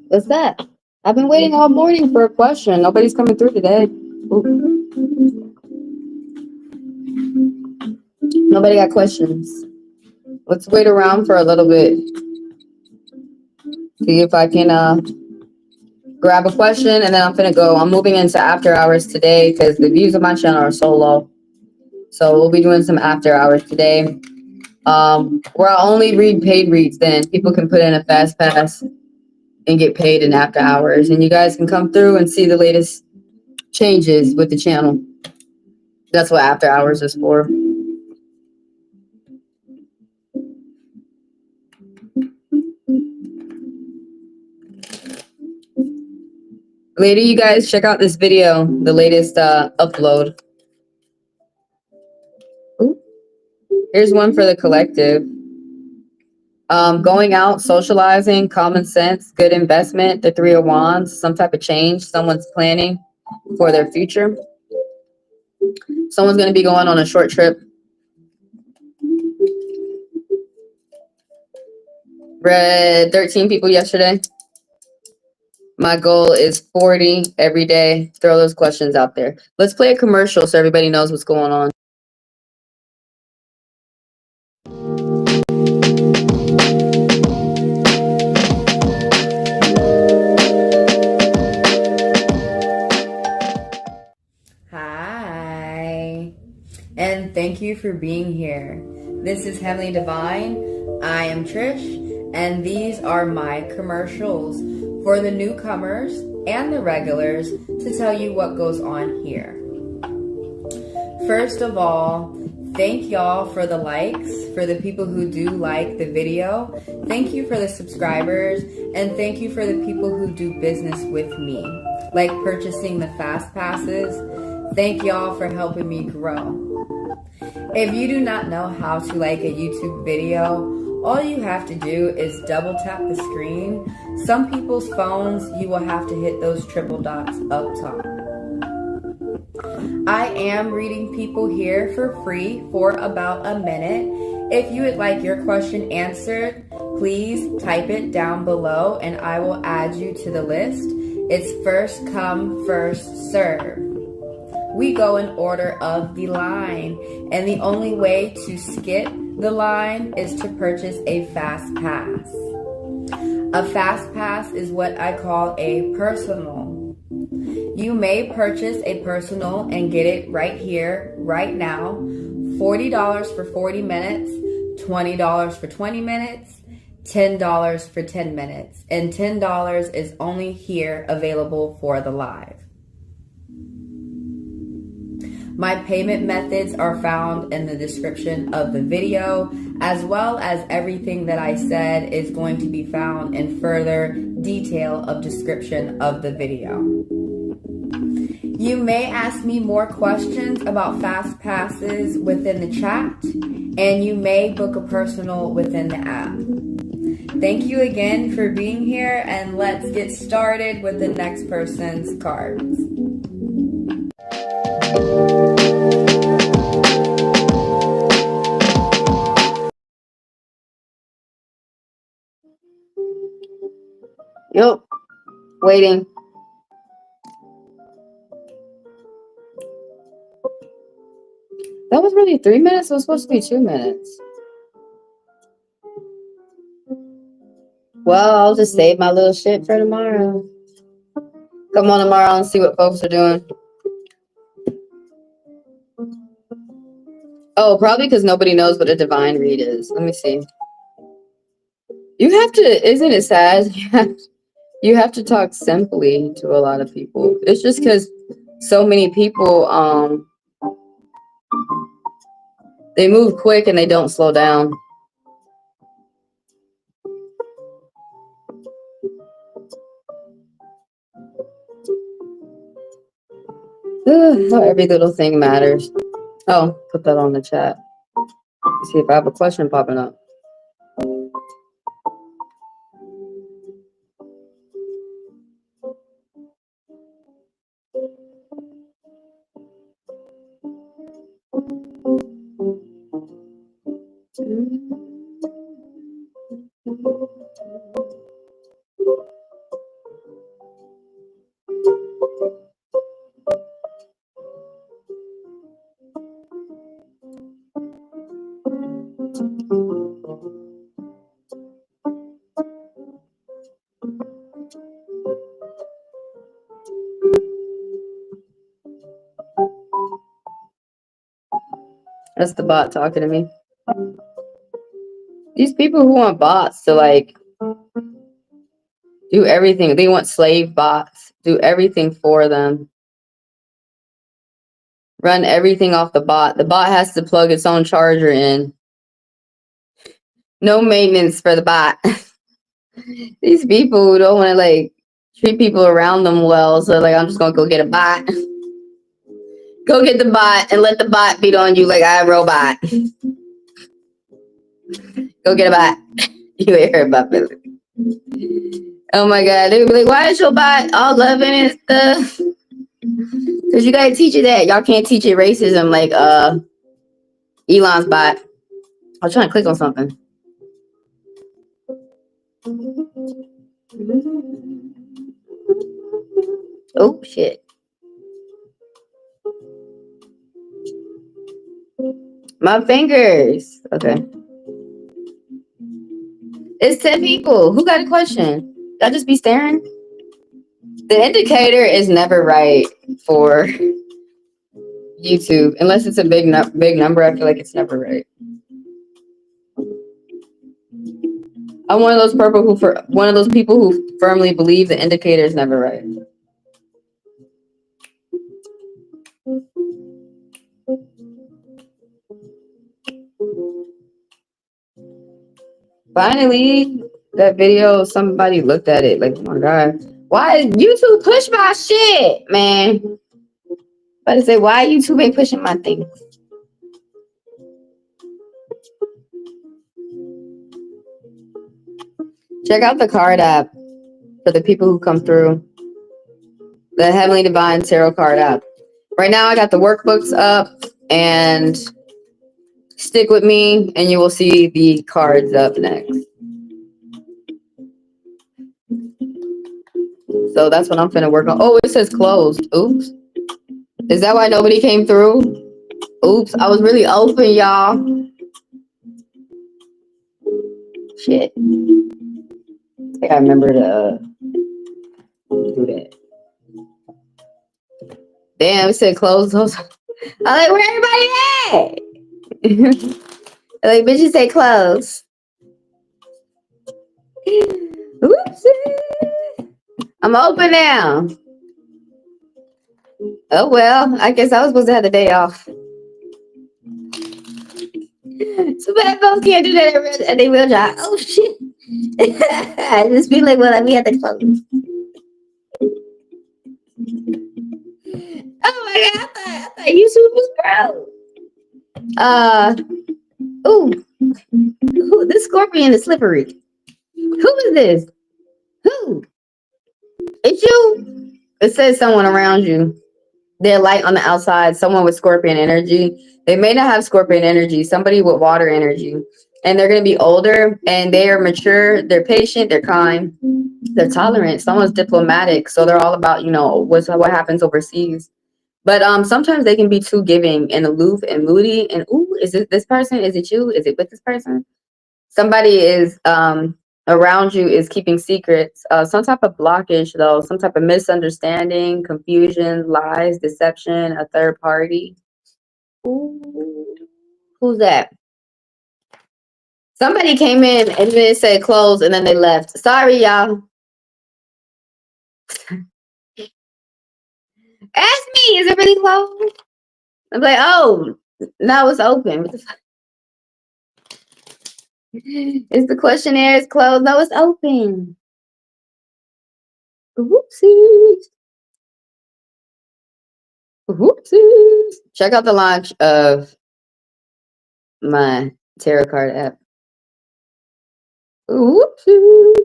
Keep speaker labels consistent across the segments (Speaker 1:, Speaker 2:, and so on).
Speaker 1: What's that? I've been waiting all morning for a question. Nobody's coming through today. Ooh. Nobody got questions. Let's wait around for a little bit. See if I can grab a question, and then I'm gonna go. I'm moving into after hours today because the views of my channel are so low. So we'll be doing some after hours today. Where I only read paid reads, then people can put in a fast pass and get paid in after hours. And you guys can come through and see the latest changes with the channel. That's what after hours is for. Later, you guys check out this video, the latest upload. Ooh. Here's one for the collective. Going out, socializing, common sense, good investment, the Three of Wands, some type of change. Someone's planning for their future. Someone's going to be going on a short trip. Read 13 people yesterday. My goal is 40 every day. Throw those questions out there. Let's play a commercial so everybody knows what's going on. Hi, and thank you for being here. This is Heavenly Divine. I am Trish, and these are my commercials for the newcomers and the regulars to tell you what goes on here. First of all, thank y'all for the likes, for the people who do like the video. Thank you for the subscribers, and thank you for the people who do business with me, like purchasing the fast passes. Thank y'all for helping me grow. If you do not know how to like a YouTube video, all you have to do is double tap the screen. Some people's phones, you will have to hit those triple dots up top. I am reading people here for free for about a minute. If you would like your question answered, please type it down below and I will add you to the list. It's first come, first serve. We go in order of the line, and the only way to skip the line is to purchase a fast pass. A fast pass is what I call a personal. You may purchase a personal and get it right here, right now. $40 for 40 minutes, $20 for 20 minutes, $10 for 10 minutes, and $10 is only here available for the live. My payment methods are found in the description of the video, as well as everything that I said is going to be found in further detail of description of the video. You may ask me more questions about fast passes within the chat, and you may book a personal within the app. Thank you again for being here, and let's get started with the next person's cards. Yep, waiting. That was really 3 minutes? It was supposed to be 2 minutes. Well, I'll just save my little shit for tomorrow. Come on tomorrow and see what folks are doing. Oh, probably because nobody knows what a divine read is. Let me see. You have to, isn't it sad? You have to talk simply to a lot of people. It's just because so many people, they move quick and they don't slow down. How every little thing matters. Oh, put that on the chat. Let's see if I have a question popping up.
Speaker 2: That's the bot talking to me. These people who want bots to like do everything. They want slave bots. Do everything for them. Run everything off the bot. The bot has to plug its own charger in. No maintenance for the bot. These people who don't want to like treat people around them well. So like, I'm just going to go get a bot. Go get the bot and let the bot beat on you like I'm a robot. Go get a bot. You ain't heard about Billy. Oh my God. They would be like, why is your bot all loving and stuff? Because you got to teach it that. Y'all can't teach it racism like Elon's bot. I was trying to click on something. Oh, shit. My fingers. Okay. It's 10 people. Who got a question? Y'all just be staring? The indicator is never right for YouTube. Unless it's a big number, I feel like it's never right. I'm one of those people who firmly believe the indicator is never right. Finally, that video, somebody looked at it like, oh my God. Why is YouTube push my shit, man? But I say, why YouTube ain't pushing my things? Check out the card app for the people who come through. The Heavenly Divine Tarot card app. Right now, I got the workbooks up, and stick with me, and you will see the cards up next. So that's what I'm finna work on. Oh, it says closed. Oops. Is that why nobody came through? Oops, I was really open, y'all. Shit. I think I remember to do that. Damn, it said closed. I'm like, where everybody at? Like, bitch, you say close. Oopsie. I'm open now. Oh, well, I guess I was supposed to have the day off. Too bad folks can't do that at their real job. Oh, shit. I just feel like, well, we had to close. Oh, my God. I thought YouTube was broke. Ooh, this scorpion is slippery. Who is this? Who? It's you. It says someone around you. They're light on the outside. Someone with scorpion energy. They may not have scorpion energy. Somebody with water energy. And they're going to be older. And they are mature. They're patient. They're kind. They're tolerant. Someone's diplomatic. So they're all about, what happens overseas. But sometimes they can be too giving and aloof and moody. And, ooh, is it this person? Is it you? Is it with this person? Somebody is around you is keeping secrets, some type of blockage, though, some type of misunderstanding, confusion, lies, deception, a third party. Ooh, who's that? Somebody came in and then it said close and then they left. Sorry, y'all. Ask me, is it really closed? I'm like, oh, no, it's open. What the fuck? Is the questionnaire is closed? No, it's open. Whoopsies. Whoopsies. Check out the launch of my tarot card app. Whoopsies.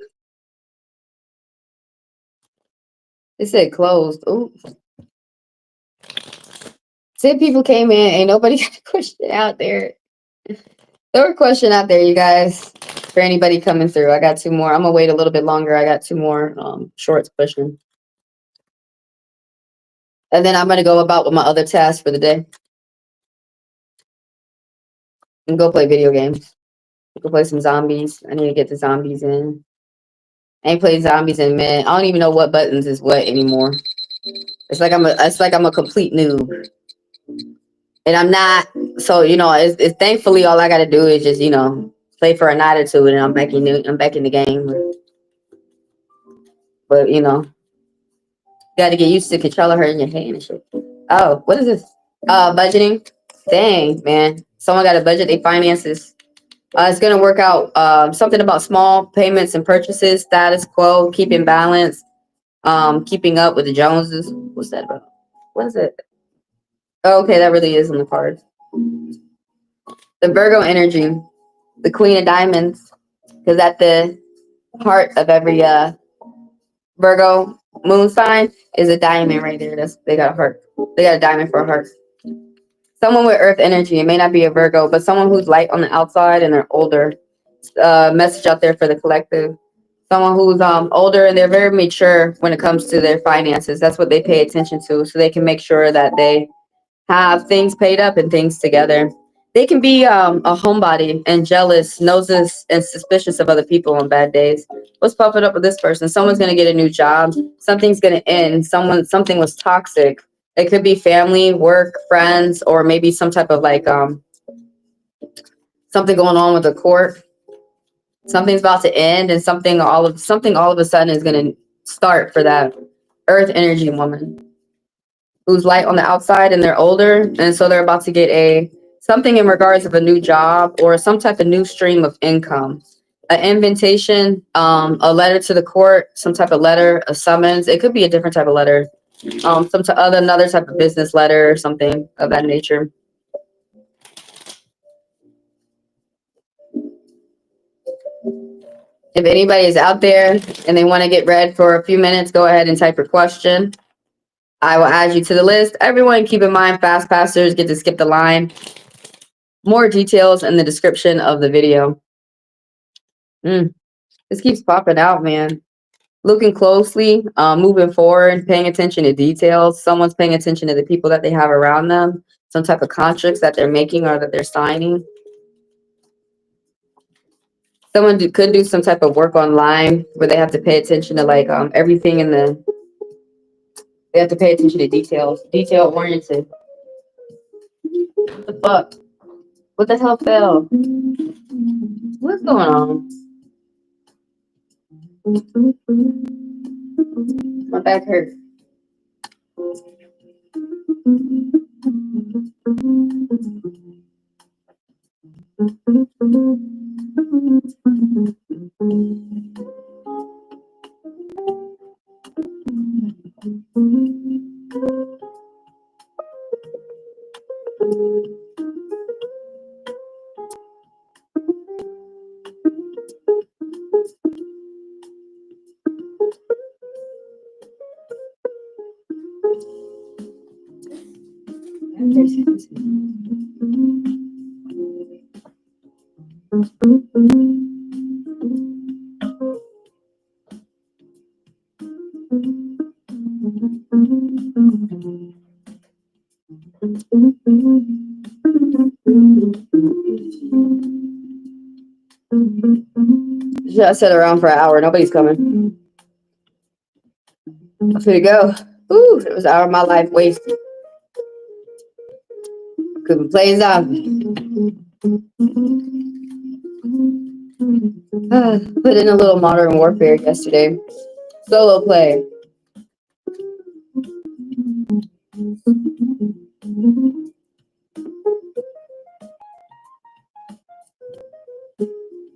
Speaker 2: It said closed. Ooh. 10 people came in. Ain't nobody got a question out there. There were a question out there, you guys. For anybody coming through. I got 2 more. I'm gonna wait a little bit longer. I got 2 more shorts pushing. And then I'm gonna go about with my other tasks for the day. And go play video games. Go play some zombies. I need to get the zombies in. I ain't played zombies in a minute. I don't even know what buttons is what anymore. It's like I'm a complete noob. And I'm not, so, it's thankfully all I got to do is just, play for a night or two and I'm back in the game. But, got to get used to controlling her in your hand and shit. Oh, what is this? Budgeting. Dang, man. Someone got to budget their finances. It's going to work out something about small payments and purchases, status quo, keeping balance, keeping up with the Joneses. What's that about? What is it? Oh, okay, that really is in the cards. The Virgo energy, the Queen of Diamonds, because at the heart of every Virgo moon sign is a diamond right there. They got a heart. They got a diamond for a heart. Someone with Earth energy. It may not be a Virgo, but someone who's light on the outside and they're older. Message out there for the collective. Someone who's older and they're very mature when it comes to their finances. That's what they pay attention to, so they can make sure that they have things paid up and things together. They can be a homebody and jealous, noses, and suspicious of other people on bad days. What's popping up with this person? Someone's gonna get a new job. Something's gonna end. Something was toxic. It could be family, work, friends, or maybe some type of like something going on with the court. Something's about to end, and something all of a sudden is gonna start for that Earth energy woman who's light on the outside and they're older, and so they're about to get something in regards of a new job or some type of new stream of income, an invitation, a letter to the court, some type of letter, a summons. It could be a different type of letter, another type of business letter or something of that nature. If anybody is out there and they want to get read for a few minutes, go ahead and type your question. I will add you to the list. Everyone, keep in mind, fast passers get to skip the line. More details in the description of the video. This keeps popping out, man. Looking closely, moving forward, paying attention to details. Someone's paying attention to the people that they have around them, some type of contracts that they're making or that they're signing. Someone could do some type of work online where they have to pay attention to like everything in the. They have to pay attention to details, detail oriented. What the fuck? What the hell fell? What's going on? My back hurts. I sat around for an hour. Nobody's coming. I'm free to go. Ooh, it was an hour of my life wasted. Couldn't play zombie. Put in a little Modern Warfare yesterday. Solo play.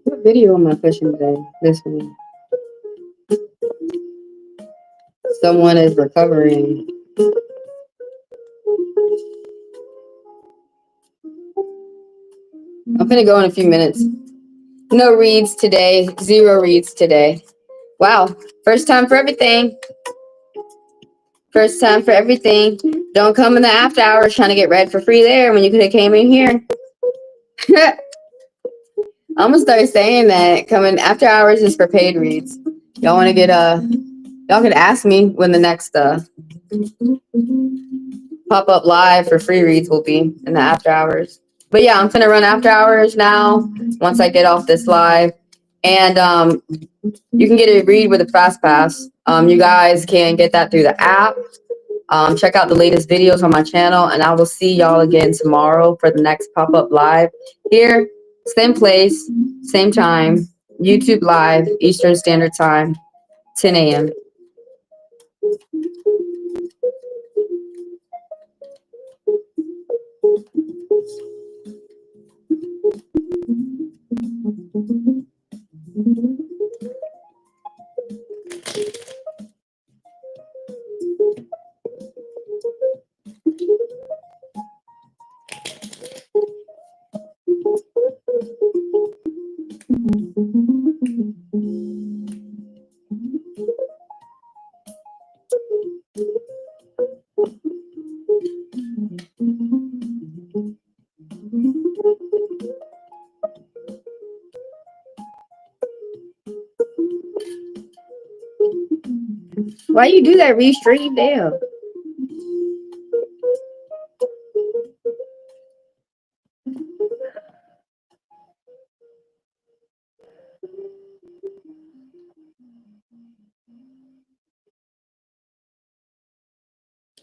Speaker 2: What video am I pushing today? This one. Someone is recovering. I'm gonna go in a few minutes. No reads today. 0 reads today. Wow. First time for everything. First time for everything. Don't come in the after hours trying to get read for free there when you could have came in here. I'm gonna start saying that coming after hours is for paid reads. Y'all want to get y'all could ask me when the next pop up live for free reads will be in the after hours. But yeah, I'm gonna run after hours now once I get off this live, and you can get a read with a fast pass. You guys can get that through the app. Check out the latest videos on my channel, and I will see y'all again tomorrow for the next pop-up live here, same place, same time, YouTube live, Eastern Standard Time, 10 a.m. Why you do that restream? Damn.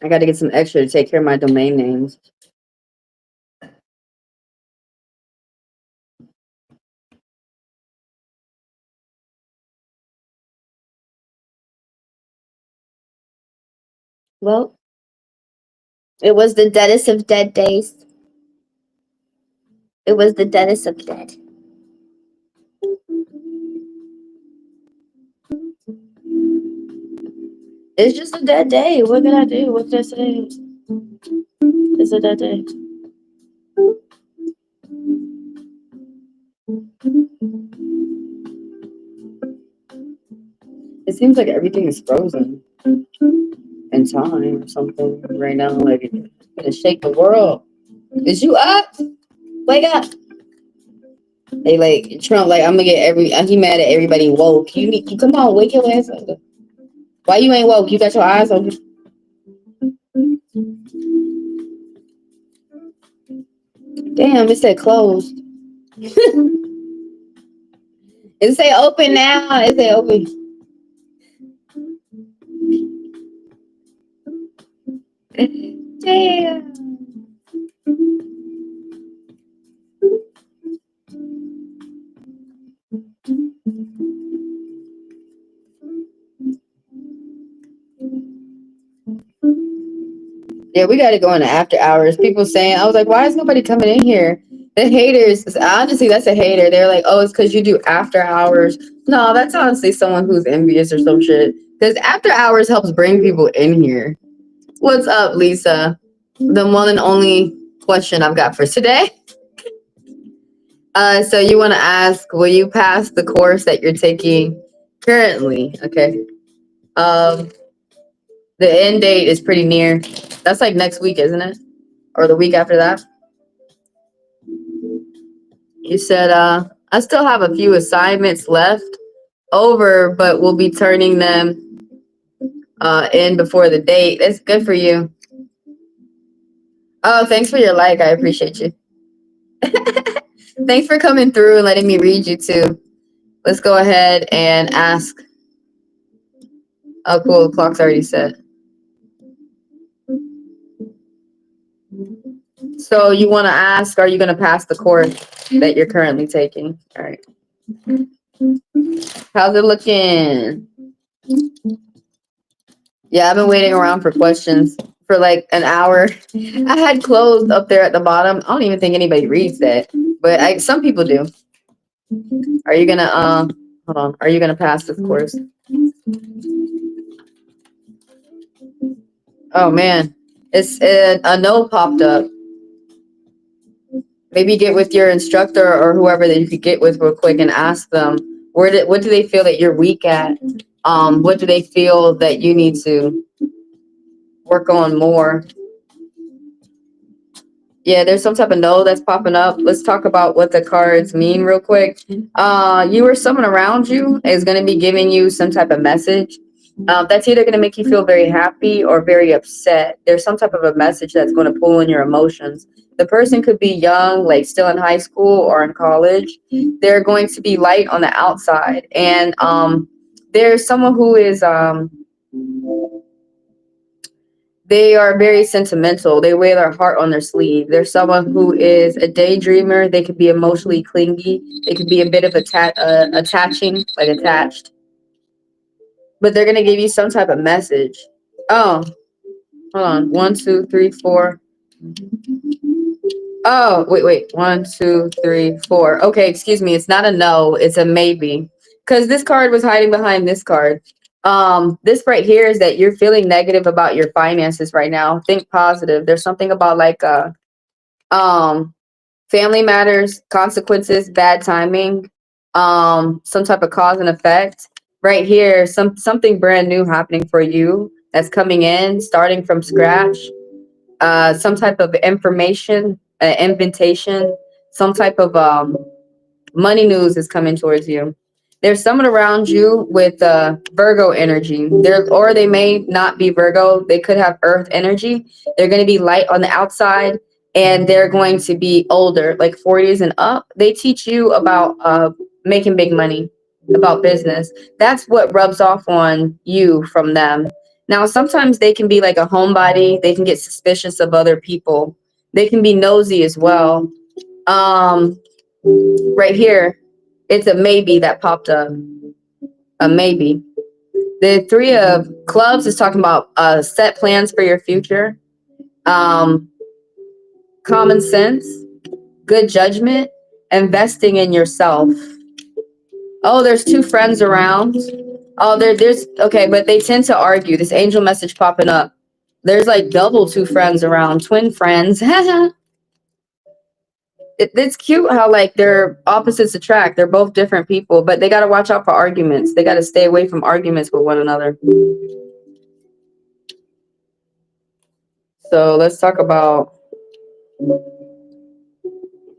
Speaker 2: I got to get some extra to take care of my domain names. Well, it was the deadest of dead days. It was the deadest of dead. It's just a dead day. What can I do? What did I say? It's a dead day. It seems like everything is frozen in time or something right now. Like it's gonna shake the world. Is you up? Wake up! They like Trump. Like I'm gonna get he mad at everybody woke. You come on, wake your ass up. Why you ain't woke? You got your eyes open. Damn, it said closed. It say open now. It say open. Damn. Yeah, we got to go into after hours. People saying, I was like, why is nobody coming in here? The haters, honestly, that's a hater. They're like, oh, it's because you do after hours. No, that's honestly someone who's envious or some shit. Because after hours helps bring people in here. What's up, Lisa? The one and only question I've got for today. So you want to ask, will you pass the course that you're taking currently? Okay. The end date is pretty near. That's like next week, isn't it? Or the week after that? You said, I still have a few assignments left over, but we'll be turning them in before the date. That's good for you. Oh, thanks for your like. I appreciate you. Thanks for coming through and letting me read you too. Let's go ahead and ask. Oh, cool. The clock's already set. So you want to ask, are you going to pass the course that you're currently taking? All right. How's it looking? Yeah, I've been waiting around for questions for like an hour. I had closed up there at the bottom. I don't even think anybody reads that, but some people do. Are you gonna hold on? Are you gonna pass this course? Oh man, it's a no popped up. Maybe get with your instructor or whoever that you could get with real quick and ask them what do they feel that you're weak at? What do they feel that you need to work on more? Yeah, there's some type of no that's popping up. Let's talk about what the cards mean real quick. You or someone around you is going to be giving you some type of message. That's either going to make you feel very happy or very upset. There's some type of a message that's going to pull in your emotions. The person could be young, like still in high school or in college. They're going to be light on the outside. And there's someone who is They are very sentimental. They wear their heart on their sleeve. They're someone who is a daydreamer. They could be emotionally clingy. They could be a bit of attaching, like attached. But they're going to give you some type of message. Oh, hold on. 1, 2, 3, 4. Oh, wait. 1, 2, 3, 4. Okay, excuse me. It's not a no. It's a maybe. Because this card was hiding behind this card. This right here is that you're feeling negative about your finances right now. Think positive. There's something about like family matters, consequences, bad timing, some type of cause and effect. Right here, something brand new happening for you that's coming in, starting from scratch. Some type of information, invitation, some type of money news is coming towards you. There's someone around you with Virgo energy. Or they may not be Virgo. They could have Earth energy. They're going to be light on the outside, and they're going to be older, like 40s and up. They teach you about making big money, about business. That's what rubs off on you from them. Now, sometimes they can be like a homebody. They can get suspicious of other people. They can be nosy as well. Right here, it's a maybe that popped up. A maybe. The 3 of clubs is talking about set plans for your future, um, common sense, good judgment, investing in yourself. Oh, there's 2 friends around. Oh, there's okay, but they tend to argue. This angel message popping up. There's like double 2 friends around, twin friends. It's cute how like they're opposites attract. They're both different people, but they got to watch out for arguments. They got to stay away from arguments with one another. So let's talk about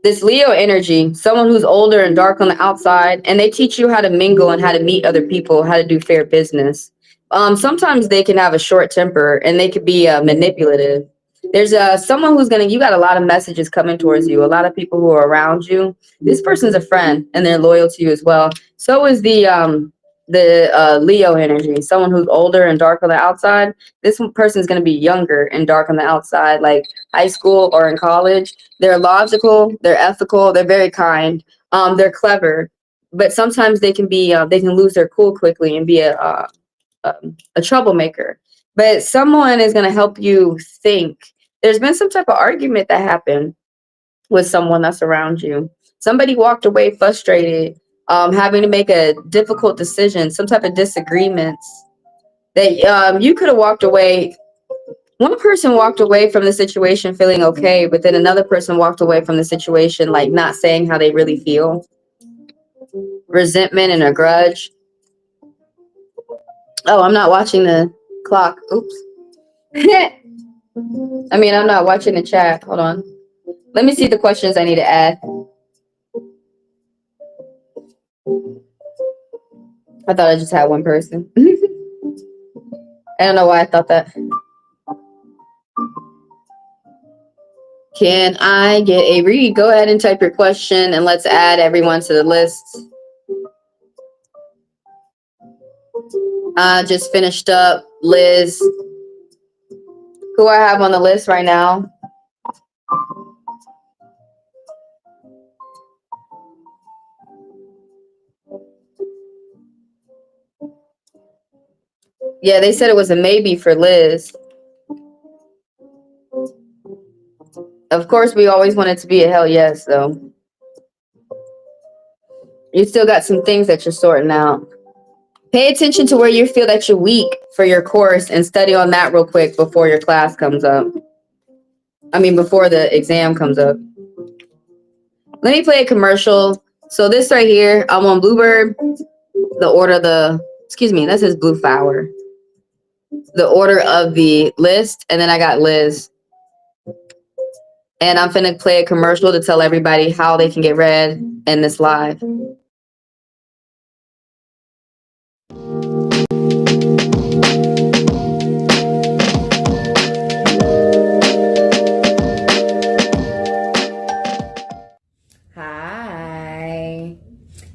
Speaker 2: this Leo energy. Someone who's older and dark on the outside, and they teach you how to mingle and how to meet other people, how to do fair business. Sometimes they can have a short temper and they could be manipulative. There's someone who's you got a lot of messages coming towards you, a lot of people who are around you. This person's a friend and they're loyal to you as well. So is the Leo energy, someone who's older and dark on the outside. This person is going to be younger and dark on the outside, like high school or in college. They're logical, they're ethical, they're very kind, they're clever, but sometimes they can lose their cool quickly and be a troublemaker. But someone is going to help you think. There's been some type of argument that happened with someone that's around you. Somebody walked away frustrated, having to make a difficult decision, some type of disagreements that you could have walked away. One person walked away from the situation feeling okay, but then another person walked away from the situation like not saying how they really feel. Resentment and a grudge. Oh, I'm not watching the clock. Oops. I mean, I'm not watching the chat. Hold on. Let me see the questions I need to add. I thought I just had one person. I don't know why I thought that. Can I get a read? Go ahead and type your question and let's add everyone to the list. Just finished up Liz, who I have on the list right now. Yeah, they said it was a maybe for Liz. Of course, we always want it to be a hell yes, though. You still got some things that you're sorting out. Pay attention to where you feel that you're weak for your course and study on that real quick before your class comes up. Before the exam comes up. Let me play a commercial. So this right here, I'm on Bluebird. That says Blue Flower. The order of the list, and then I got Liz. And I'm finna play a commercial to tell everybody how they can get read in this live.
Speaker 1: Hi,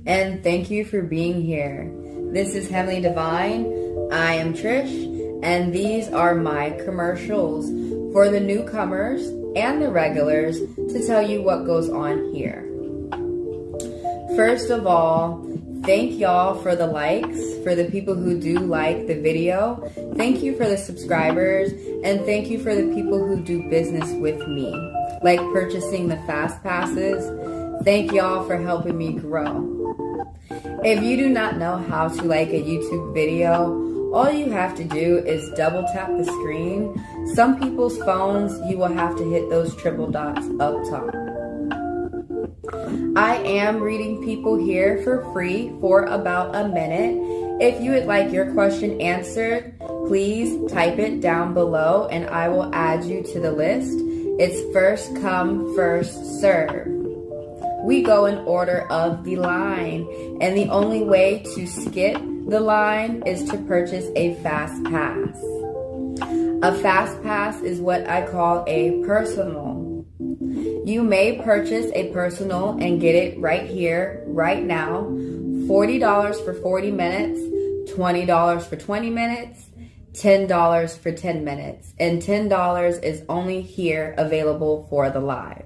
Speaker 1: and thank you for being here. This is Heavenly Divine. I am Trish, and these are my commercials for the newcomers and the regulars to tell you what goes on here. First of all, thank y'all for the likes, for the people who do like the video. Thank you for the subscribers, and thank you for the people who do business with me, like purchasing the fast passes. Thank y'all for helping me grow. If you do not know how to like a YouTube video, all you have to do is double tap the screen. Some people's phones, you will have to hit those triple dots up top. I am reading people here for free for about a minute. If you would like your question answered, please type it down below and I will add you to the list. It's first come, first serve. We go in order of the line, and the only way to skip the line is to purchase a fast pass. A fast pass is what I call a personal. You may purchase a personal and get it right here, right now. $40 for 40 minutes, $20 for 20 minutes, $10 for 10 minutes, and $10 is only here available for the live.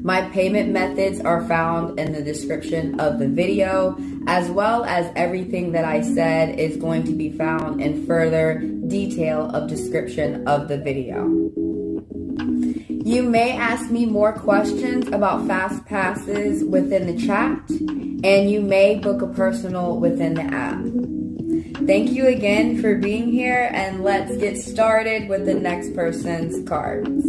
Speaker 1: My payment methods are found in the description of the video, as well as everything that I said is going to be found in further detail of description of the video. You may ask me more questions about fast passes within the chat, and you may book a personal within the app. Thank you again for being here, and let's get started with the next person's cards.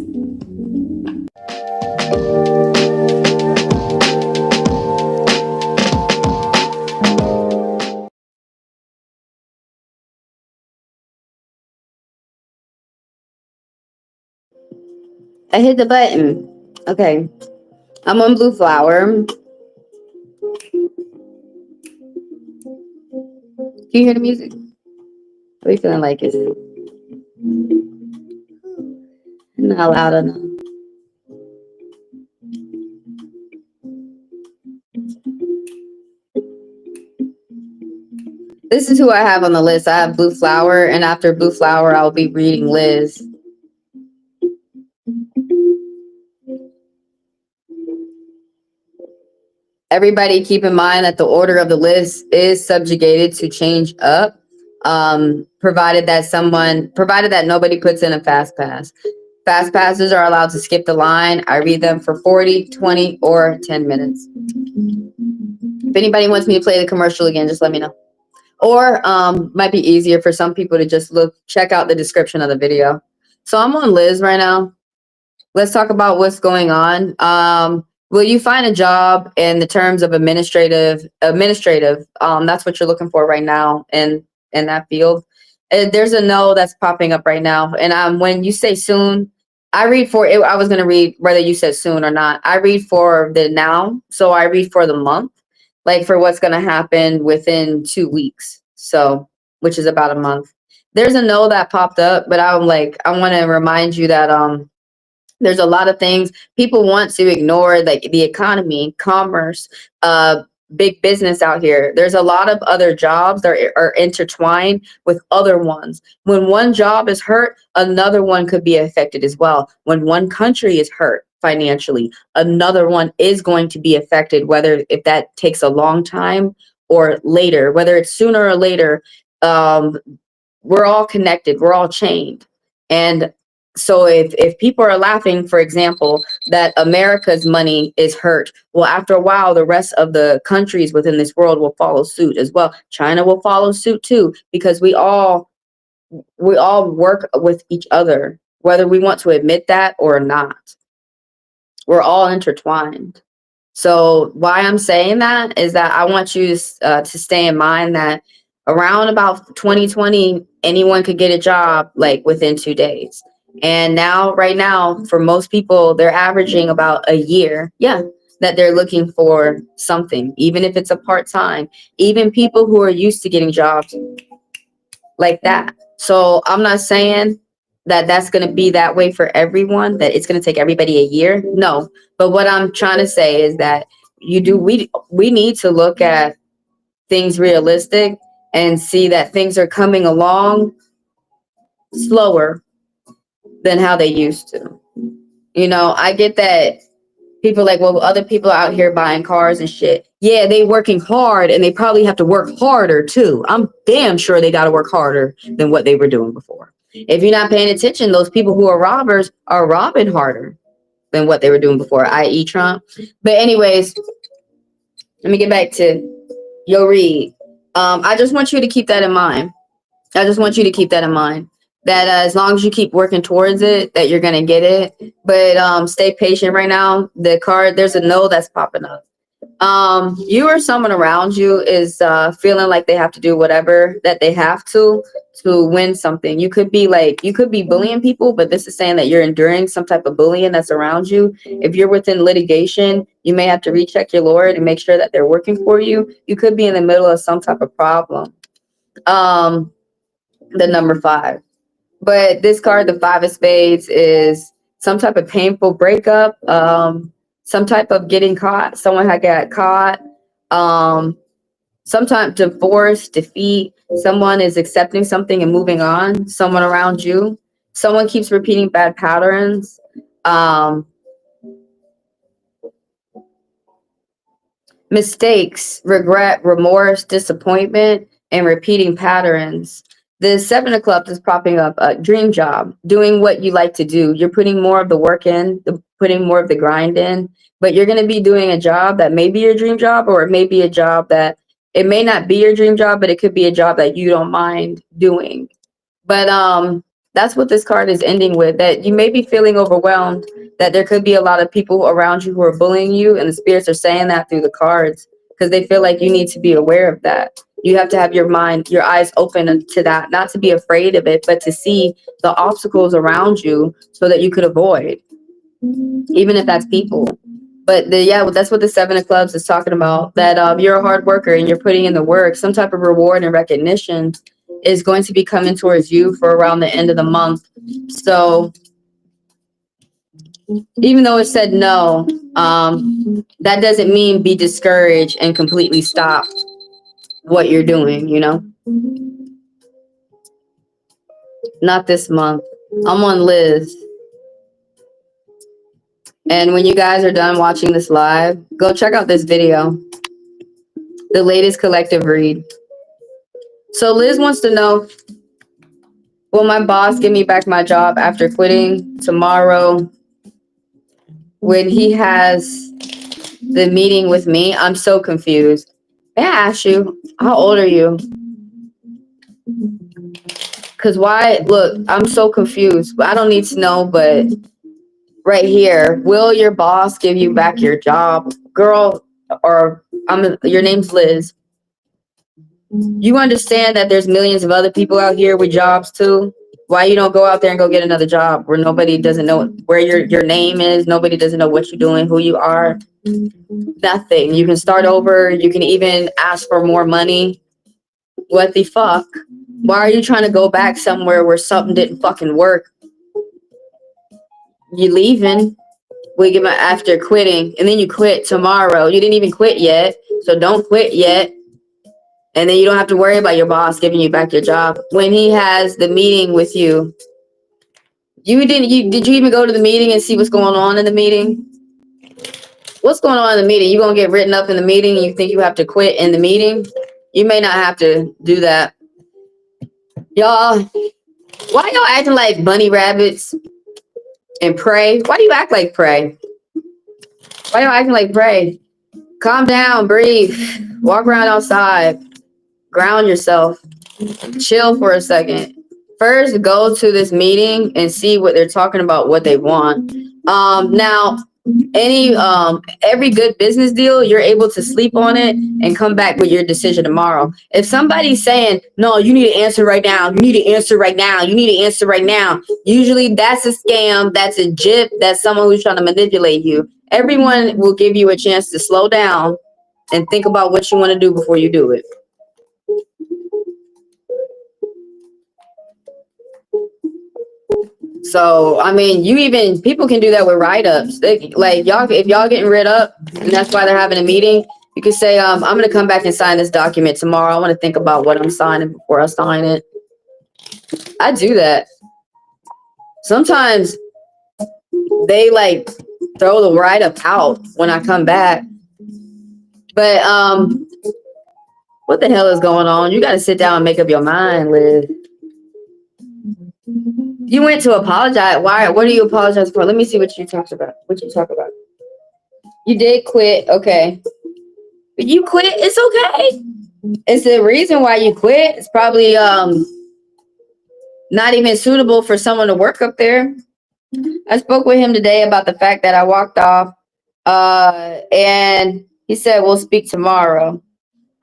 Speaker 2: I hit the button. Okay. I'm on Blue Flower. Can you hear the music? What are you feeling like? Is it not loud enough? This is who I have on the list. I have Blue Flower, and after Blue Flower, I'll be reading Liz. Everybody keep in mind that the order of the list is subjugated to change up, provided that nobody puts in a fast pass. Fast passes are allowed to skip the line. I read them for 40, 20, or 10 minutes. If anybody wants me to play the commercial again, just let me know. Or might be easier for some people to just check out the description of the video. So I'm on Liz right now. Let's talk about what's going on. Will you find a job in the terms of administrative? That's what you're looking for right now in that field. And there's a no that's popping up right now. And when you say soon, I read for it. I was going to read whether you said soon or not. I read for the now. So I read for the month, like for what's going to happen within 2 weeks. So, which is about a month. There's a no that popped up, but I want to remind you that, there's a lot of things people want to ignore, like the economy, commerce, big business out here. There's a lot of other jobs that are intertwined with other ones. When one job is hurt, another one could be affected as well. When one country is hurt financially, another one is going to be affected, whether if that takes a long time or later, whether it's sooner or later. We're all connected. We're all chained. And so if people are laughing, for example, that America's money is hurt, well, after a while, the rest of the countries within this world will follow suit as well. China will follow suit too, because we all work with each other, whether we want to admit that or not. We're all intertwined. So why I'm saying that is that I want you to stay in mind that around about 2020, anyone could get a job like within 2 days. And now, right now, for most people, they're averaging about a year. Yeah, that they're looking for something, even if it's a part-time, even people who are used to getting jobs like that. So I'm not saying that that's going to be that way for everyone, that it's going to take everybody a year. No, but what I'm trying to say is that we need to look at things realistic. and see that things are coming along slower than how they used to. You know, I get that people like, well, other people are out here buying cars and shit. Yeah, they working hard and they probably have to work harder too. I'm damn sure they got to work harder than what they were doing before. If you're not paying attention, those people who are robbers are robbing harder than what they were doing before, i.e. Trump. But anyways, let me get back to your read. I just want you to keep that in mind. I just want you to keep that in mind. That as long as you keep working towards it, that you're gonna get it. But stay patient right now. The card, there's a no that's popping up. You or someone around you is feeling like they have to do whatever that they have to win something. You could be bullying people, but this is saying that you're enduring some type of bullying that's around you. If you're within litigation, you may have to recheck your Lord and make sure that they're working for you. You could be in the middle of some type of problem. The number 5. But this card, the 5 of spades, is some type of painful breakup, some type of getting caught. Someone had got caught. Sometimes divorce, defeat. Someone is accepting something and moving on. Someone around you. Someone keeps repeating bad patterns. Mistakes, regret, remorse, disappointment, and repeating patterns. The 7 of clubs is popping up. A dream job, doing what you like to do. You're putting more of the work in, putting more of the grind in, but you're going to be doing a job that may be your dream job, or it may be a job that it may not be your dream job, but it could be a job that you don't mind doing. But that's what this card is ending with, that you may be feeling overwhelmed, that there could be a lot of people around you who are bullying you, and the spirits are saying that through the cards because they feel like you need to be aware of that. You have to have your mind, your eyes open to that, not to be afraid of it, but to see the obstacles around you so that you could avoid, even if that's people. But that's what the 7 of clubs is talking about, that you're a hard worker and you're putting in the work. Some type of reward and recognition is going to be coming towards you for around the end of the month. So even though it said no, that doesn't mean be discouraged and completely stop what you're doing, you know? Not this month. I'm on Liz. And when you guys are done watching this live, go check out this video, the latest collective read. So Liz wants to know, will my boss give me back my job after quitting tomorrow when he has the meeting with me? I'm so confused. May I ask you, how old are you? Because why? Look, I'm so confused. I don't need to know, but right here, will your boss give you back your job? Girl, or your name's Liz. You understand that there's millions of other people out here with jobs too? Why you don't go out there and go get another job where nobody doesn't know where your name is, nobody doesn't know what you're doing, who you are? Nothing. You can start over. You can even ask for more money. What the fuck? Why are you trying to go back somewhere where something didn't fucking work? You leaving after quitting, and then you quit tomorrow. You didn't even quit yet, so don't quit yet. And then you don't have to worry about your boss giving you back your job. When he has the meeting with you, did you even go to the meeting and see what's going on in the meeting? What's going on in the meeting? You gonna get written up in the meeting and you think you have to quit in the meeting? You may not have to do that. Y'all, why y'all acting like bunny rabbits and pray? Why do you act like pray? Why y'all acting like pray? Calm down, breathe, walk around outside, ground yourself, chill for a second. First, go to this meeting and see what they're talking about, what they want. Now, every good business deal, you're able to sleep on it and come back with your decision tomorrow. If somebody's saying, no, you need to answer right now, you need to answer right now, you need to answer right now, usually that's a scam, that's a jip, that's someone who's trying to manipulate you. Everyone will give you a chance to slow down and think about what you want to do before you do it. So, I mean, people can do that with write-ups. Like, if y'all getting rid up, and that's why they're having a meeting, You can say, I'm going to come back and sign this document tomorrow. I want to think about what I'm signing before I sign it. I do that. Sometimes they like throw the write-up out when I come back. But what the hell is going on? You got to sit down and make up your mind, Liz. You went to apologize. Why? What are you apologizing for? Let me see what you talked about. What you talk about? You did quit. Okay. But you quit. It's okay. It's the reason why you quit. It's probably not even suitable for someone to work up there. I spoke with him today about the fact that I walked off, and he said we'll speak tomorrow.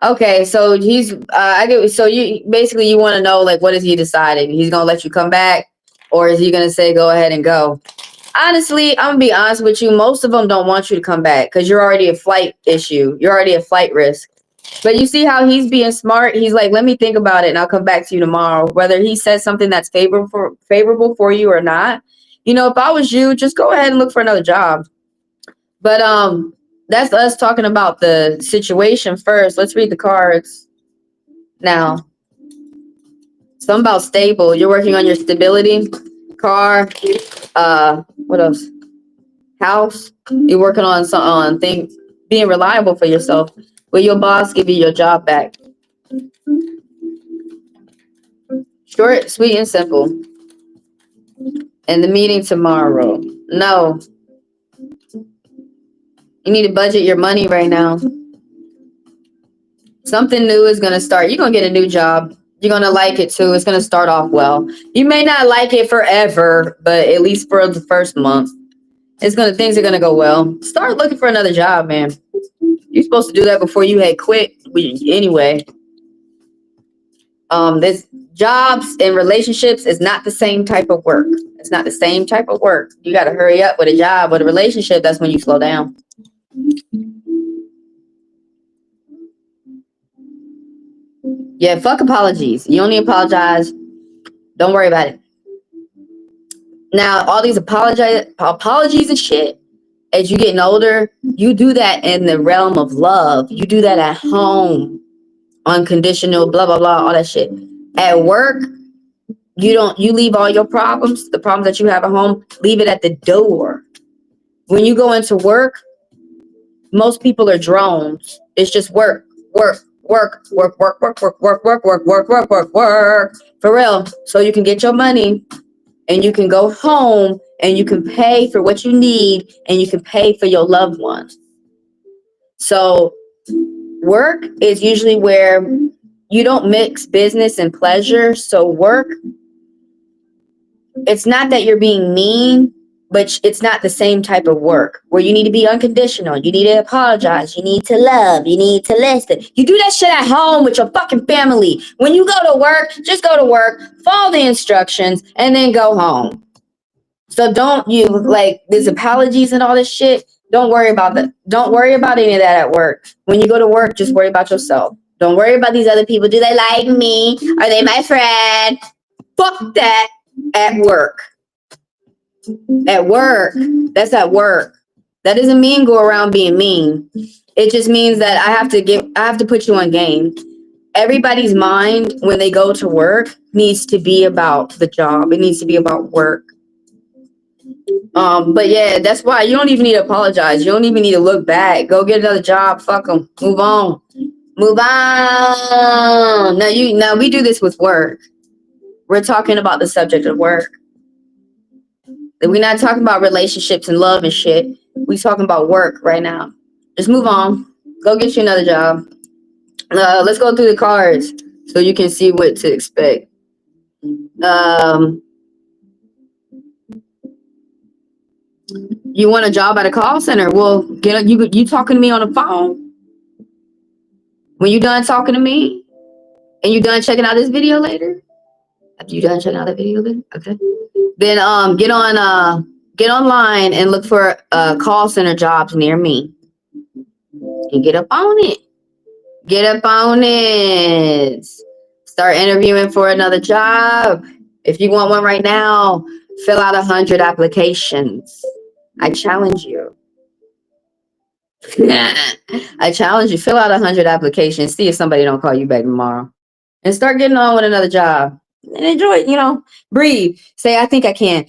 Speaker 2: Okay, so he's I get so you basically you want to know like what is he deciding? He's gonna let you come back, or is he gonna say go ahead and go? Honestly, I'm gonna be honest with you. Most of them don't want you to come back because you're already a flight issue. You're already a flight risk. But you see how he's being smart? He's like, let me think about it and I'll come back to you tomorrow. Whether he says something that's favorable for you or not. You know, if I was you, just go ahead and look for another job. But that's us talking about the situation first. Let's read the cards now. Something about stable. You're working on your stability. Car. What else? House. You're working on things, being reliable for yourself. Will your boss give you your job back? Short, sweet, and simple. And the meeting tomorrow. No. You need to budget your money right now. Something new is going to start. You're going to get a new job. You're going to like it too. It's going to start off well. You may not like it forever, but at least for the first month, things are going to go well. Start looking for another job, man. You're supposed to do that before you had quit anyway. This jobs and relationships is not the same type of work. It's not the same type of work. You got to hurry up with a job. With a relationship, that's when you slow down. Yeah, fuck apologies. You don't need to apologize. Don't worry about it. Now, all these apologies and shit, as you getting older, you do that in the realm of love. You do that at home. Unconditional, blah, blah, blah, all that shit. At work, you leave all your problems, the problems that you have at home, leave it at the door. When you go into work, most people are drones. It's just work, work, work, work, work, work, work, work, work, work, work, work, work, work. For real. So you can get your money and you can go home and you can pay for what you need and you can pay for your loved ones. So work is usually where you don't mix business and pleasure. So work, it's not that you're being mean, but it's not the same type of work where you need to be unconditional. You need to apologize. You need to love. You need to listen. You do that shit at home with your fucking family. When you go to work, just go to work, follow the instructions, and then go home. So don't you like these apologies and all this shit. Don't worry about that. Don't worry about any of that at work. When you go to work, just worry about yourself. Don't worry about these other people. Do they like me? Are they my friend? Fuck that at work. At work. That's at work. That doesn't mean go around being mean. It just means that I have to put you on game. Everybody's mind when they go to work needs to be about the job. It needs to be about work. But yeah, that's why you don't even need to apologize. You don't even need to look back. Go get another job. Fuck them. Move on. Move on. Now we do this with work. We're talking about the subject of work. We're not talking about relationships and love and shit. We're talking about work right now. Just move on. Go get you another job. Let's go through the cards so you can see what to expect. You want a job at a call center? Well, get you talking to me on the phone. When you done talking to me, and you done checking out this video later. After you done checking out that video later, okay. Then get online and look for call center jobs near me. And get up on it. Get up on it. Start interviewing for another job. If you want one right now, fill out 100 applications. I challenge you. I challenge you, fill out 100 applications, see if somebody don't call you back tomorrow. And start getting on with another job. And enjoy it, breathe. Say, I think I can.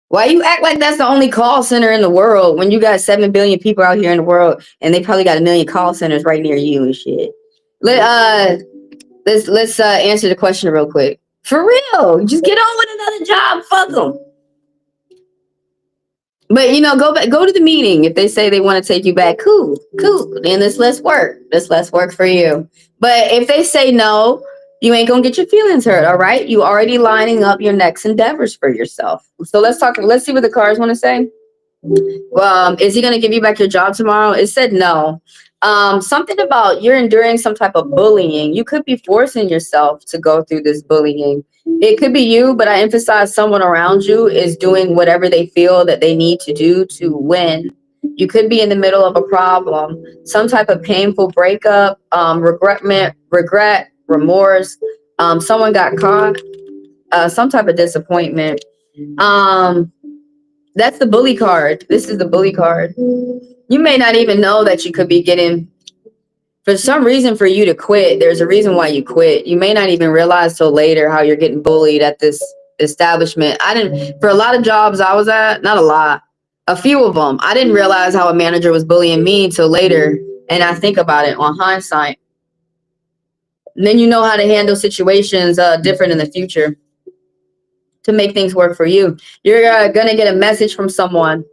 Speaker 2: Why you act like that's the only call center in the world when you got 7 billion people out here in the world and they probably got a million call centers right near you and shit? Let's answer the question real quick. For real, just get on with another job. Fuck them. But go to the meeting. If they say they want to take you back, cool. Then let's work. Let's work for you. But if they say no, you ain't gonna get your feelings hurt. All right, you already lining up your next endeavors for yourself. So let's talk. Let's see what the cards want to say. Is he going to give you back your job tomorrow? It said no. Something about you're enduring some type of bullying. You could be forcing yourself to go through this bullying. It could be you, but I emphasize someone around you is doing whatever they feel that they need to do to win. You could be in the middle of a problem, some type of painful breakup, regret, remorse. Someone got caught, some type of disappointment. That's the bully card. This is the bully card. You may not even know that you could be getting, for some reason, for you to quit. There's a reason why you quit. You may not even realize till later how you're getting bullied at this establishment. For a lot of jobs I was at, not a lot, a few of them, I didn't realize how a manager was bullying me till later. And I think about it on hindsight. And then you know how to handle situations different in the future to make things work for you. You're going to get a message from someone.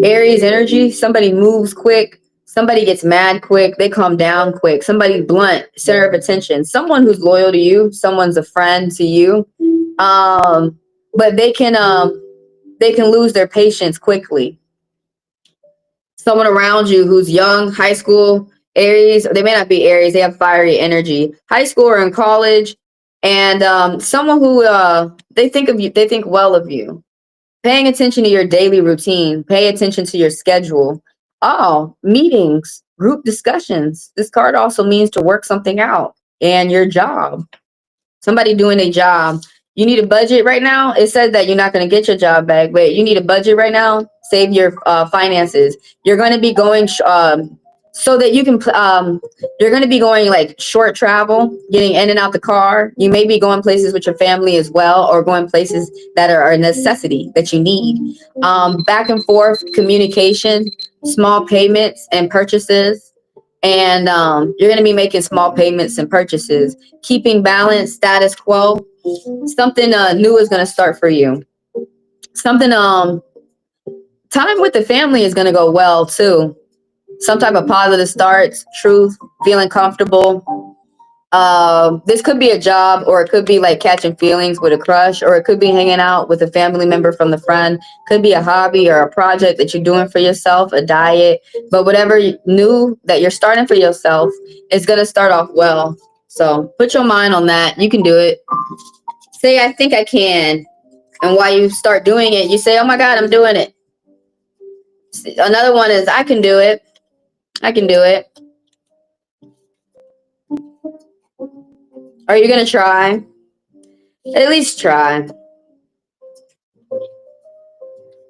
Speaker 2: Aries energy, somebody moves quick, somebody gets mad quick, they calm down quick, somebody blunt, center of attention, someone who's loyal to you, someone's a friend to you, but they can lose their patience quickly. Someone around you who's young, high school, Aries, they may not be Aries, they have fiery energy, high school or in college, and someone who they think well of you. Paying attention to your daily routine. Pay attention to your schedule. Oh, meetings, group discussions. This card also means to work something out and your job. Somebody doing a job. You need a budget right now. It says that you're not going to get your job back, but you need a budget right now. Save your finances. You're going to be going so that you can you're going to be going like short travel, getting in and out the car. You may be going places with your family as well, or going places that are a necessity that you need. Back and forth communication, small payments and purchases, and you're going to be making small payments and purchases. Keeping balance, status quo. Something new is going to start for you. Something time with the family is going to go well too. Some type of positive starts, truth, feeling comfortable. This could be a job, or it could be like catching feelings with a crush, or it could be hanging out with a family member from the friend. Could be a hobby or a project that you're doing for yourself, a diet. But whatever new that you're starting for yourself is going to start off well. So put your mind on that. You can do it. Say, I think I can. And while you start doing it, you say, oh my God, I'm doing it. Another one is, I can do it. I can do it. Are you going to try? At least try.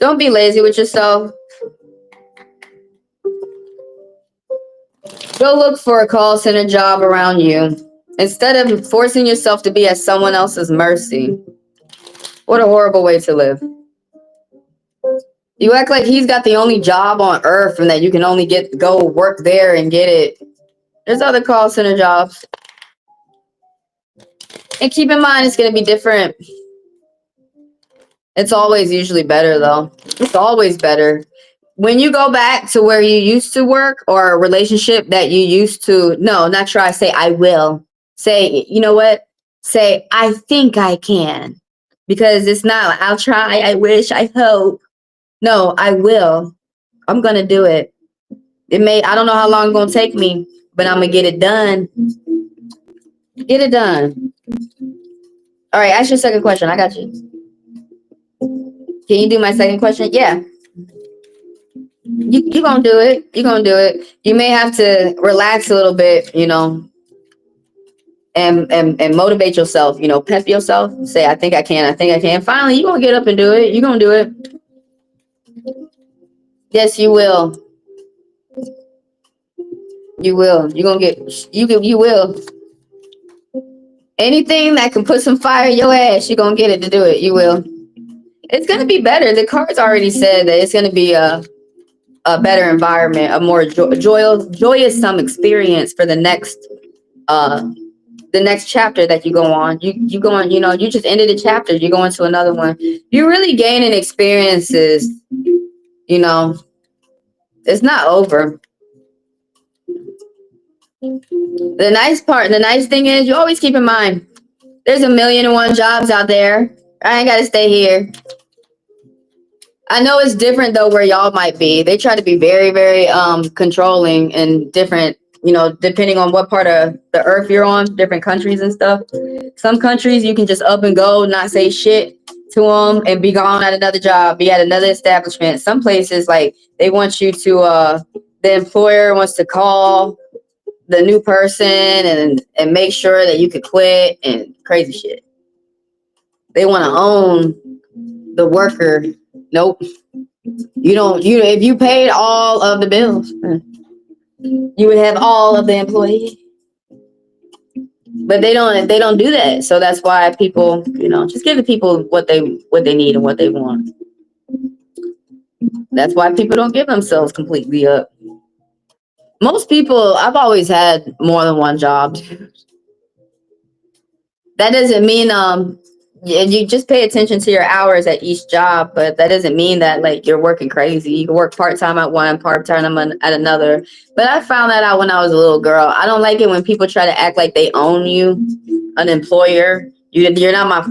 Speaker 2: Don't be lazy with yourself. Go look for a call center job around you instead of forcing yourself to be at someone else's mercy. What a horrible way to live. You act like he's got the only job on earth and that you can only go work there and get it. There's other call center jobs. And keep in mind, it's going to be different. It's always usually better, though. It's always better. When you go back to where you used to work, or a relationship that you used to, no, not try, say, I will. Say, you know what? Say, I think I can. Because it's not like, I'll try, I wish, I hope. No, I will. I'm going to do it. I don't know how long it's going to take me, but I'm going to get it done. Get it done. All right, ask your second question. I got you. Can you do my second question? Yeah. You're going to do it. You're going to do it. You may have to relax a little bit, and motivate yourself, pep yourself. Say, I think I can. I think I can. Finally, you're going to get up and do it. You're going to do it. Yes, you will. You will. You're gonna get you will. Anything that can put some fire in your ass, you're gonna get it to do it. You will. It's gonna be better. The cards already said that it's gonna be a better environment, a more joyous some experience for the next chapter that you go on. You go on, you just ended a chapter, you go into another one. You're really gaining experiences, you know. It's not over. The nice thing is you always keep in mind there's 1,000,001 jobs out there. I ain't gotta stay here. I know it's different though where y'all might be. They try to be very, very controlling and different, depending on what part of the earth you're on, different countries and stuff. Some countries you can just up and go, not say shit to them and be gone at another job, be at another establishment. Some places like they want you to the employer wants to call the new person and make sure that you could quit and crazy shit. They want to own the worker. Nope. You don't. If you paid all of the bills, you would have all of the employees. But they don't do that. So that's why people, just give the people what they need and what they want. That's why people don't give themselves completely up. Most people, I've always had more than one job. That doesn't mean you just pay attention to your hours at each job, but that doesn't mean that like you're working crazy. You can work part-time at one, part-time at another. But I found that out when I was a little girl. I don't like it when people try to act like they own you, an employer. You're not my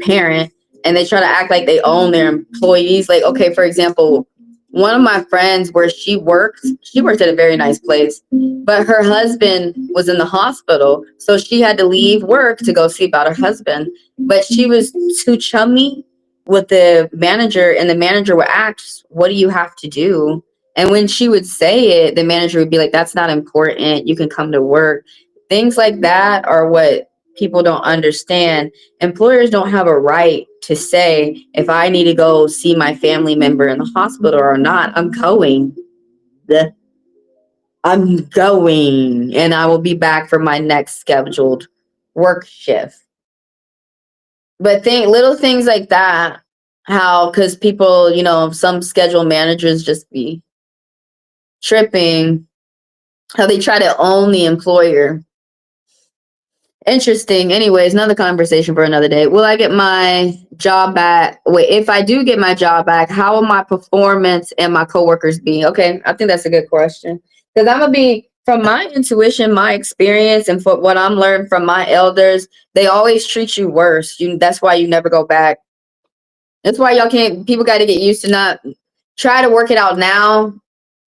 Speaker 2: parent, and they try to act like they own their employees. Like, okay, for example, one of my friends where she worked at a very nice place, but her husband was in the hospital, so she had to leave work to go see about her husband. But she was too chummy with the manager, and the manager would ask, what do you have to do? And when she would say it, the manager would be like, that's not important, you can come to work. Things like that are what people don't understand. Employers don't have a right to say if I need to go see my family member in the hospital or not. I'm going. I'm going, and I will be back for my next scheduled work shift. But little things like that, how, because people, some schedule managers just be tripping, how they try to own the employer. Interesting. Anyways, another conversation for another day. Will I get my job back? Wait, if I do get my job back, how will my performance and my coworkers be? Okay, I think that's a good question. Because I'm going to be, from my intuition, my experience, and for what I'm learned from my elders, they always treat you worse. That's why you never go back. That's why people got to get used to not try to work it out now.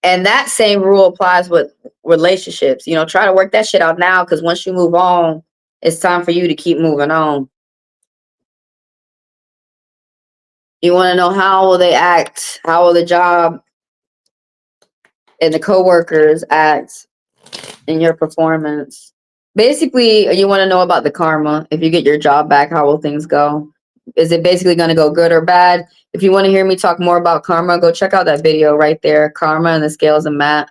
Speaker 2: And that same rule applies with relationships. Try to work that shit out now, because once you move on, it's time for you to keep moving on. You want to know how will they act? How will the job and the coworkers act in your performance? Basically, you want to know about the karma. If you get your job back, how will things go? Is it basically going to go good or bad? If you want to hear me talk more about karma, go check out that video right there, Karma and the Scales of Matt.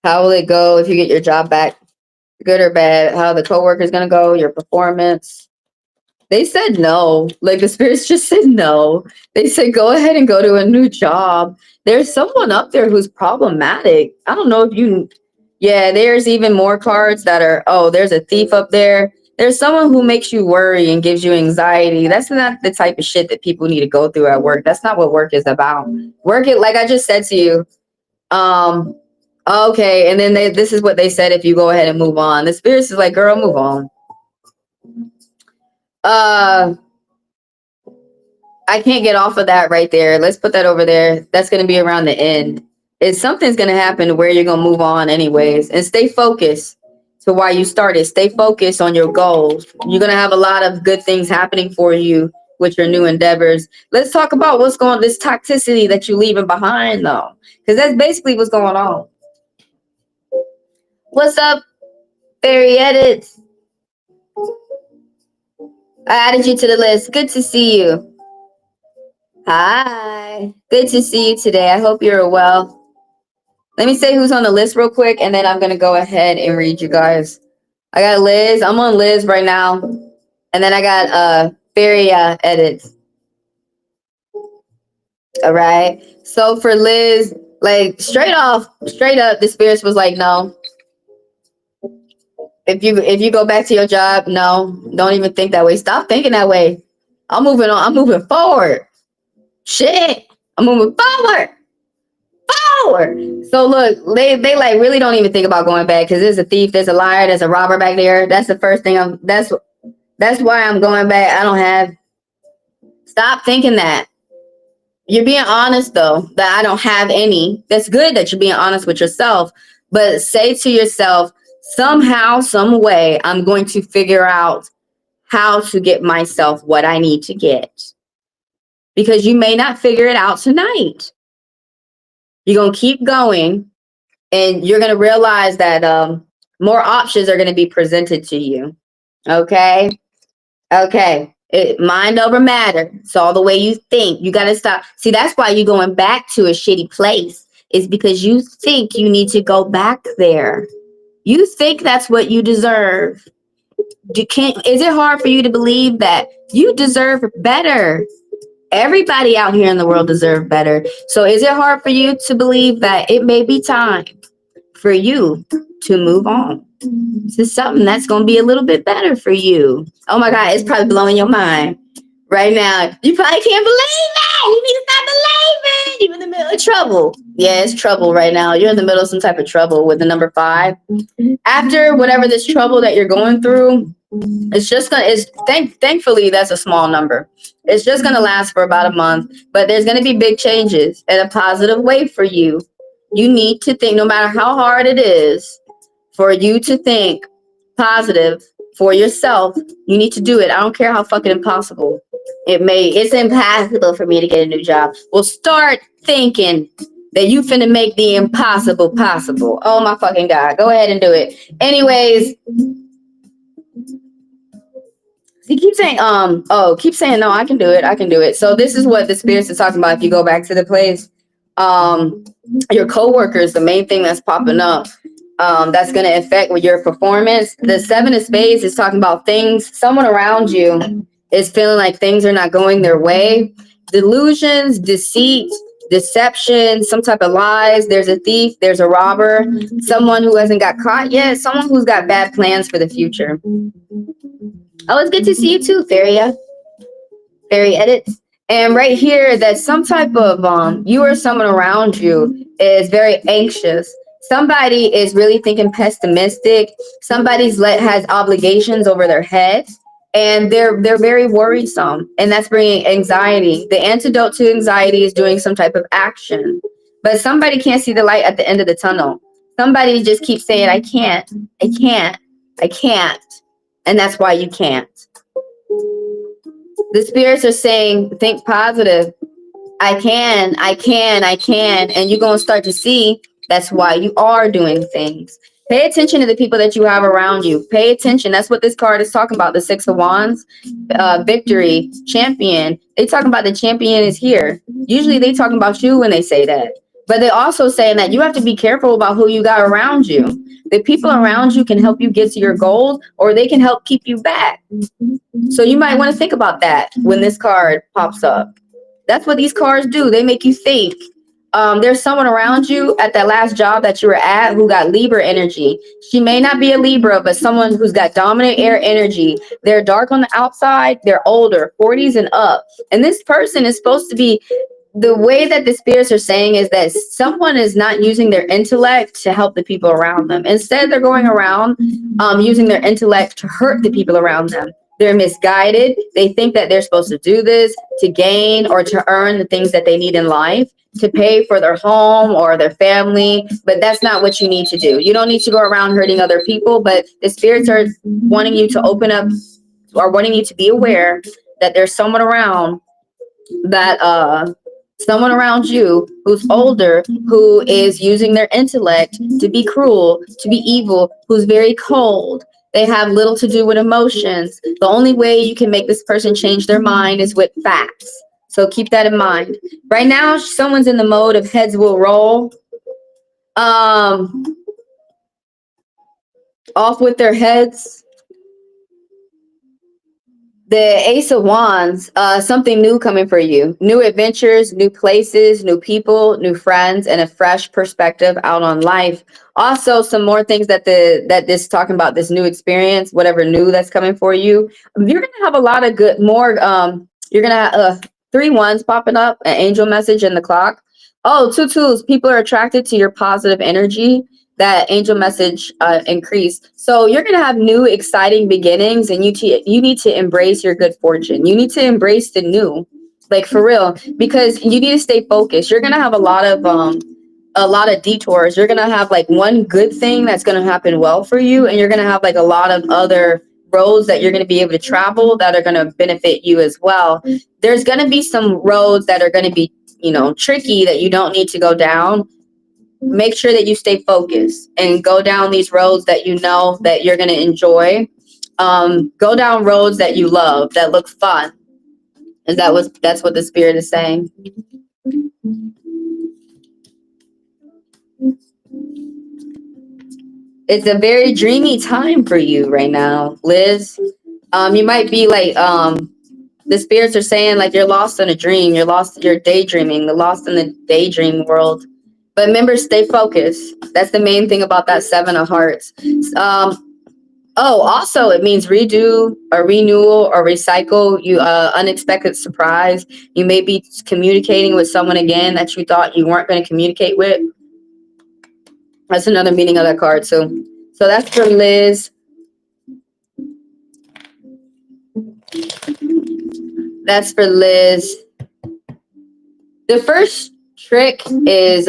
Speaker 2: How will it go if you get your job back? Good or bad? How the coworker is going to go? Your performance? They said no. Like the spirits just said no. They said go ahead and go to a new job. There's someone up there who's problematic. I don't know if you. Yeah, there's even more cards that are. Oh, there's a thief up there. There's someone who makes you worry and gives you anxiety. That's not the type of shit that people need to go through at work. That's not what work is about. Work it, like I just said to you. Okay, and then this is what they said if you go ahead and move on. The spirits is like, girl, move on. I can't get off of that right there. Let's put that over there. That's going to be around the end. Something's going to happen where you're going to move on anyways. And stay focused to why you started. Stay focused on your goals. You're going to have a lot of good things happening for you with your new endeavors. Let's talk about this toxicity that you're leaving behind though. Because that's basically what's going on. What's up, Fairy Edits? I added you to the list. Good to see you. Hi. Good to see you today. I hope you're well. Let me say who's on the list real quick, and then I'm going to go ahead and read you guys. I got Liz. I'm on Liz right now. And then I got Fairy edits. All right. So for Liz, like straight up, the spirits was like, no. If you go back to your job, no, don't even think that way. Stop thinking that way. I'm moving on. I'm moving forward. Shit. I'm moving forward. Forward. So look, they like really don't even think about going back because there's a thief, there's a liar, there's a robber back there. That's the first thing that's why I'm going back. I don't have. Stop thinking that. You're being honest though, that I don't have any. That's good that you're being honest with yourself, but say to yourself, somehow, some way, I'm going to figure out how to get myself what I need to get. Because you may not figure it out tonight. You're going to keep going and you're going to realize that more options are going to be presented to you. Okay? Okay. Mind over matter. It's all the way you think. You got to stop. See, that's why you're going back to a shitty place. Is because you think you need to go back there. You think that's what you deserve. Is it hard for you to believe that you deserve better? Everybody out here in the world deserves better. So is it hard for you to believe that it may be time for you to move on to something that's going to be a little bit better for you? Oh my God, it's probably blowing your mind right now. You probably can't believe it. You need to stop believing. You're in the middle of trouble. Yeah, it's trouble right now. You're in the middle of some type of trouble with the number 5. After whatever this trouble that you're going through, it's just gonna. Thankfully that's a small number. It's just gonna last for about a month, but there's gonna be big changes in a positive way for you. You need to think, no matter how hard it is, for you to think positive for yourself. You need to do it. I don't care how fucking impossible it's impossible for me to get a new job. Well, start thinking that you finna make the impossible possible. Oh my fucking God. Go ahead and do it. Anyways, he keeps saying, keep saying, no, I can do it. So this is what the spirits are talking about. If you go back to the place, your coworkers, the main thing that's popping up, that's going to affect with your performance. The 7 of Spades is talking about things, someone around you is feeling like things are not going their way. Delusions, deceit, deception, some type of lies. There's a thief, there's a robber, someone who hasn't got caught yet, someone who's got bad plans for the future. Oh, it's good to see you too, Feria. Fairy edits. And right here, that some type of you or someone around you is very anxious. Somebody is really thinking pessimistic. Somebody's has obligations over their heads, and they're very worrisome, and that's bringing anxiety. The antidote to anxiety is doing some type of action, but somebody can't see the light at the end of the tunnel. Somebody just keeps saying, "I can't, I can't, I can't," and that's why you can't. The spirits are saying, think positive. I can. And you're going to start to see that's why you are doing things. Pay attention to the people that you have around you. Pay attention. That's what this card is talking about. The 6 of Wands, victory, champion. They talking about the champion is here. Usually they talking about you when they say that. But they're also saying that you have to be careful about who you got around you. The people around you can help you get to your goals, or they can help keep you back. So you might want to think about that when this card pops up. That's what these cards do. They make you think. There's someone around you at that last job that you were at who got Libra energy. She may not be a Libra, but someone who's got dominant air energy. They're dark on the outside. They're older, 40s and up. And this person is supposed to be, the way that the spirits are saying is that someone is not using their intellect to help the people around them. Instead, they're going around using their intellect to hurt the people around them. They're misguided. They think that they're supposed to do this to gain or to earn the things that they need in life, to pay for their home or their family. But that's not what you need to do. You don't need to go around hurting other people, but the spirits are wanting you to open up, or wanting you to be aware that there's someone around that someone around you who's older, who is using their intellect to be cruel, to be evil, who's very cold. They have little to do with emotions. The only way you can make this person change their mind is with facts. So keep that in mind. Right now, someone's in the mode of heads will roll. Off with their heads. The Ace of Wands, something new coming for you. New adventures, new places, new people, new friends, and a fresh perspective out on life. Also, some more things that this talking about, this new experience, whatever new that's coming for you. You're gonna have a lot of good more. You're gonna have 3 ones popping up, an angel message, and the clock. Oh, 2 twos. People are attracted to your positive energy. That angel message increase. So you're going to have new exciting beginnings, and you need to embrace your good fortune. You need to embrace the new, like for real, because you need to stay focused. You're going to have a lot of detours. You're going to have like one good thing that's going to happen well for you, and you're going to have like a lot of other roads that you're going to be able to travel that are going to benefit you as well. There's going to be some roads that are going to be, tricky, that you don't need to go down. Make sure that you stay focused and go down these roads that you know that you're going to enjoy. Go down roads that you love, that look fun. That's what the spirit is saying. It's a very dreamy time for you right now, Liz. You might be like, the spirits are saying like you're lost in a dream. You're daydreaming. You're lost in the daydream world. But remember, stay focused. That's the main thing about that 7 of hearts. Also, it means redo or renewal or recycle. You unexpected surprise. You may be communicating with someone again that you thought you weren't going to communicate with. That's another meaning of that card. So that's for Liz. That's for Liz. The first trick is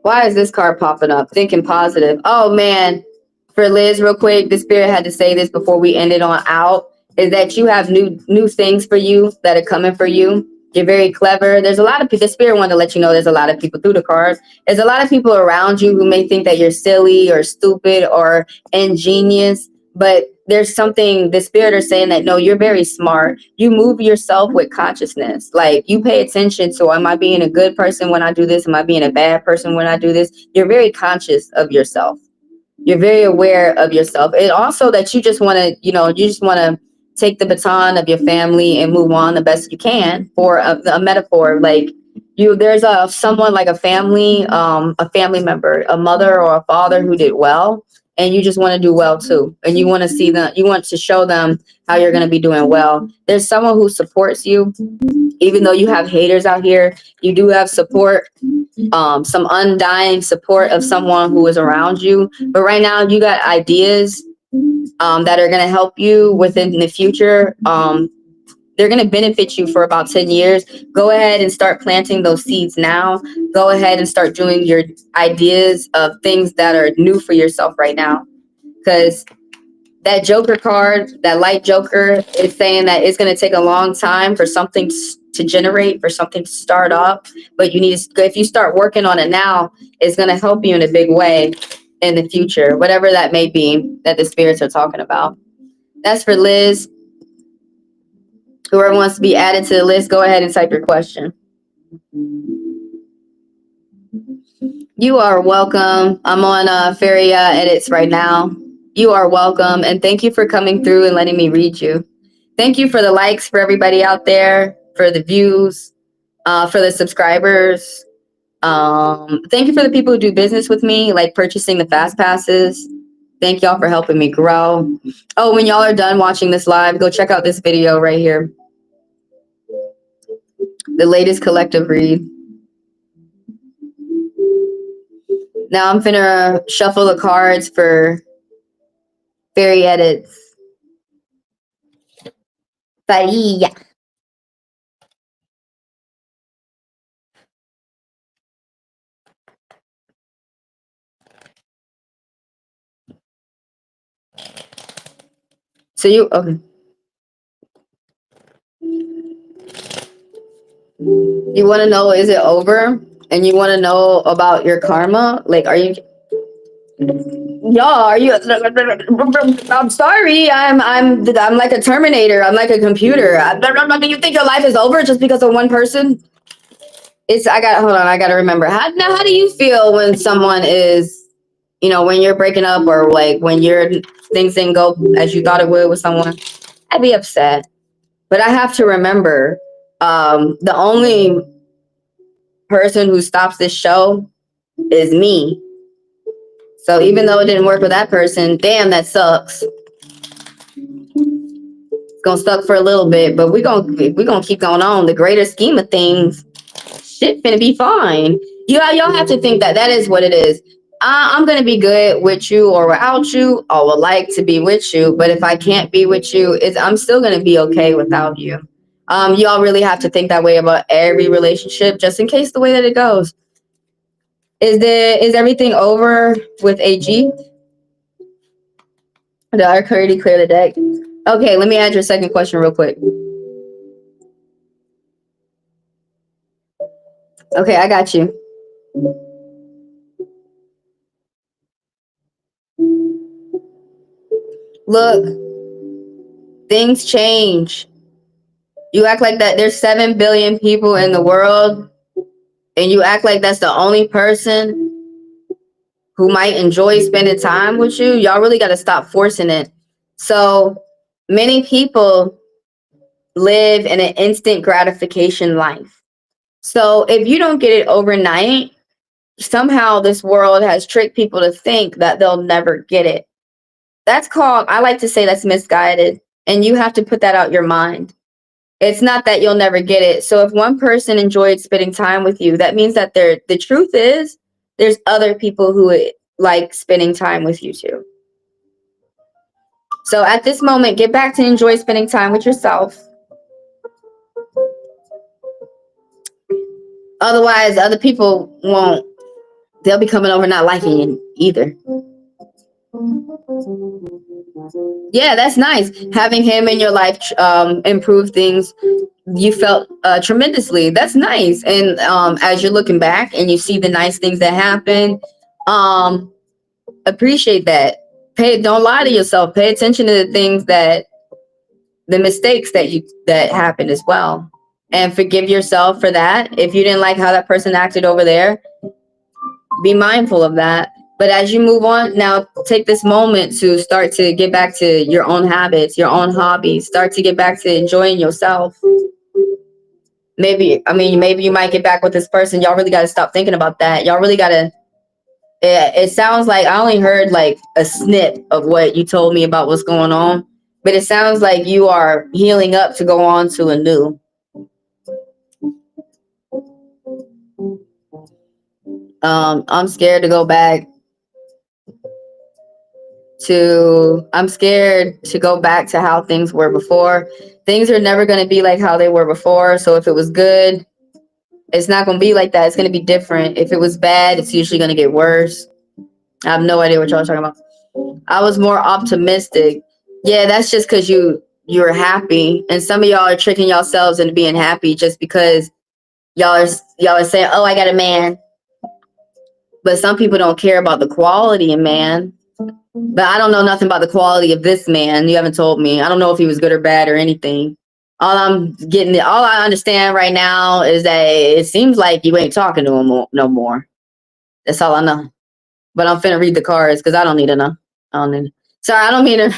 Speaker 2: why is this card popping up? Thinking positive. Oh man, for Liz, real quick, the spirit had to say this before we ended on out, is that you have new things for you that are coming for you. You're very clever. There's a lot of people. The spirit wanted to let you know there's a lot of people through the cards. There's a lot of people around you who may think that you're silly or stupid or ingenious, but there's something the spirit are saying that no, you're very smart. You move yourself with consciousness. Like you pay attention to, am I being a good person when I do this? Am I being a bad person when I do this? You're very conscious of yourself. You're very aware of yourself. And also that you just want to, you just want to take the baton of your family and move on the best you can. For a metaphor, like there's someone like a family member, a mother or a father who did well, and you just want to do well too. And you want to see them, you want to show them how you're going to be doing well. There's someone who supports you. Even though you have haters out here, you do have support, some undying support of someone who is around you. But right now you got ideas that are going to help you within the future. They're going to benefit you for about 10 years. Go ahead and start planting those seeds now. Go ahead and start doing your ideas of things that are new for yourself right now. Because that Joker card, that light Joker, is saying that it's going to take a long time for something to generate, for something to start up. But you need to, if you start working on it now, it's going to help you in a big way in the future, whatever that may be that the spirits are talking about. That's for Liz. Whoever wants to be added to the list, go ahead and type your question. You are welcome. I'm on Feria Edits right now. You are welcome. And thank you for coming through and letting me read you. Thank you for the likes for everybody out there, for the views, for the subscribers. Thank you for the people who do business with me, like purchasing the fast passes. Thank y'all for helping me grow. Oh, when y'all are done watching this live, go check out this video right here. The latest collective read. Now I'm finna shuffle the cards for fairy edits. Faria. So okay. You want to know, is it over? And you want to know about your karma? Like, are you... y'all, are you? I'm sorry. I'm like a Terminator. I'm like a computer. You think your life is over just because of one person? Hold on. I got to remember. How do you feel when someone is, when you're breaking up, or like when things didn't go as you thought it would with someone? I'd be upset. But I have to remember, the only person who stops this show is me. So even though it didn't work with that person, damn, that sucks. It's gonna suck for a little bit, but we're gonna keep going on. The greater scheme of things, shit finna be fine. Y'all have to think that is what it is. I'm gonna be good with you or without you. I would like to be with you, but if I can't be with you, I'm still gonna be okay without you. Y'all really have to think that way about every relationship, just in case the way that it goes. Is everything over with AG? Did I already clear the deck? Okay, let me add your second question real quick. Okay, I got you. Look, things change. You act like that there's 7 billion people in the world, and you act like that's the only person who might enjoy spending time with you. Y'all really got to stop forcing it. So many people live in an instant gratification life. So if you don't get it overnight, somehow this world has tricked people to think that they'll never get it. I like to say that's misguided. And you have to put that out your mind. It's not that you'll never get it. So if one person enjoyed spending time with you, that means that the truth is there's other people who like spending time with you too. So at this moment, get back to enjoy spending time with yourself. Otherwise, other people won't. They'll be coming over not liking you either. Yeah, that's nice. Having him in your life improve things. You felt tremendously. That's nice. And as you're looking back and you see the nice things that happen, appreciate that. Don't lie to yourself. Pay attention to the mistakes that happened as well, and forgive yourself for that. If you didn't like how that person acted over there, be mindful of that. But as you move on, now take this moment to start to get back to your own habits, your own hobbies. Start to get back to enjoying yourself. Maybe you might get back with this person. Y'all really got to stop thinking about that. Y'all really got to. It sounds like I only heard like a snip of what you told me about what's going on, but it sounds like you are healing up to go on to a new. I'm scared to go back I'm scared to go back to how things were before. Things are never going to be like how they were before. So if it was good, it's not going to be like that. It's going to be different. If it was bad, it's usually going to get worse. I have no idea what y'all are talking about. I was more optimistic. Yeah, that's just because you're happy. And some of y'all are tricking yourselves into being happy just because y'all are saying, oh, I got a man. But some people don't care about the quality of man. But I don't know nothing about the quality of this man. You haven't told me. I don't know if he was good or bad or anything. All I understand right now is that it seems like you ain't talking to him no more. That's all I know. But I'm finna read the cards because I don't need to know. Sorry, I don't mean to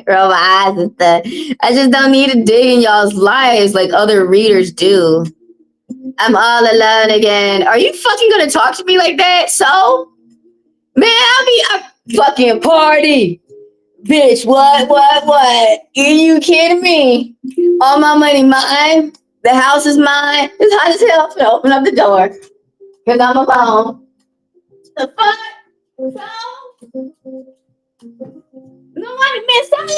Speaker 2: roll my eyes and stuff. I just don't need to dig in y'all's lives like other readers do. I'm all alone again. Are you fucking gonna talk to me like that? So? Man, I fucking party. Bitch, what? Are you kidding me? All my money mine. The house is mine. It's hot as hell. So open up the door. Because I'm alone. The fuck? So? No, man, some of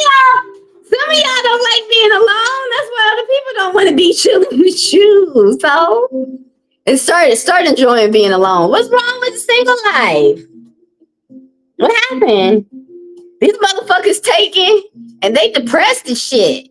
Speaker 2: y'all don't like being alone. That's why other people don't want to be chilling with you. So? And start enjoying being alone. What's wrong with the single life? What happened? These motherfuckers taking and they depressed as shit.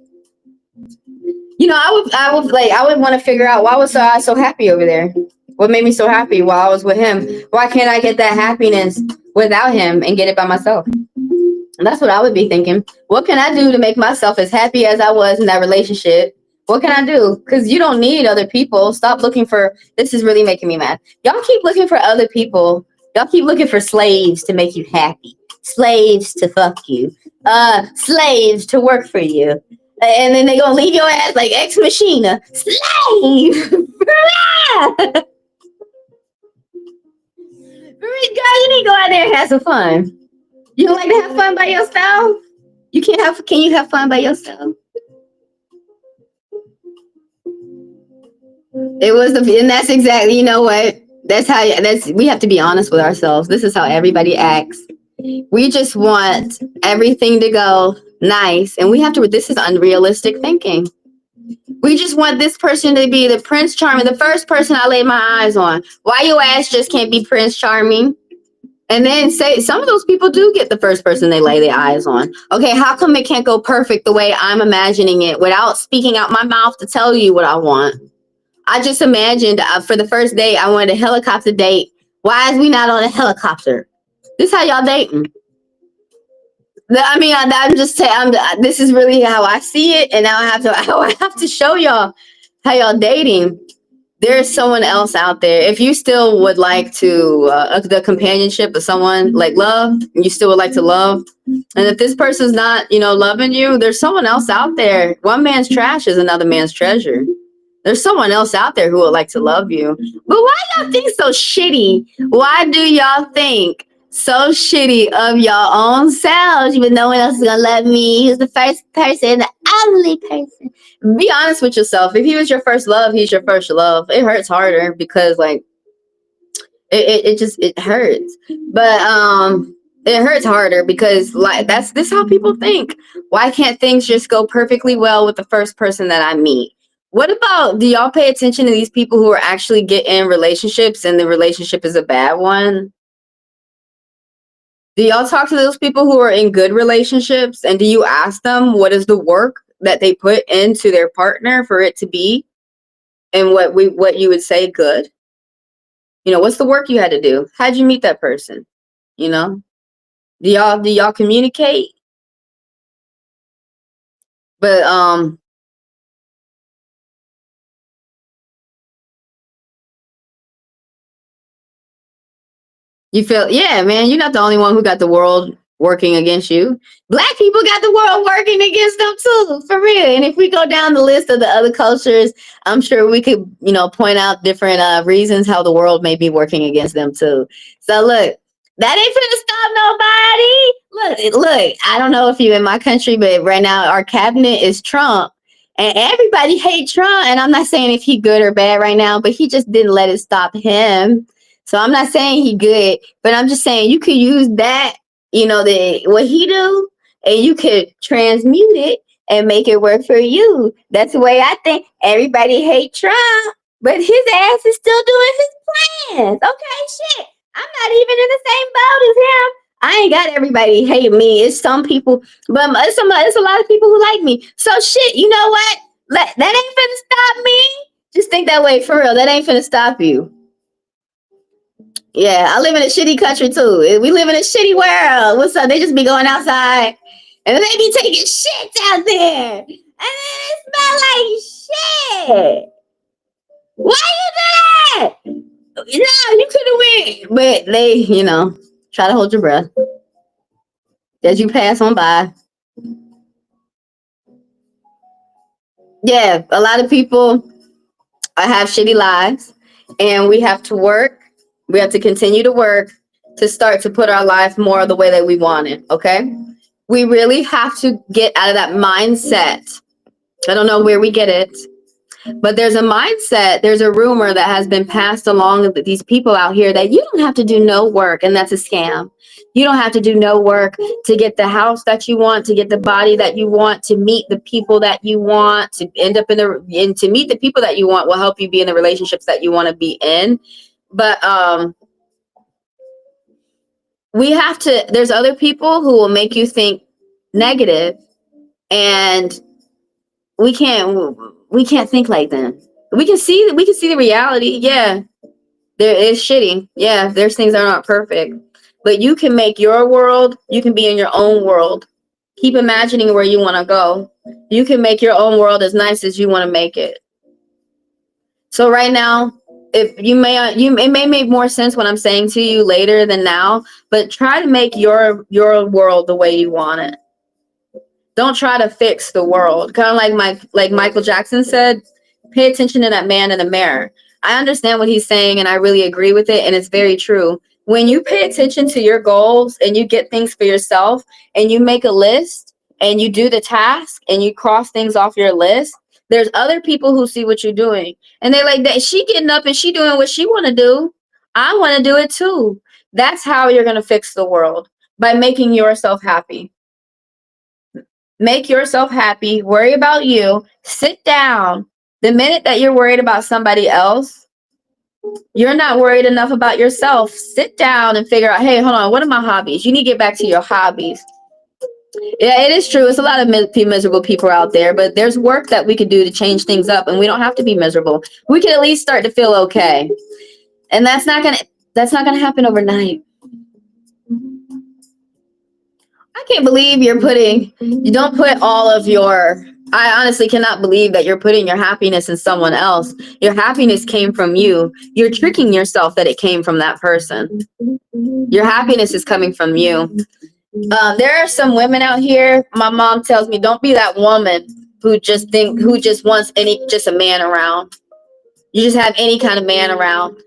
Speaker 2: I would want to figure out why was I so happy over there? What made me so happy while I was with him? Why can't I get that happiness without him and get it by myself. And that's what I would be thinking. What can I do to make myself as happy as I was in that relationship? What can I do? Because you don't need other people. Stop looking for, this is really making me mad. Y'all keep looking for other people. Y'all keep looking for slaves to make you happy. Slaves to fuck you. Slaves to work for you. And then they gonna leave your ass like ex machina. Slave! Girl, you need to go out there and have some fun. You don't like to have fun by yourself? Can you have fun by yourself? And that's exactly, you know what? We have to be honest with ourselves. This is how everybody acts. We just want everything to go nice. And this is unrealistic thinking. We just want this person to be the Prince Charming, the first person I lay my eyes on. Why your ass just can't be Prince Charming? And then say some of those people do get the first person they lay their eyes on. Okay, how come it can't go perfect the way I'm imagining it without speaking out my mouth to tell you what I want? I just imagined for the first date, I wanted a helicopter date. Why is we not on a helicopter? This how y'all dating? I mean, I'm just saying. This is really how I see it, and now I have to show y'all how y'all dating. There's someone else out there. If you still would like to the companionship of someone like love, you still would like to love, and if this person's not, loving you, there's someone else out there. One man's trash is another man's treasure. There's someone else out there who would like to love you. But why y'all think so shitty? Why do y'all think so shitty of your own selves, even no one else is gonna love me? He's the first person, the only person. Be honest with yourself. If he was your first love, he's your first love. It hurts harder because it hurts. But it hurts harder because this how people think. Why can't things just go perfectly well with the first person that I meet? What about, do y'all pay attention to these people who are actually get in relationships and the relationship is a bad one? Do y'all talk to those people who are in good relationships, and do you ask them what is the work that they put into their partner for it to be and what you would say good? What's the work you had to do? How'd you meet that person? Do y'all communicate? But you feel, yeah, man, you're not the only one who got the world working against you. Black people got the world working against them too, for real. And if we go down the list of the other cultures, I'm sure we could, point out different reasons how the world may be working against them too. So look, that ain't finna stop nobody. Look, I don't know if you in my country, but right now our cabinet is Trump. And everybody hate Trump. And I'm not saying if he good or bad right now, but he just didn't let it stop him. So I'm not saying he good, but I'm just saying you could use that, what he do, and you could transmute it and make it work for you. That's the way I think. Everybody hate Trump, but his ass is still doing his plans. Okay, shit. I'm not even in the same boat as him. I ain't got everybody hate me. It's some people, but it's a lot of people who like me. So shit, you know what? That ain't finna stop me. Just think that way for real. That ain't finna stop you. Yeah, I live in a shitty country too. We live in a shitty world. What's up? They just be going outside and they be taking shits out there. And then it smell like shit. Why you do that? No, you could have went. But they, try to hold your breath as you pass on by. Yeah, a lot of people have shitty lives, and we have to work. We have to continue to work to start to put our life more the way that we want it. Okay, we really have to get out of that mindset. I don't know where we get it, but there's a mindset, there's a rumor that has been passed along of these people out here that you don't have to do no work, and that's a scam. You don't have to do no work to get the house that you want, to get the body that you want, to meet the people that you want, to end up and to meet the people that you want will help you be in the relationships that you want to be in. But there's other people who will make you think negative, and we can't think like them. We can see the reality. Yeah, there is shitty. Yeah, there's things that are not perfect. But you can make your world, you can be in your own world. Keep imagining where you want to go. You can make your own world as nice as you want to make it. So right now, if it may make more sense what I'm saying to you later than now, but try to make your world the way you want it. Don't try to fix the world. Kind of like Michael Jackson said, pay attention to that man in the mirror. I understand what he's saying and I really agree with it, and it's very true. When you pay attention to your goals and you get things for yourself and you make a list and you do the task and you cross things off your list, there's other people who see what you're doing and they like that she getting up and she doing what she want to do. I want to do it too. That's how you're going to fix the world, by making yourself happy. Make yourself happy. Worry about you. Sit down. The minute that you're worried about somebody else, you're not worried enough about yourself. Sit down and figure out, hey, hold on, what are my hobbies? You need to get back to your hobbies. Yeah, it is true. It's a lot of miserable people out there, but there's work that we could do to change things up, and we don't have to be miserable. We can at least start to feel okay. And that's not gonna happen overnight. I can't believe you don't put all of your, I honestly cannot believe that you're putting your happiness in someone else. Your happiness came from you. You're tricking yourself that it came from that person. Your happiness is coming from you. There are some women out here, my mom tells me, don't be that woman who just wants just a man around. You just have any kind of man around.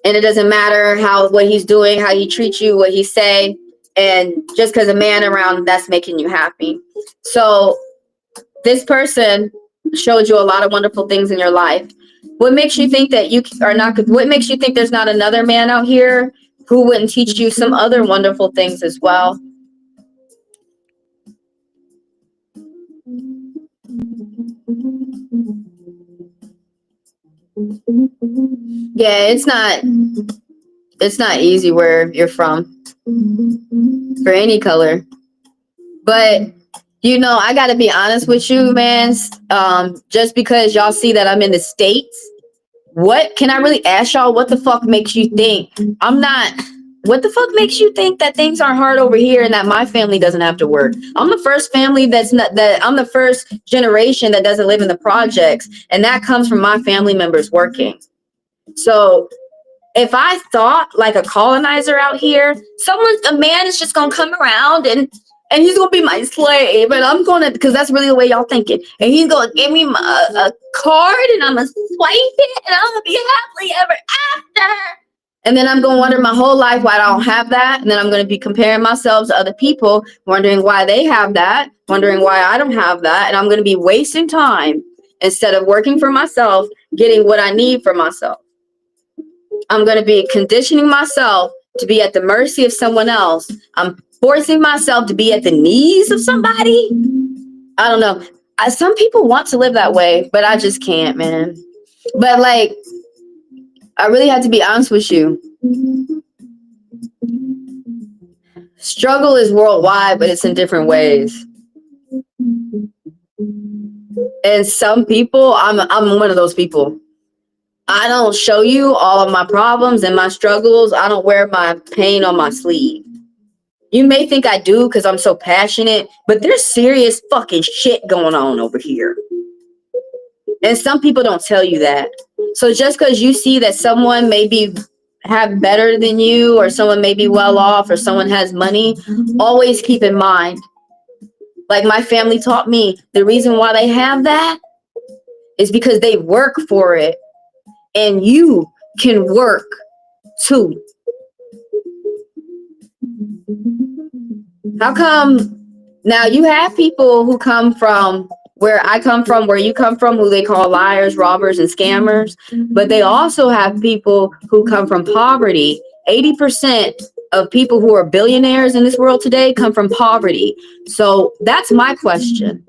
Speaker 2: And it doesn't matter what he's doing, how he treats you, what he say. And just because a man around, that's making you happy. So this person showed you a lot of wonderful things in your life. What makes you think that you are not? What makes you think there's not another man out here who wouldn't teach you some other wonderful things as well? Yeah, it's not easy where you're from for any color. But I got to be honest with you, man. Just because y'all see that I'm in the States, what can I really ask y'all? What the fuck makes you think what the fuck makes you think that things aren't hard over here and that my family doesn't have to work? I'm the first family I'm the first generation that doesn't live in the projects, and that comes from my family members working. So if I thought like a colonizer out here, a man is just gonna come around and he's gonna be my slave, and I'm gonna, because that's really the way y'all thinking, and he's gonna give me a card, and I'm gonna swipe it, and I'm gonna be happily ever after. And then I'm gonna wonder my whole life why I don't have that, and then I'm gonna be comparing myself to other people, wondering why they have that, wondering why I don't have that, and I'm gonna be wasting time instead of working for myself, getting what I need for myself. I'm going to be conditioning myself to be at the mercy of someone else. I'm forcing myself to be at the knees of somebody. I don't know. Some people want to live that way, but I just can't, man. But I really have to be honest with you. Struggle is worldwide, but it's in different ways. And some people, I'm one of those people. I don't show you all of my problems and my struggles. I don't wear my pain on my sleeve. You may think I do because I'm so passionate, but there's serious fucking shit going on over here. And some people don't tell you that. So just because you see that someone maybe have better than you, or someone may be well off, or someone has money, always keep in mind, like my family taught me, the reason why they have that is because they work for it. And you can work too. How come now you have people who come from where I come from, where you come from, who they call liars, robbers, and scammers, but they also have people who come from poverty. 80% of people who are billionaires in this world today come from poverty. So that's my question.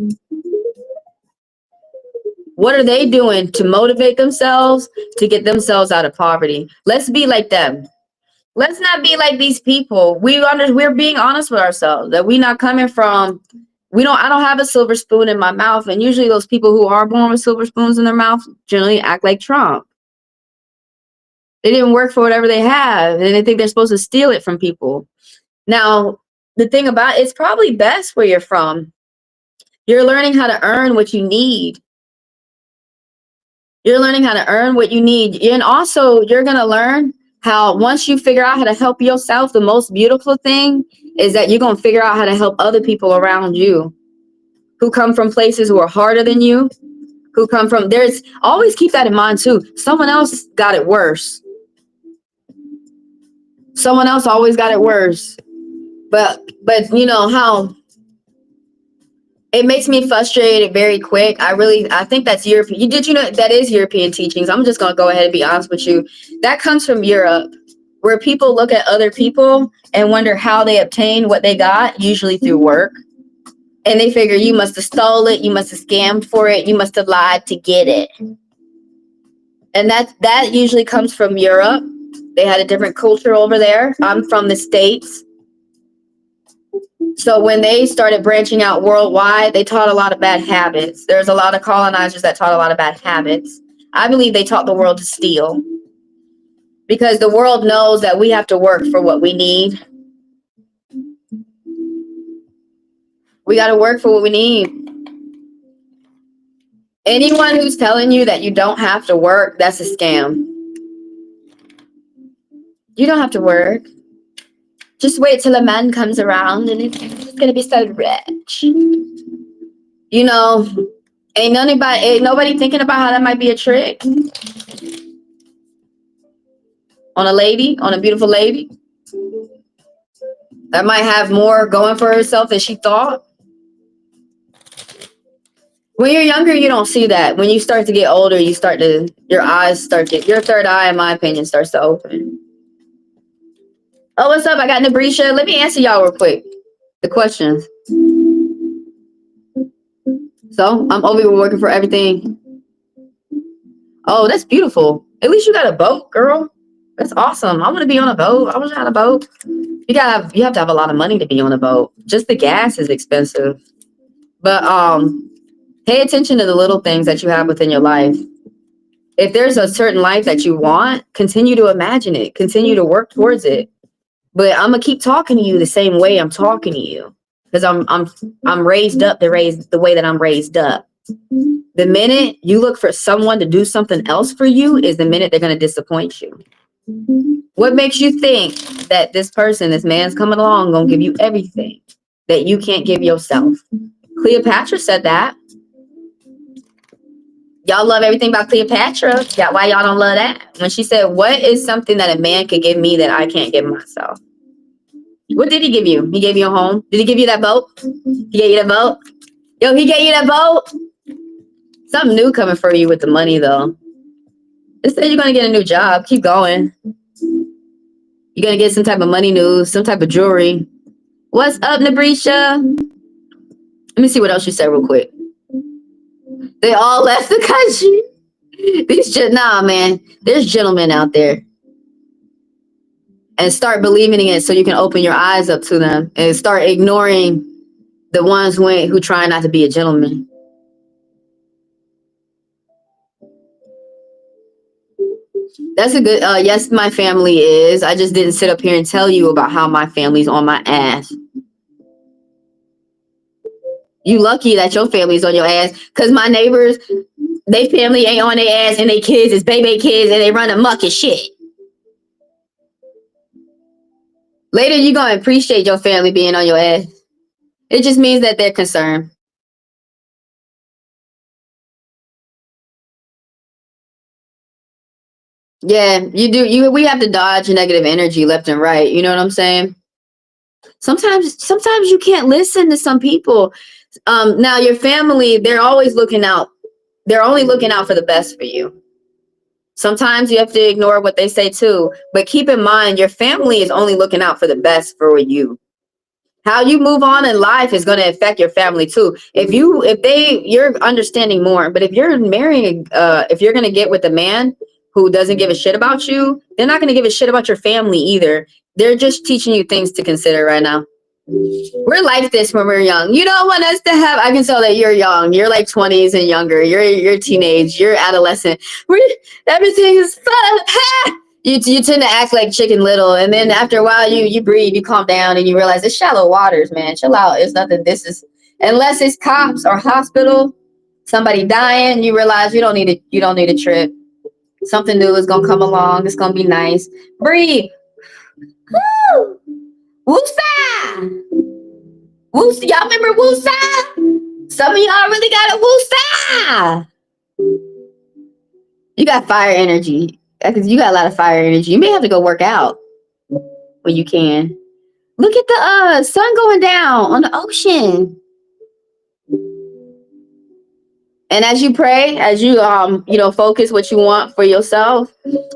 Speaker 2: What are they doing to motivate themselves to get themselves out of poverty? Let's be like them. Let's not be like these people. We're being honest with ourselves that we're not coming from. I don't have a silver spoon in my mouth, and usually those people who are born with silver spoons in their mouth generally act like Trump. They didn't work for whatever they have, and they think they're supposed to steal it from people. Now, the thing about it's probably best where you're from. You're learning how to earn what you need. You're learning how to earn what you need. And also, you're going to learn how once you figure out how to help yourself, the most beautiful thing is that you're going to figure out how to help other people around you who come from places who are harder than you, who come from, there's always keep that in mind too. Someone else got it worse. Someone else always got it worse. But you know how it makes me frustrated very quick. I think that's European. Did you know that is European teachings? I'm just going to go ahead and be honest with you. That comes from Europe, where people look at other people and wonder how they obtained what they got, usually through work. And they figure you must have stole it, you must have scammed for it, you must have lied to get it. And that usually comes from Europe. They had a different culture over there. I'm from the States. So when they started branching out worldwide, they taught a lot of bad habits. There's a lot of colonizers that taught a lot of bad habits. I believe they taught the world to steal, because the world knows that we have to work for what we need. We got to work for what we need. Anyone who's telling you that you don't have to work, that's a scam. You don't have to work. Just wait till a man comes around and it's going to be so rich. You know, ain't nobody thinking about how that might be a trick on a lady, on a beautiful lady that might have more going for herself than she thought. When you're younger, you don't see that. When you start to get older, your third eye, in my opinion, starts to open. Oh, what's up? I got Nabrisha. Let me answer y'all real quick the questions. So I'm over here working for everything. Oh, that's beautiful. At least you got a boat, girl. That's awesome. I want to be on a boat. I wish I had a boat. You have to have a lot of money to be on a boat. Just the gas is expensive. But pay attention to the little things that you have within your life. If there's a certain life that you want, continue to imagine it. Continue to work towards it. But I'm gonna keep talking to you the same way I'm talking to you, because I'm raised up the way that I'm raised up. The minute you look for someone to do something else for you is the minute they're gonna disappoint you. What makes you think that this man's coming along, gonna give you everything that you can't give yourself? Cleopatra said that. Y'all love everything about Cleopatra. Why y'all don't love that? When she said, what is something that a man could give me that I can't give myself? What did he give you? He gave you a home. Did he give you that boat? He gave you that boat? Yo, he gave you that boat? Something new coming for you with the money, though. Instead, you're going to get a new job. Keep going. You're going to get some type of money news, some type of jewelry. What's up, Nabrisha? Let me see what else you said real quick. They all left the country. Nah, man. There's gentlemen out there. And start believing in it so you can open your eyes up to them and start ignoring the ones who try not to be a gentleman. That's a good, yes, my family is. I just didn't sit up here and tell you about how my family's on my ass. You lucky that your family's on your ass, because my neighbors, they family ain't on their ass and they kids is baby kids and they run amok and shit. Later, you're going to appreciate your family being on your ass. It just means that they're concerned. Yeah, you do. We have to dodge negative energy left and right. You know what I'm saying? Sometimes you can't listen to some people. Now your family, they're always looking out. They're only looking out for the best for you. Sometimes you have to ignore what they say too. But keep in mind, your family is only looking out for the best for you. How you move on in life is going to affect your family too. You're understanding more. But if you're marrying, if you're going to get with a man who doesn't give a shit about you, they're not going to give a shit about your family either. They're just teaching you things to consider right now. We're like this when we're young. You don't want us to have, I can tell that you're young. You're like 20s and younger. You're teenage. You're adolescent. Everything is fun. You tend to act like Chicken Little, and then after a while you breathe, you calm down, and you realize it's shallow waters, man. Chill out. It's nothing. This is unless it's cops or hospital, somebody dying. You realize you don't need a trip. Something new is gonna come along. It's gonna be nice. Breathe. Woo! Woosah! Woosah! Y'all remember Woosah? Some of y'all really got a Woosah. You got fire energy. Because you got a lot of fire energy. You may have to go work out when you can. Look at the sun going down on the ocean. And as you pray, as you focus what you want for yourself,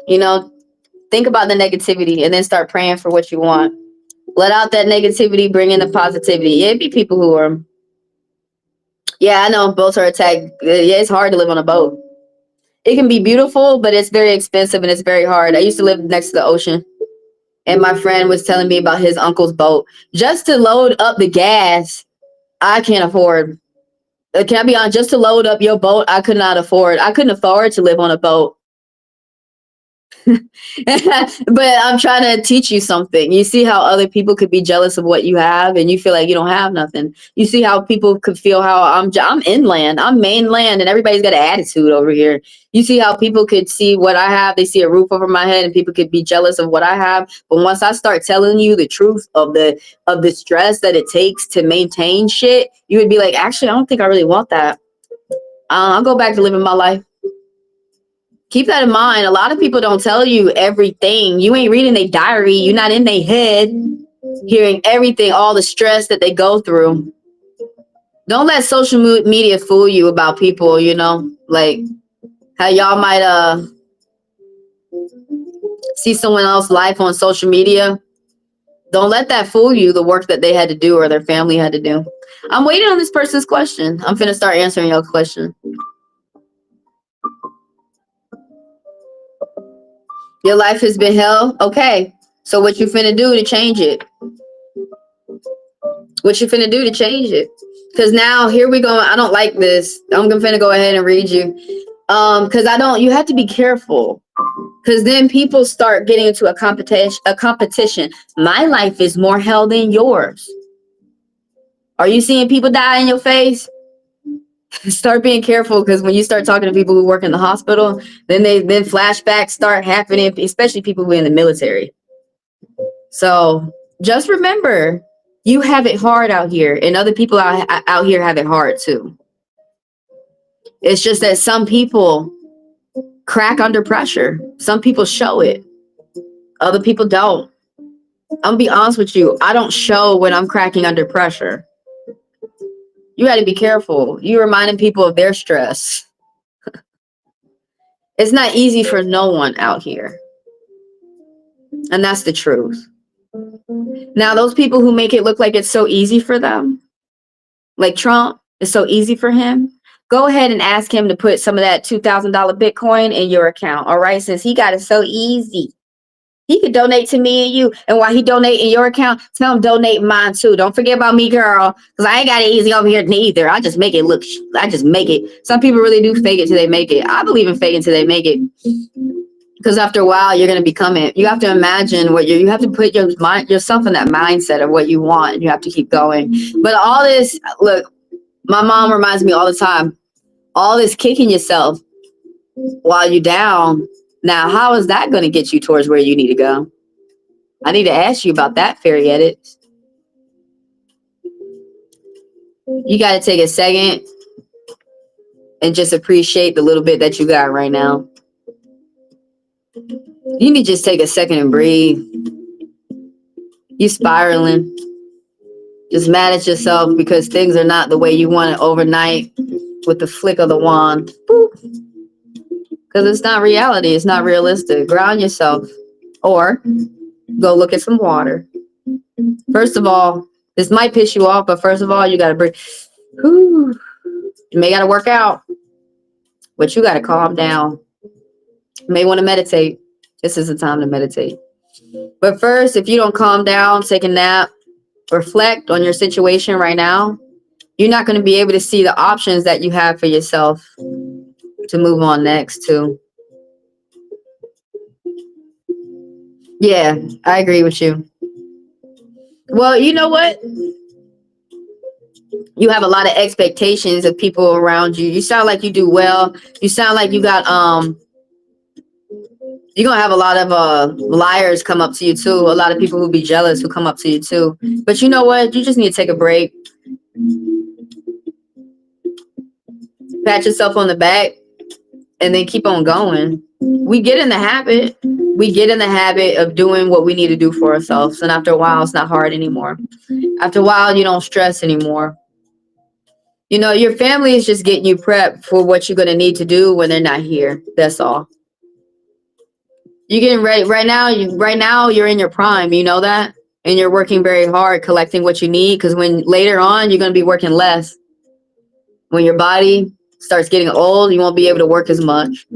Speaker 2: think about the negativity and then start praying for what you want. Let out that negativity, bring in the positivity. It'd be people who are, I know boats are attacked. Yeah, it's hard to live on a boat. It can be beautiful, but it's very expensive and it's very hard. I used to live next to the ocean. And my friend was telling me about his uncle's boat. Just to load up the gas, I can't afford. Can I be honest? Just to load up your boat, I could not afford. I couldn't afford to live on a boat. But I'm trying to teach you something. You see how other people could be jealous of what you have and you feel like you don't have nothing. You see how people could feel how I'm inland, I'm mainland, and everybody's got an attitude over here. You see how people could see what I have, they see a roof over my head, and people could be jealous of what I have. But once I start telling you the truth of the stress that it takes to maintain shit, you would be like, actually, I don't think I really want that. I'll go back to living my life. Keep that in mind. A lot of people don't tell you everything. You ain't reading their diary. You're not in their head, hearing everything, all the stress that they go through. Don't let social media fool you about people, like how y'all might see someone else's life on social media. Don't let that fool you, the work that they had to do or their family had to do. I'm waiting on this person's question. I'm finna start answering your question. Your life has been hell? Okay. So what you finna do to change it? What you finna do to change it? Because now here we go. I don't like this. I'm finna go ahead and read you. Because you have to be careful. Because then people start getting into a competition. My life is more hell than yours. Are you seeing people die in your face? Start being careful, because when you start talking to people who work in the hospital, then flashbacks start happening, especially people who are in the military. So just remember, you have it hard out here, and other people out here have it hard too. It's just that some people crack under pressure. Some people show it. Other people don't. I'm gonna be honest with you. I don't show when I'm cracking under pressure. You got to be careful. You're reminding people of their stress. It's not easy for no one out here. And that's the truth. Now, those people who make it look like it's so easy for them, like Trump, it's so easy for him, go ahead and ask him to put some of that $2,000 Bitcoin in your account. All right, since he got it so easy. He could donate to me and you. And while he donate in your account, tell him donate mine too. Don't forget about me, girl. Because I ain't got it easy over here neither. I just make it look, I just make it. Some people really do fake it till they make it. I believe in faking till they make it. Because after a while, you're going to become it. You have to imagine you have to put yourself in that mindset of what you want. And you have to keep going. But all this, look, my mom reminds me all the time, all this kicking yourself while you're down. Now, how is that going to get you towards where you need to go? I need to ask you about that, fairy edit. You got to take a second and just appreciate the little bit that you got right now. You need to just take a second and breathe. You spiraling. Just mad at yourself because things are not the way you want it overnight with the flick of the wand. Because it's not reality. It's not realistic. Ground yourself. Or go look at some water. First of all, this might piss you off, but first of all, you got to breathe. Whew. You may got to work out, but you got to calm down. You may want to meditate. This is the time to meditate. But first, if you don't calm down, take a nap, reflect on your situation right now, you're not going to be able to see the options that you have for yourself to move on next to. Yeah, I agree with you. Well, you know what? You have a lot of expectations of people around you. You sound like you do well. You sound like you got you're gonna have a lot of liars come up to you too. A lot of people who be jealous who come up to you too. But you know what? You just need to take a break, pat yourself on the back, and then keep on going. We get in the habit. We get in the habit of doing what we need to do for ourselves. And after a while, it's not hard anymore. After a while, you don't stress anymore. You know, your family is just getting you prepped for what you're going to need to do when they're not here. That's all. You're getting ready right now. Right now, you're in your prime. You know that? And you're working very hard collecting what you need, because when later on, you're going to be working less. When your body starts getting old, you won't be able to work as much.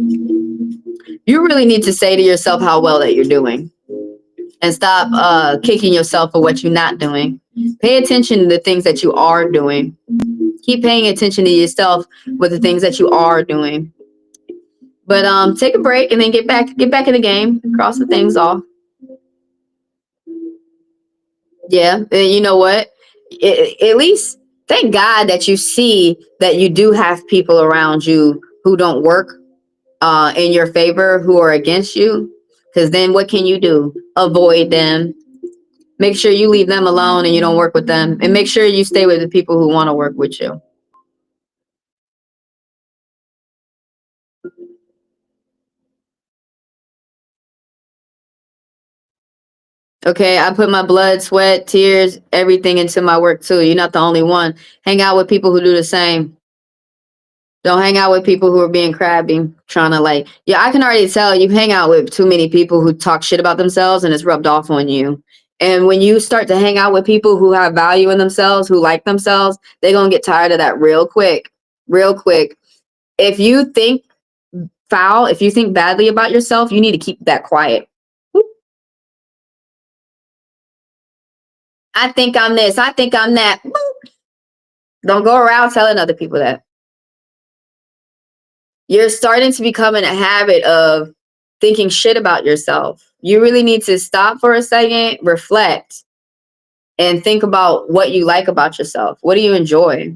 Speaker 2: You really need to say to yourself how well that you're doing, and stop kicking yourself for what you're not doing. Pay attention to the things that you are doing. Keep paying attention to yourself with the things that you are doing. But take a break and then get back in the game. Cross the things off. Yeah, and you know what? At least thank God that you see that you do have people around you who don't work in your favor, who are against you. Because then what can you do? Avoid them. Make sure you leave them alone and you don't work with them. And make sure you stay with the people who want to work with you. Okay, I put my blood, sweat, tears, everything into my work too. You're not the only one. Hang out with people who do the same. Don't hang out with people who are being crabby, trying to like, yeah, I can already tell you hang out with too many people who talk shit about themselves and it's rubbed off on you. And when you start to hang out with people who have value in themselves, who like themselves, they're going to get tired of that real quick. Real quick. If you think foul, if you think badly about yourself, you need to keep that quiet. I think I'm this. I think I'm that. Don't go around telling other people that. You're starting to become in a habit of thinking shit about yourself. You really need to stop for a second, reflect, and think about what you like about yourself. What do you enjoy?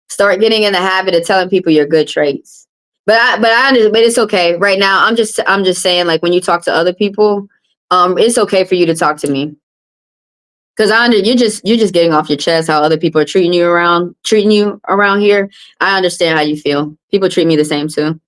Speaker 2: Start getting in the habit of telling people your good traits. But it's okay. Right now, I'm just saying, like, when you talk to other people, it's okay for you to talk to me. Because you're just getting off your chest how other people are treating you around here. I understand how you feel. People treat me the same too.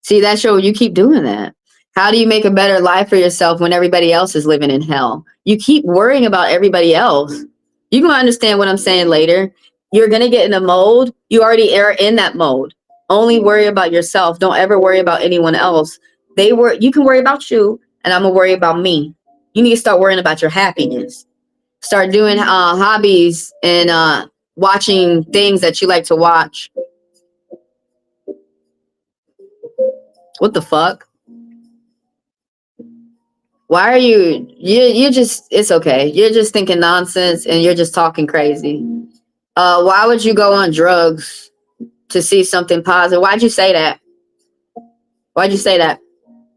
Speaker 2: See, that's you keep doing that. How do you make a better life for yourself when everybody else is living in hell? You keep worrying about everybody else. You're gonna understand what I'm saying later. You're gonna get in a mode. You already are in that mode. Only worry about yourself. Don't ever worry about anyone else. You can worry about you, and I'm gonna worry about me. You need to start worrying about your happiness. Start doing hobbies and watching things that you like to watch. What the fuck? Why are you just, it's okay. You're just thinking nonsense and you're just talking crazy. Why would you go on drugs to see something positive? Why'd you say that? Why'd you say that?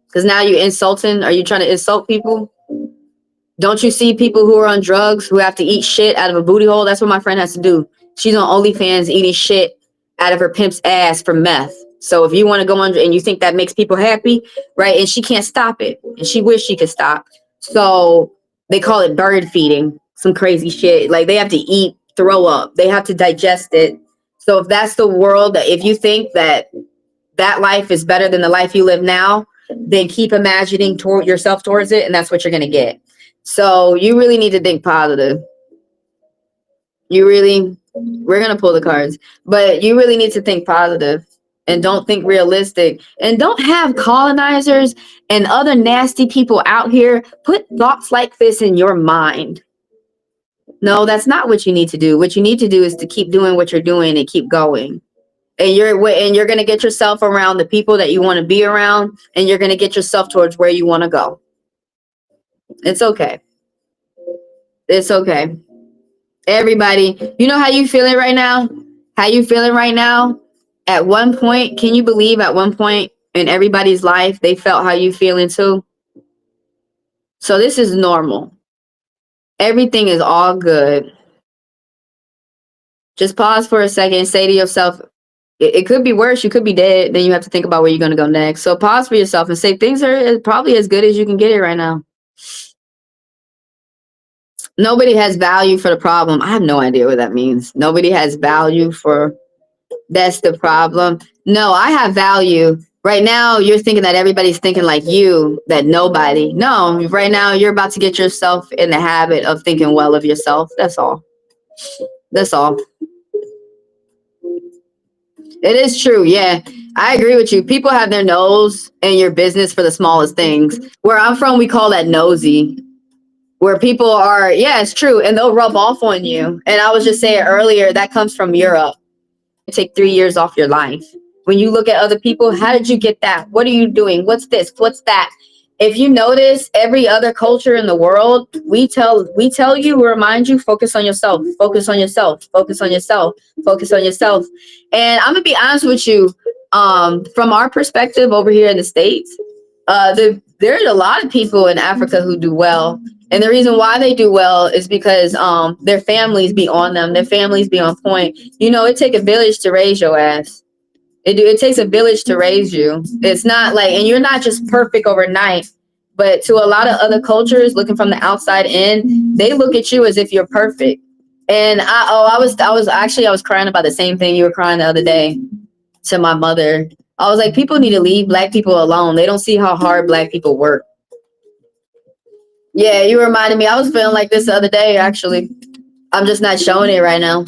Speaker 2: Because now you're insulting. Are you trying to insult people? Don't you see people who are on drugs who have to eat shit out of a booty hole? That's what my friend has to do. She's on OnlyFans eating shit out of her pimp's ass for meth. So if you want to go on and you think that makes people happy, right? And she can't stop it. And she wish she could stop. So they call it bird feeding, some crazy shit. Like they have to eat, throw up. They have to digest it. So if that's the world, that if you think that that life is better than the life you live now, then keep imagining toward yourself towards it, and that's what you're going to get. So you really need to think positive. We're going to pull the cards, but you really need to think positive and don't think realistic, and don't have colonizers and other nasty people out here put thoughts like this in your mind. No, that's not what you need to do. What you need to do is to keep doing what you're doing and keep going. And you're going to get yourself around the people that you want to be around, and you're going to get yourself towards where you want to go. It's okay. It's okay. Everybody, you know how you feeling right now? How you feeling right now? At one point, can you believe at one point in everybody's life, they felt how you feeling too? So this is normal. Everything is all good. Just pause for a second and say to yourself, it could be worse. You could be dead. Then you have to think about where you're going to go next. So pause for yourself and say things are probably as good as you can get it right now. Nobody has value for the problem. I have no idea what that means. Nobody has value for, that's the problem. No, I have value. Right now, you're thinking that everybody's thinking like you, that nobody. No, right now, you're about to get yourself in the habit of thinking well of yourself. That's all. That's all. It is true. Yeah, I agree with you. People have their nose in your business for the smallest things. Where I'm from, we call that nosy. Where people are, yeah, it's true. And they'll rub off on you. And I was just saying earlier, that comes from Europe. Take 3 years off your life. When you look at other people, how did you get that? What are you doing? What's this? What's that? If you notice, every other culture in the world, we tell you, we remind you, focus on yourself, focus on yourself, focus on yourself, focus on yourself. And I'm gonna be honest with you, from our perspective over here in the States, there's a lot of people in Africa who do well. And the reason why they do well is because their families be on them, their families be on point. You know, it takes a village to raise your ass. It takes a village to raise you. It's not like, and you're not just perfect overnight, but to a lot of other cultures looking from the outside in, they look at you as if you're perfect. And I was crying about the same thing you were crying the other day to my mother. I was like, people need to leave Black people alone. They don't see how hard Black people work. Yeah, you reminded me. I was feeling like this the other day, actually. I'm just not showing it right now.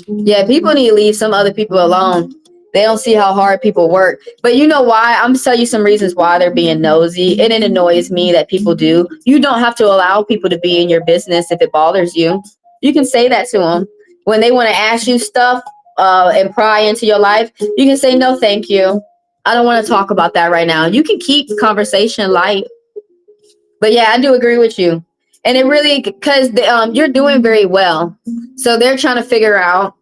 Speaker 2: Yeah, people need to leave some other people alone. They don't see how hard people work. But you know why? I'm going to tell you some reasons why they're being nosy. And it annoys me that people do. You don't have to allow people to be in your business if it bothers you. You can say that to them. When they want to ask you stuff and pry into your life, you can say, no, thank you. I don't want to talk about that right now. You can keep conversation light. But yeah, I do agree with you. And it really, because you're doing very well. So they're trying to figure out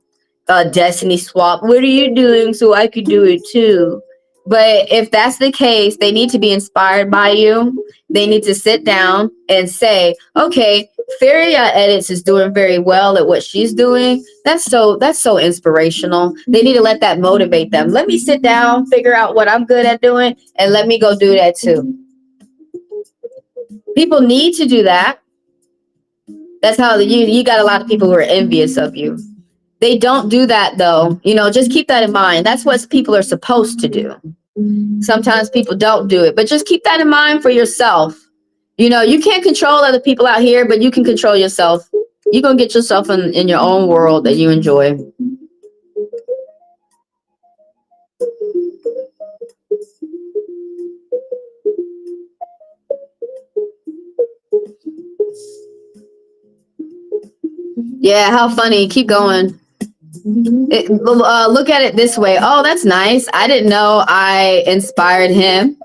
Speaker 2: destiny swap. What are you doing so I could do it too? But if that's the case, they need to be inspired by you. They need to sit down and say, okay, Feria Edits is doing very well at what she's doing. That's so inspirational. They need to let that motivate them. Let me sit down, figure out what I'm good at doing, and let me go do that too. People need to do that. That's how you got a lot of people who are envious of you. They don't do that though. You know, just keep that in mind. That's what people are supposed to do. Sometimes people don't do it, but just keep that in mind for yourself. You know, you can't control other people out here, but you can control yourself. You're going to get yourself in your own world that you enjoy. Yeah, how funny. Keep going. Look at it this way. Oh, that's nice. I didn't know I inspired him.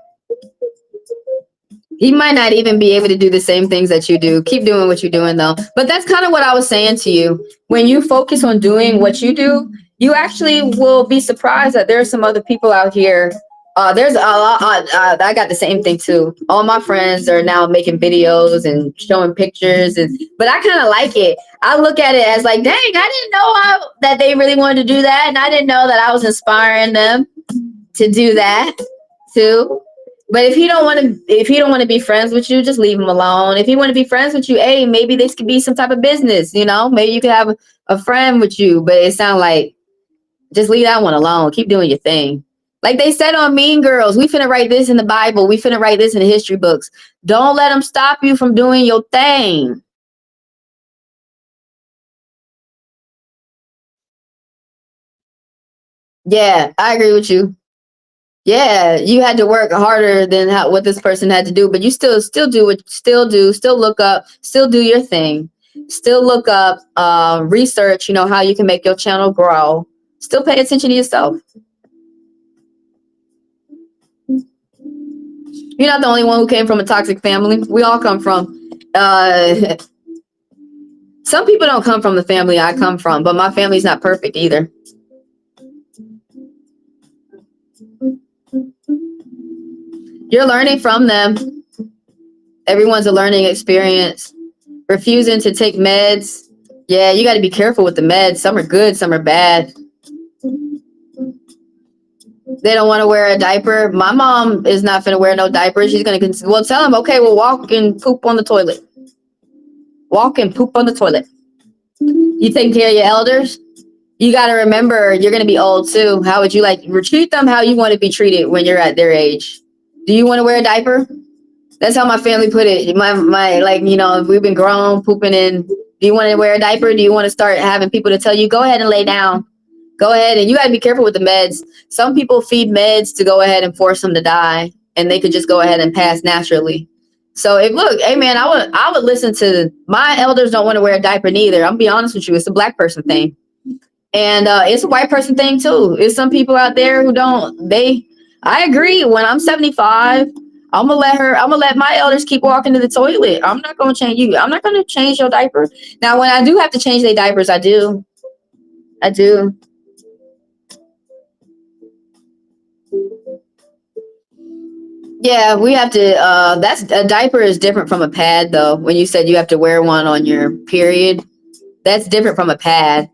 Speaker 2: He might not even be able to do the same things that you do. Keep doing what you're doing though. But that's kind of what I was saying to you. When you focus on doing what you do, you actually will be surprised that there are some other people out here. There's a lot. I got the same thing too. All my friends are now making videos and showing pictures, but I kind of like it. I look at it as like, dang, I didn't know that they really wanted to do that, and I didn't know that I was inspiring them to do that too. But if he don't want to be friends with you, just leave him alone. If he want to be friends with you, hey, maybe this could be some type of business. You know, maybe you could have a friend with you. But it sounds like just leave that one alone. Keep doing your thing. Like they said on Mean Girls, we finna write this in the Bible. We finna write this in the history books. Don't let them stop you from doing your thing. Yeah, I agree with you. Yeah, you had to work harder than what this person had to do, but you still still look up, still do your thing, still look up, research, you know, how you can make your channel grow, still pay attention to yourself. You're not the only one who came from a toxic family. We all come from, some people don't come from the family I come from, but my family's not perfect either. You're learning from them. Everyone's a learning experience. Refusing to take meds. Yeah, you got to be careful with the meds. Some are good, some are bad. They don't want to wear a diaper. My mom is not going to wear no diaper. She's going to, well, tell them, okay, well, walk and poop on the toilet. Walk and poop on the toilet. You taking care of your elders? You got to remember, you're going to be old too. How would you like, treat them how you want to be treated when you're at their age? Do you want to wear a diaper? That's how my family put it. My like, you know, we've been grown, pooping in. Do you want to wear a diaper? Do you want to start having people to tell you, go ahead and lay down? Go ahead. And you got to be careful with the meds. Some people feed meds to go ahead and force them to die, and they could just go ahead and pass naturally. So if look, hey man, I would listen to my elders. Don't want to wear a diaper neither. I'm gonna be honest with you. It's a black person thing. And it's a white person thing too. It's some people out there who don't, I agree. When I'm 75, I'm gonna let my elders keep walking to the toilet. I'm not gonna change you. I'm not gonna change your diaper. Now, when I do have to change their diapers, I do. Yeah, we have to, that's, a diaper is different from a pad though. When you said you have to wear one on your period, that's different from a pad.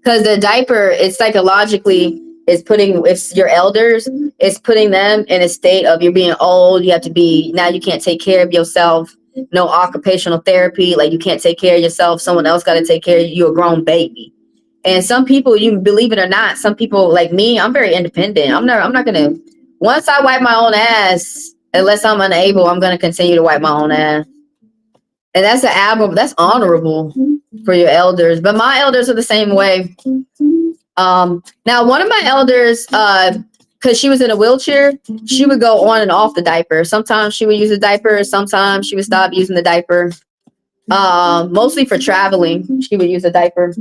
Speaker 2: Because the diaper, it's psychologically, if your elders, it's putting them in a state of you're being old. You have to be, now you can't take care of yourself. No occupational therapy. Like you can't take care of yourself. Someone else got to take care of you. You're a grown baby. And some people, you believe it or not, some people like me, I'm very independent. I'm not going to, once I wipe my own ass, unless I'm unable, I'm going to continue to wipe my own ass. And that's that's honorable for your elders. But my elders are the same way. Now one of my elders, because she was in a wheelchair, she would go on and off the diaper. Sometimes she would use a diaper, sometimes she would stop using the diaper. Mostly for traveling, she would use a diaper.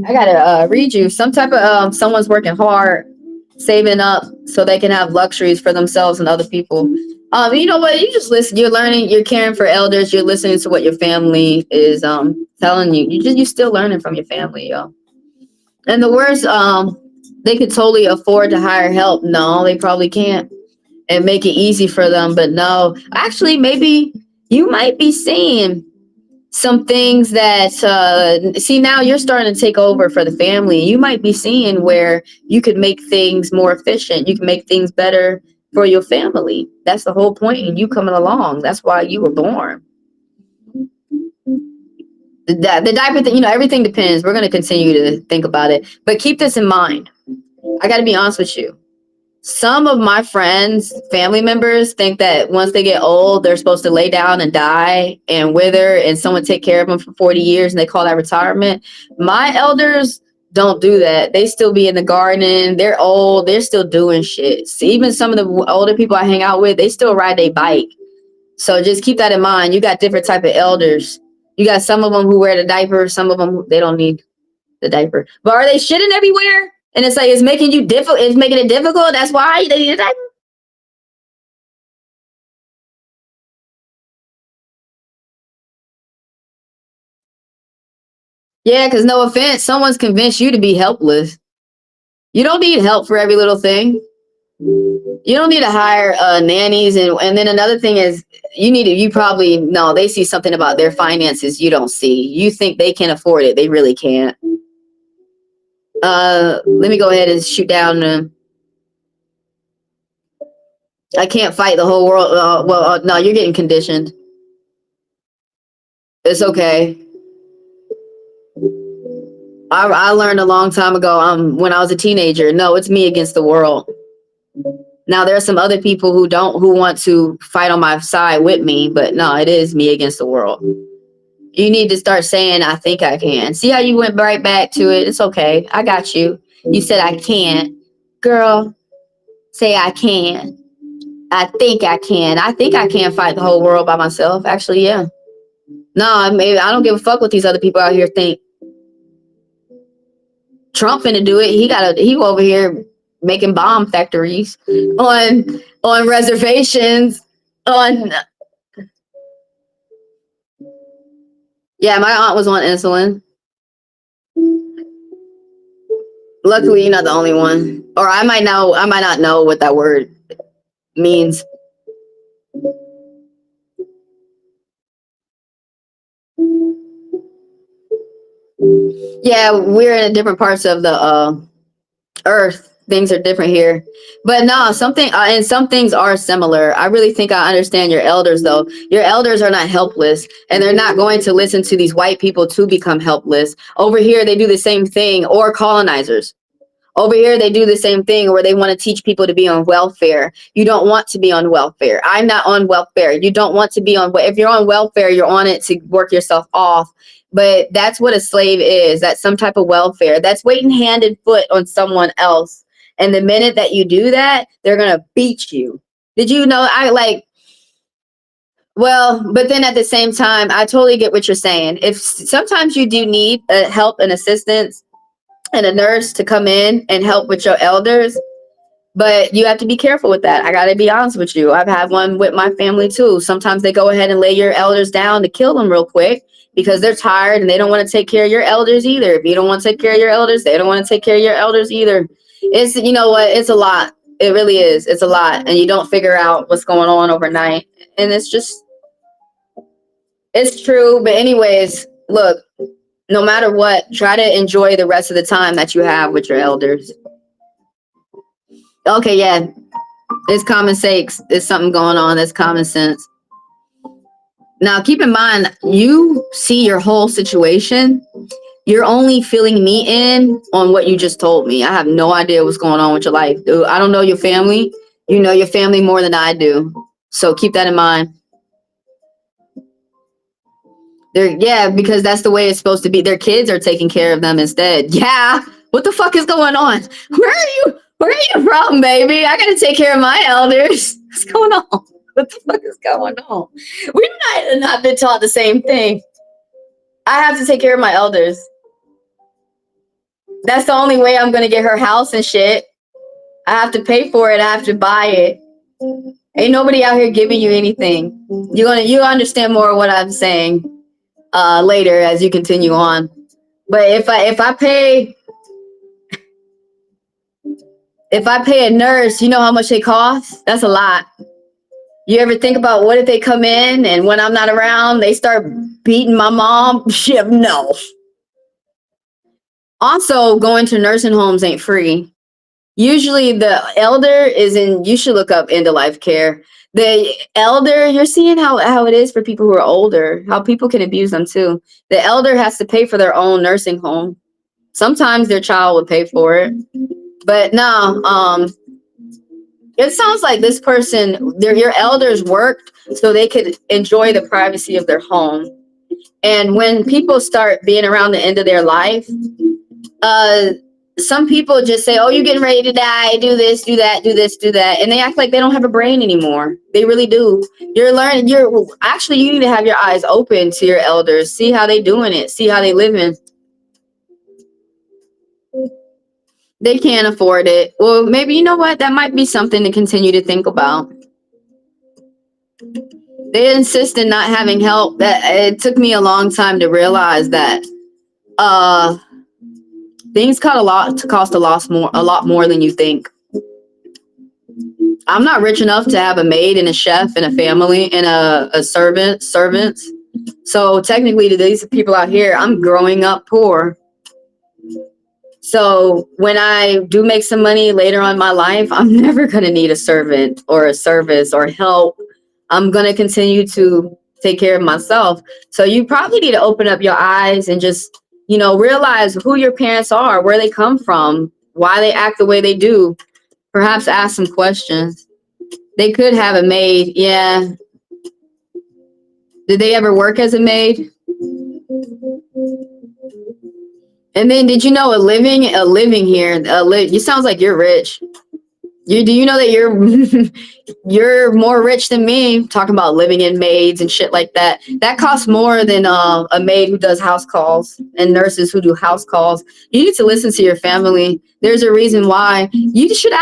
Speaker 2: I gotta read you some type of someone's working hard, saving up so they can have luxuries for themselves and other people. You know what? You just listen. You're learning. You're caring for elders. You're listening to what your family is telling you. You're still learning from your family, yo. And the worst, they could totally afford to hire help. No, they probably can't, and make it easy for them. But no, actually, maybe you might be seeing some things that see, now you're starting to take over for the family. You might be seeing where you could make things more efficient. You can make things better for your family. That's the whole point in you coming along. That's why you were born. The diaper thing, you know, everything depends. We're going to continue to think about it, but keep this in mind. I got to be honest with you. Some of my friends, family members, think that once they get old, they're supposed to lay down and die and wither, and someone take care of them for 40 years, and they call that retirement. My elders don't do that. They still be in the garden. They're old. They're still doing shit. See, even some of the older people I hang out with, they still ride their bike. So just keep that in mind. You got different type of elders. You got some of them who wear the diaper. Some of them, they don't need the diaper. But are they shitting everywhere? And it's like, it's making you difficult. It's making it difficult. That's why they need a diaper. Yeah, because no offense, someone's convinced you to be helpless. You don't need help for every little thing. You don't need to hire nannies. And then another thing is, you probably know they see something about their finances you don't see. You think they can afford it. They really can't. Let me go ahead and shoot down. I can't fight the whole world. No, you're getting conditioned. It's okay. I learned a long time ago, when I was a teenager, no, it's me against the world. Now there are some other people who want to fight on my side with me, but no, it is me against the world. You need to start saying, I think I can. See how you went right back to it? It's okay. I got you. You said I can't. Girl, say I can. I think I can. I think I can fight the whole world by myself. Actually, yeah. No, maybe I don't give a fuck what these other people out here think. Trump finna do it. He over here making bomb factories on reservations. On Yeah, my aunt was on insulin. Luckily, you're not the only one. Or I might not know what that word means. Yeah, we're in different parts of the earth. Things are different here, but no, and some things are similar. I really think I understand your elders, though. Your elders are not helpless, and they're not going to listen to these white people to become helpless. Over here they do the same thing, or colonizers. Over here, they do the same thing where they want to teach people to be on welfare. You don't want to be on welfare. I'm not on welfare. You don't want to be on. If you're on welfare, you're on it to work yourself off. But that's what a slave is. That's some type of welfare. That's waiting hand and foot on someone else. And the minute that you do that, they're going to beat you. Did you know? Well, but then at the same time, I totally get what you're saying. If sometimes you do need help and assistance, and a nurse to come in and help with your elders, but you have to be careful with that. I got to be honest with you. I've had one with my family too. Sometimes they go ahead and lay your elders down to kill them real quick because they're tired and they don't want to take care of your elders either. If you don't want to take care of your elders, they don't want to take care of your elders either. It's, you know what? It's a lot. It really is. It's a lot. And you don't figure out what's going on overnight. And it's true. But anyways, look, no matter what, try to enjoy the rest of the time that you have with your elders. Okay, yeah. It's common sense. There's something going on. That's common sense. Now, keep in mind, you see your whole situation. You're only filling me in on what you just told me. I have no idea what's going on with your life, dude. I don't know your family. You know your family more than I do. So keep that in mind. Yeah, because that's the way it's supposed to be. Their kids are taking care of them instead. Yeah. What the fuck is going on? Where are you from, baby? I gotta take care of my elders. What's going on? What the fuck is going on? We might have not been taught the same thing. I have to take care of my elders. That's the only way I'm gonna get her house and shit. I have to pay for it. I have to buy it. Ain't nobody out here giving you anything. You understand more of what I'm saying later as you continue on. But if I pay a nurse, you know how much they cost? That's a lot. You ever think about what if they come in and when I'm not around, they start beating my mom? Shit, no. Also, going to nursing homes ain't free. Usually the elder you should look up end of life care. The elder, you're seeing how it is for people who are older, how people can abuse them too. The elder has to pay for their own nursing home. Sometimes their child would pay for it. But no, it sounds like this person, your elders worked so they could enjoy the privacy of their home. And when people start being around the end of their life, some people just say, oh, you're getting ready to die, do this, do that, do this, do that. And they act like they don't have a brain anymore. They really do. You need to have your eyes open to your elders. See how they doing it. See how they living. They can't afford it. Well, maybe, you know what? That might be something to continue to think about. They insist in not having help. That it took me a long time to realize that things cost a lot more than you think. I'm not rich enough to have a maid and a chef and a family and a servants. So technically, to these people out here, I'm growing up poor. So when I do make some money later on in my life, I'm never going to need a servant or a service or help. I'm going to continue to take care of myself. So you probably need to open up your eyes and just, realize who your parents are, where they come from, why they act the way they do. Perhaps ask some questions. They could have a maid. Yeah. Did they ever work as a maid? And then did you know a living here, you sounds like you're rich. Do you know that you're more rich than me? Talking about living in maids and shit like that. That costs more than a maid who does house calls and nurses who do house calls. You need to listen to your family. There's a reason why. You should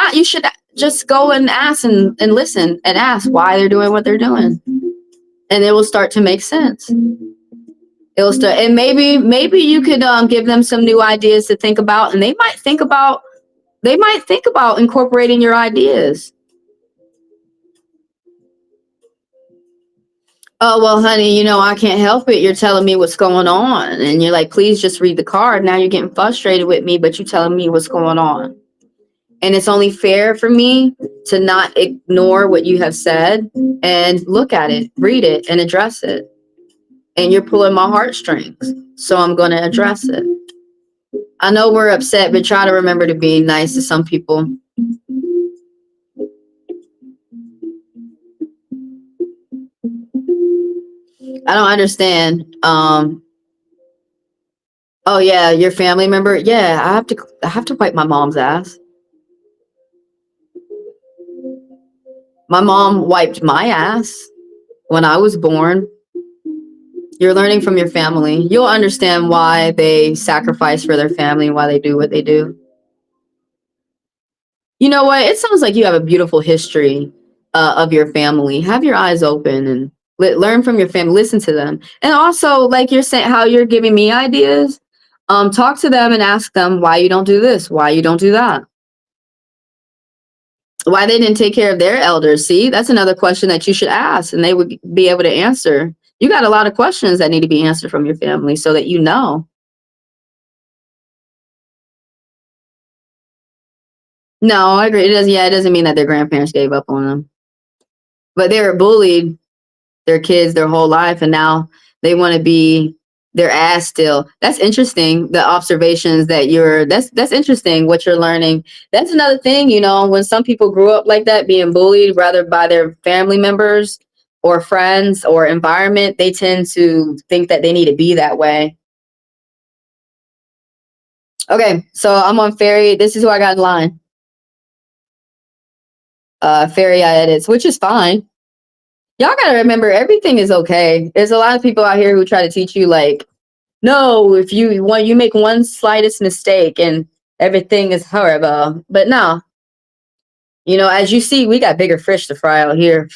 Speaker 2: just go and ask and listen and ask why they're doing what they're doing. And it will start to make sense. It'll start, and maybe you could give them some new ideas to think about, and they might think about incorporating your ideas. Oh, well, honey, I can't help it. You're telling me what's going on. And you're like, please just read the card. Now you're getting frustrated with me, but you're telling me what's going on. And it's only fair for me to not ignore what you have said and look at it, read it, and address it. And you're pulling my heartstrings. So I'm going to address it. I know we're upset, but try to remember to be nice to some people. I don't understand. Oh yeah, your family member. Yeah, I have to wipe my mom's ass. My mom wiped my ass when I was born. You're learning from your family. You'll understand why they sacrifice for their family and why they do what they do. You know what? It sounds like you have a beautiful history of your family. Have your eyes open and learn from your family. Listen to them. And also, like you're saying, how you're giving me ideas, talk to them and ask them why you don't do this, why you don't do that, why they didn't take care of their elders. See, that's another question that you should ask, and they would be able to answer. You got a lot of questions that need to be answered from your family so that you know. No, I agree. It doesn't. Yeah, it doesn't mean that their grandparents gave up on them, but they were bullied their kids their whole life, and now they want to be their ass still. That's interesting. The observations that that's interesting what you're learning. That's another thing, when some people grew up like that, being bullied rather by their family members or friends or environment, they tend to think that they need to be that way. Okay, so I'm on Fairy. This is who I got in line. Fairy edits, which is fine. Y'all gotta remember, everything is okay. There's a lot of people out here who try to teach you, like, no, if you make one slightest mistake and everything is horrible. But no, as you see, we got bigger fish to fry out here.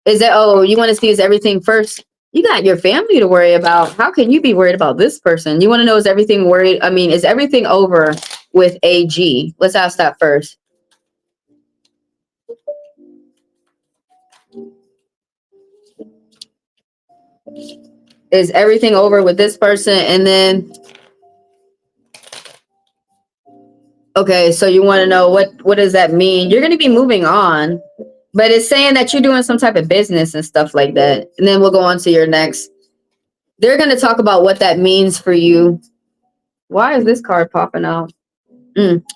Speaker 2: Is that, oh, you want to see is everything first? You got your family to worry about. How can you be worried about this person? You want to know, is everything worried? I mean, is everything over with AG? Let's ask that first. Is everything over with this person? And then, okay, so you want to know what does that mean? You're going to be moving on, but it's saying that you're doing some type of business and stuff like that. And then we'll go on to your next. They're going to talk about what that means for you. Why is this card popping out?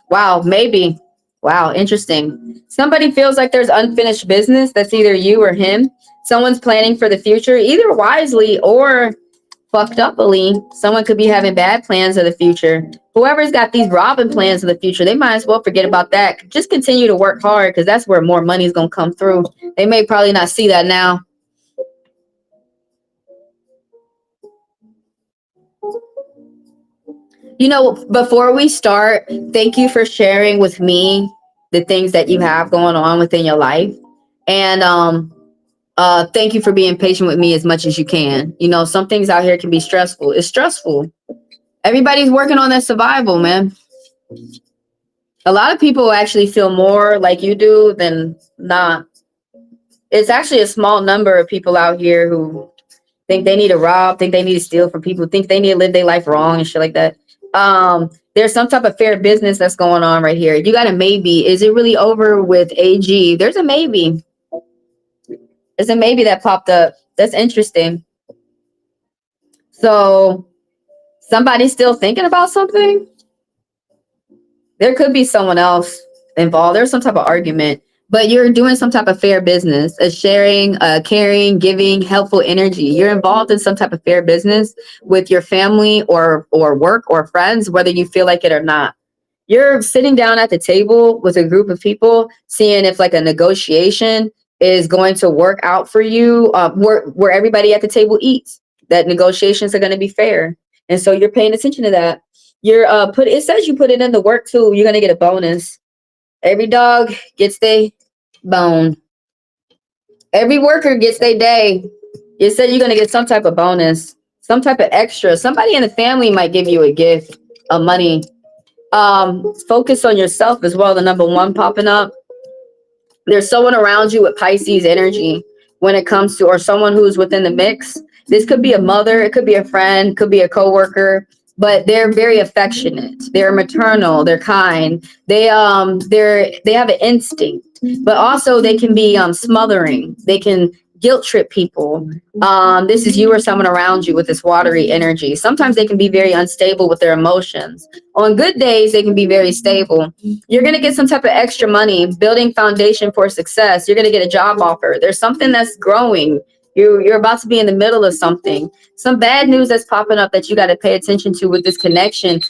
Speaker 2: Wow, maybe. Wow, interesting. Somebody feels like there's unfinished business. That's either you or him. Someone's planning for the future, either wisely or fucked uply. Someone could be having bad plans of the future. Whoever's got these robbing plans of the future, they might as well forget about that. Just continue to work hard, because that's where more money is going to come through. They may probably not see that now. Before we start, thank you for sharing with me the things that you have going on within your life. And thank you for being patient with me as much as you can. Some things out here can be stressful. It's stressful. Everybody's working on their survival, man. A lot of people actually feel more like you do than not. It's actually a small number of people out here who think they need to rob, think they need to steal from people, think they need to live their life wrong and shit like that. There's some type of fair business that's going on right here. You got a maybe. Is it really over with AG? There's a maybe. There's a maybe that popped up. That's interesting. So somebody's still thinking about something? There could be someone else involved. There's some type of argument, but you're doing some type of fair business, a sharing, caring, giving, helpful energy. You're involved in some type of fair business with your family or work or friends, whether you feel like it or not. You're sitting down at the table with a group of people, seeing if like a negotiation is going to work out for you, where everybody at the table eats, that negotiations are going to be fair. And so you're paying attention to that. You're it says you put it in the work too. You're going to get a bonus. Every dog gets their bone. Every worker gets their day. You said you're going to get some type of bonus. some type of extra. Somebody in the family might give you a gift of money. Focus on yourself as well. The number one popping up. There's someone around you with Pisces energy when it comes to, or someone who's within the mix. This could be a mother, it could be a friend, could be a coworker, but they're very affectionate. They're maternal. They're kind. They have an instinct, but also they can be smothering. They can guilt trip people. This is you or someone around you with this watery energy. Sometimes they can be very unstable with their emotions. On good days, they can be very stable. You're going to get some type of extra money, building foundation for success. You're going to get a job offer. There's something that's growing. You're about to be in the middle of something. Some bad news that's popping up that you got to pay attention to with this connection.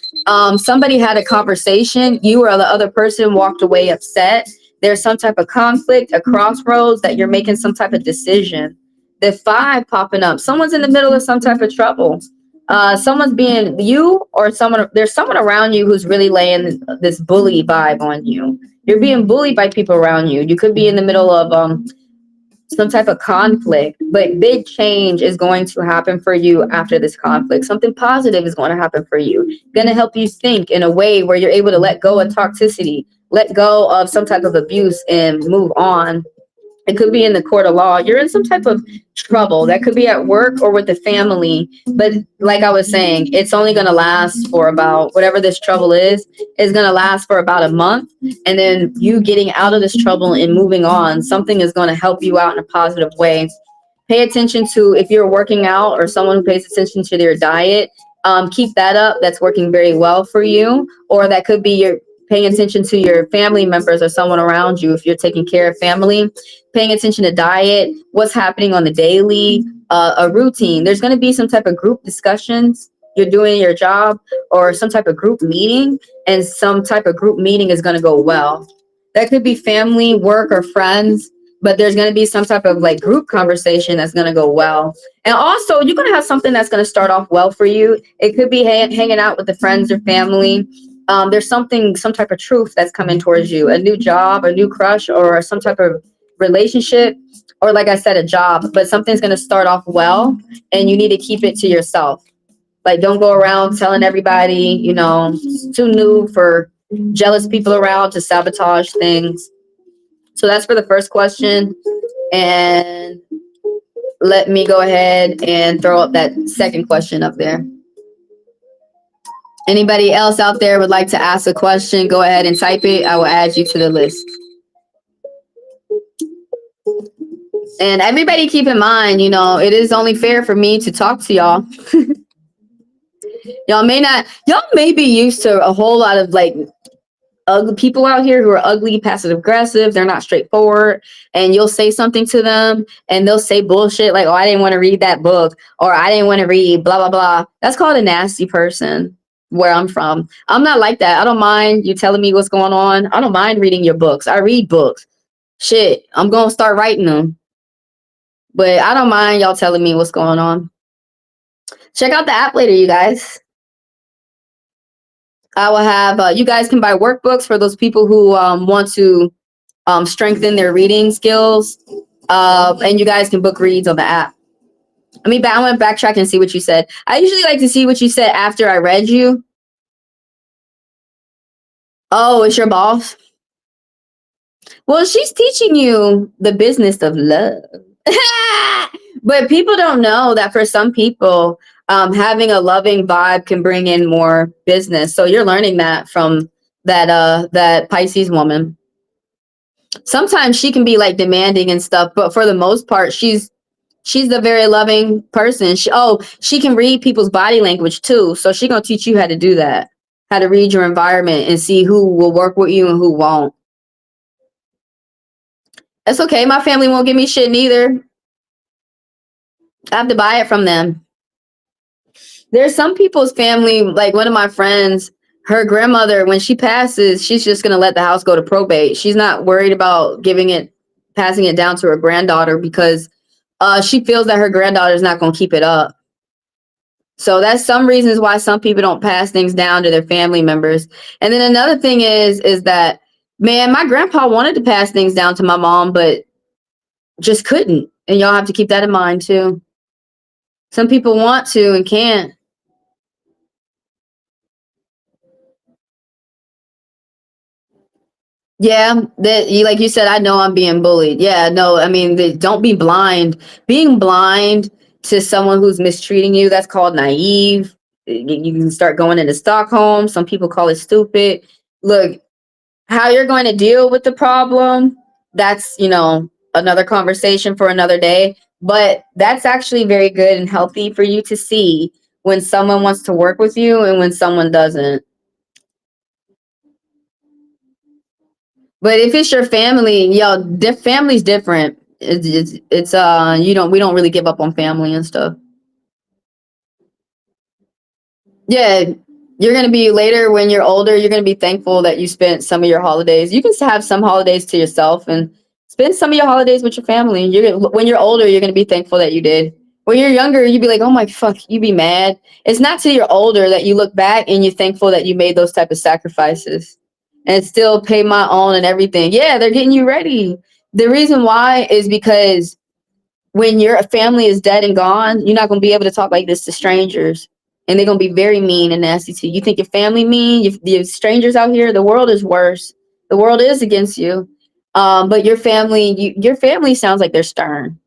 Speaker 2: Somebody had a conversation. You or the other person walked away upset. There's some type of conflict, a crossroads that you're making some type of decision. The 5 popping up. Someone's in the middle of some type of trouble. Someone's being you or someone. There's someone around you who's really laying this bully vibe on you. You're being bullied by people around you. You could be in the middle of some type of conflict, but big change is going to happen for you after this conflict. Something positive is going to happen for you. Going to help you think in a way where you're able to let go of toxicity, let go of some type of abuse and move on. It could be in the court of law. You're in some type of trouble. That could be at work or with the family. But like I was saying, it's only going to last for about, whatever this trouble is going to last for about a month. And then you getting out of this trouble and moving on, something is going to help you out in a positive way. Pay attention to, if you're working out or someone who pays attention to their diet, keep that up. That's working very well for you. Or that could be your paying attention to your family members or someone around you if you're taking care of family, paying attention to diet, what's happening on the daily, a routine. There's going to be some type of group discussions. You're doing your job or some type of group meeting, and some type of group meeting is going to go well. That could be family, work, or friends, but there's going to be some type of like group conversation that's going to go well. And also, you're going to have something that's going to start off well for you. It could be hanging out with the friends or family. There's some type of truth that's coming towards you, a new job, a new crush, or some type of relationship, or like I said, a job, but something's going to start off well, and you need to keep it to yourself. Like, don't go around telling everybody, it's too new for jealous people around to sabotage things. So that's for the first question. And let me go ahead and throw up that second question up there. Anybody else out there would like to ask a question, go ahead and type it. I will add you to the list. And everybody keep in mind, it is only fair for me to talk to y'all. Y'all may be used to a whole lot of like ugly people out here who are ugly, passive aggressive. They're not straightforward. And you'll say something to them and they'll say bullshit like, oh, I didn't want to read that book, or I didn't want to read blah, blah, blah. That's called a nasty person where I'm from. I'm not like that. I don't mind you telling me what's going on. I don't mind reading your books. I read books. Shit, I'm going to start writing them. But I don't mind y'all telling me what's going on. Check out the app later, you guys. I will have, you guys can buy workbooks for those people who want to strengthen their reading skills. And you guys can book reads on the app. I want to backtrack and see what you said. I usually like to see what you said after I read you. Oh, it's your boss? Well, she's teaching you the business of love. But people don't know that for some people, having a loving vibe can bring in more business. So you're learning that from that Pisces woman. Sometimes she can be like demanding and stuff, but for the most part, she's a very loving person. She can read people's body language too. So she's gonna teach you how to do that, how to read your environment and see who will work with you and who won't. That's okay. My family won't give me shit neither. I have to buy it from them. There's some people's family, like one of my friends, her grandmother, when she passes, she's just going to let the house go to probate. She's not worried about passing it down to her granddaughter because she feels that her granddaughter is not going to keep it up. So that's some reasons why some people don't pass things down to their family members. And then another thing is that, man, my grandpa wanted to pass things down to my mom, but just couldn't. And y'all have to keep that in mind too. Some people want to and can't. Yeah, that you, like you said, I know I'm being bullied. Yeah, no, I mean, don't be blind. Being blind to someone who's mistreating you, that's called naive. You can start going into Stockholm. Some people call it stupid. Look, how you're going to deal with the problem, that's, another conversation for another day. But that's actually very good and healthy for you to see when someone wants to work with you and when someone doesn't. But if it's your family, family's different. We don't really give up on family and stuff. Yeah, you're gonna be later when you're older. You're gonna be thankful that you spent some of your holidays. You can have some holidays to yourself and spend some of your holidays with your family. When you're older, you're gonna be thankful that you did. When you're younger, you'd be like, "Oh my fuck," you be mad. It's not till you're older that you look back and you're thankful that you made those type of sacrifices and still pay my own and everything. Yeah, they're getting you ready. The reason why is because when your family is dead and gone, you're not going to be able to talk like this to strangers. And they're going to be very mean and nasty to you. You think your family mean? The strangers out here, the world is worse. The world is against you. But your family sounds like they're stern.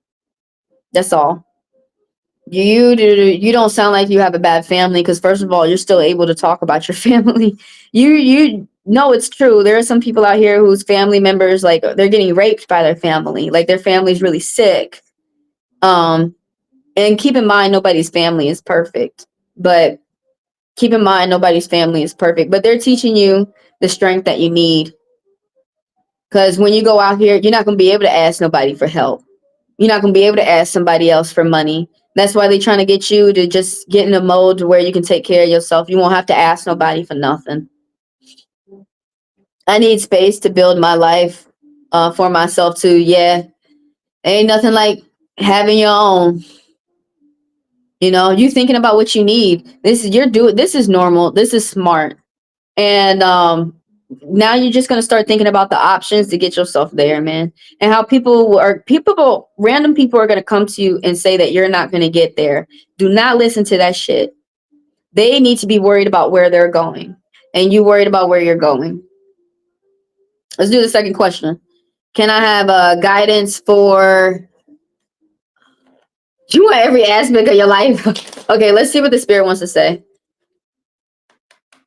Speaker 2: That's all. You don't sound like you have a bad family because first of all, you're still able to talk about your family. You know it's true. There are some people out here whose family members, like, they're getting raped by their family. Like, their family's really sick. And keep in mind, nobody's family is perfect. But keep in mind, nobody's family is perfect. But they're teaching you the strength that you need. Because when you go out here, you're not going to be able to ask nobody for help. You're not going to be able to ask somebody else for money. That's why they're trying to get you to just get in a mode where you can take care of yourself. You won't have to ask nobody for nothing. I need space to build my life for myself too. Yeah. Ain't nothing like having your own. You thinking about what you need. This is normal. This is smart. And now you're just gonna start thinking about the options to get yourself there, man. And how random people are gonna come to you and say that you're not gonna get there. Do not listen to that shit. They need to be worried about where they're going. And you worried about where you're going. Let's do the second question. Can I have guidance for you want every aspect of your life? Okay, let's see what the spirit wants to say.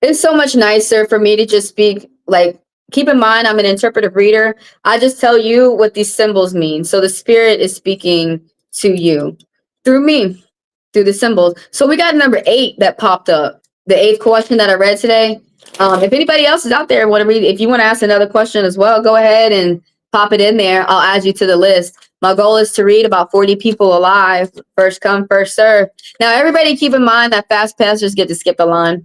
Speaker 2: It's so much nicer for me to just speak, like, keep in mind, I'm an interpretive reader. I just tell you what these symbols mean. So the spirit is speaking to you through me, through the symbols. So we got number 8 that popped up. The 8th question that I read today. If anybody else is out there want to read, if you want to ask another question as well, go ahead and pop it in there. I'll add you to the list. My goal is to read about 40 people alive. First come, first serve. Now, everybody keep in mind that fast passers get to skip the line.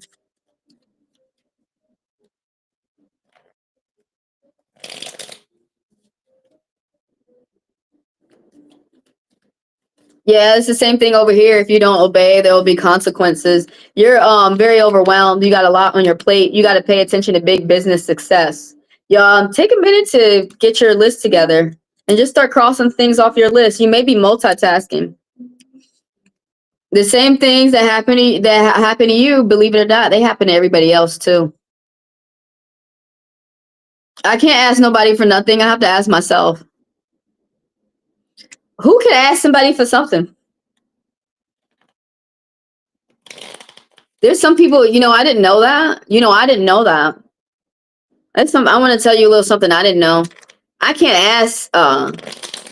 Speaker 2: Yeah, it's the same thing over here. If you don't obey, there will be consequences. You're very overwhelmed. You got a lot on your plate. You got to pay attention to big business success. Take a minute to get your list together and just start crossing things off your list. You may be multitasking. The same things that happen to you, believe it or not, they happen to everybody else too. I can't ask nobody for nothing. I have to ask myself. Who can ask somebody for something? There's some people, I didn't know that. I didn't know that. I want to tell you a little something I didn't know. I can't ask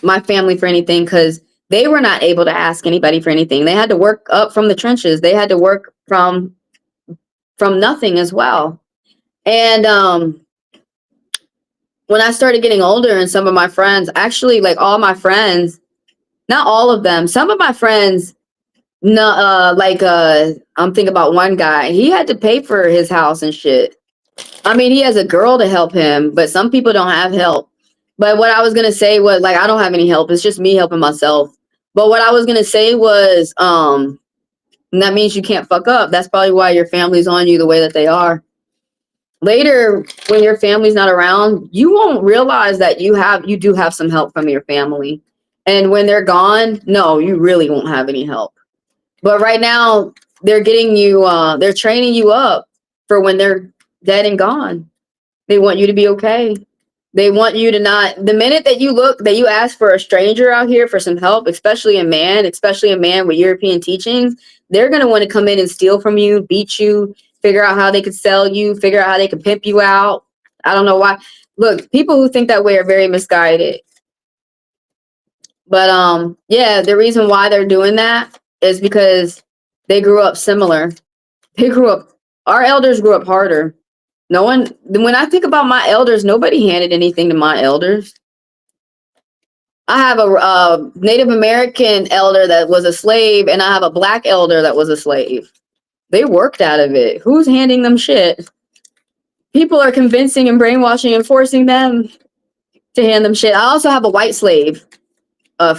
Speaker 2: my family for anything because they were not able to ask anybody for anything. They had to work up from the trenches. They had to work from nothing as well. And when I started getting older and some of my friends, actually, like, all my friends, not all of them, some of my friends, no, I'm thinking about one guy. He had to pay for his house and shit. I mean, he has a girl to help him, but some people don't have help. But what I was going to say was, like, I don't have any help. It's just me helping myself. But what I was going to say was, that means you can't fuck up. That's probably why your family's on you the way that they are. Later, when your family's not around, you won't realize that you do have some help from your family. And when they're gone, no, you really won't have any help. But right now, they're getting you, they're training you up for when they're dead and gone. They want you to be okay. They want you to not, the minute that you ask for a stranger out here for some help, especially a man with European teachings, they're going to want to come in and steal from you, beat you, figure out how they could sell you, figure out how they could pimp you out. I don't know why. Look, people who think that way are very misguided. But yeah, the reason why they're doing that is because they grew up similar. Our elders grew up harder. No one, when I think about my elders, nobody handed anything to my elders. I have a Native American elder that was a slave, and I have a black elder that was a slave. They worked out of it. Who's handing them shit? People are convincing and brainwashing and forcing them to hand them shit. I also have a white slave,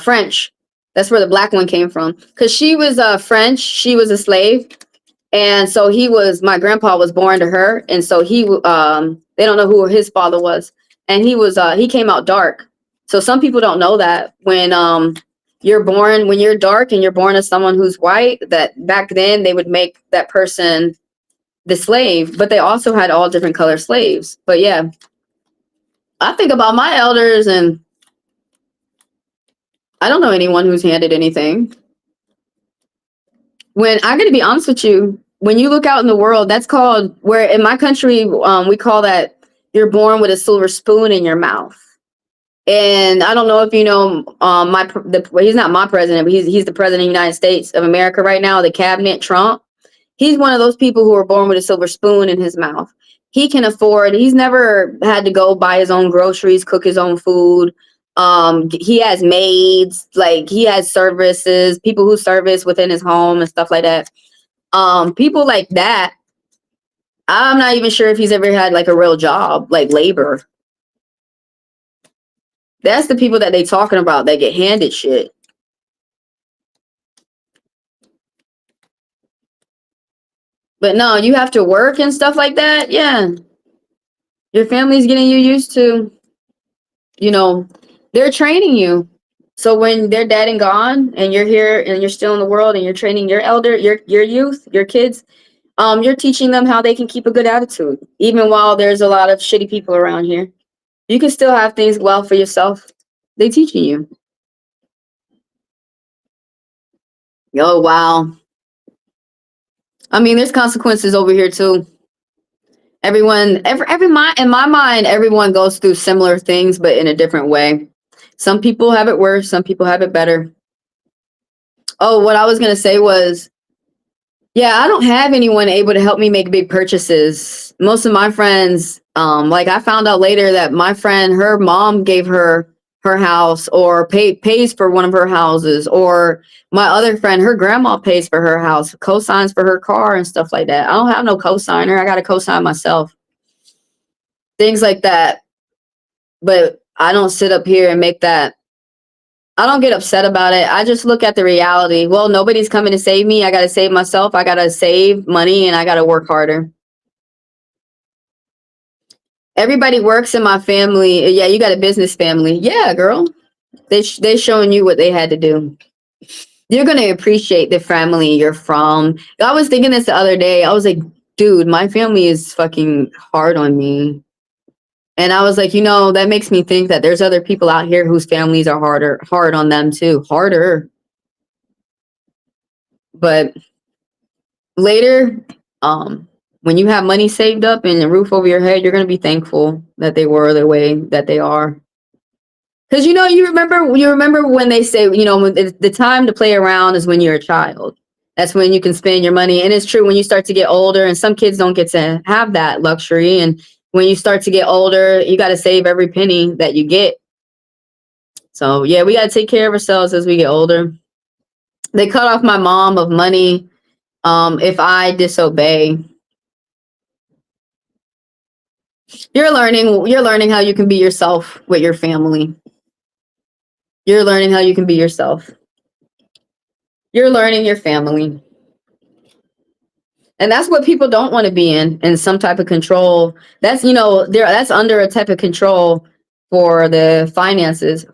Speaker 2: French. That's where the black one came from. Because she was French. She was a slave. And so my grandpa was born to her. And so they don't know who his father was. And he came out dark. So some people don't know that when you're dark and you're born as someone who's white, that back then they would make that person the slave, but they also had all different color slaves. But yeah, I think about my elders and I don't know anyone who's handed anything. When I'm going to be honest with you, when you look out in the world, that's called, where in my country, we call that you're born with a silver spoon in your mouth. And I don't know if you know, he's not my president, but he's the president of the United States of America right now, the cabinet, Trump. He's one of those people who are born with a silver spoon in his mouth. He can afford, he's never had to go buy his own groceries, cook his own food. He has maids, like he has services, people who service within his home and stuff like that. People like that, I'm not even sure if he's ever had like a real job, like labor. That's the people that they talking about that get handed shit. But no, you have to work and stuff like that. Yeah. Your family's getting you used to, they're training you. So when they're dead and gone and you're here and you're still in the world and you're training your youth, your kids, you're teaching them how they can keep a good attitude. Even while there's a lot of shitty people around here, you can still have things well for yourself. They teaching you. Oh, wow. I mean, there's consequences over here too. Everyone, in my mind, everyone goes through similar things, but in a different way. Some people have it worse. Some people have it better. Oh, what I was going to say was, yeah, I don't have anyone able to help me make big purchases. Most of my friends, like I found out later that my friend, her mom gave her house or pays for one of her houses, or my other friend, her grandma pays for her house, cosigns for her car and stuff like that. I don't have no cosigner. I got to cosign myself. Things like that. But I don't sit up here and make that. I don't get upset about it. I just look at the reality. Well, nobody's coming to save me. I got to save myself. I got to save money and I got to work harder. Everybody works in my family. Yeah, you got a business family. Yeah, girl. They showing you what they had to do. You're going to appreciate the family you're from. I was thinking this the other day. I was like, dude, my family is fucking hard on me. And I was like, that makes me think that there's other people out here whose families are hard on them too. Harder. But later, when you have money saved up and a roof over your head, you're going to be thankful that they were the way that they are. Because, you remember when they say, the time to play around is when you're a child. That's when you can spend your money. And it's true, when you start to get older, and some kids don't get to have that luxury. And when you start to get older, you got to save every penny that you get. So, yeah, we got to take care of ourselves as we get older. They cut off my mom of money if I disobey. You're learning how you can be yourself with your family. You're learning how you can be yourself. You're learning your family. And that's what people don't want to be in some type of control. That's, that's under a type of control for the finances.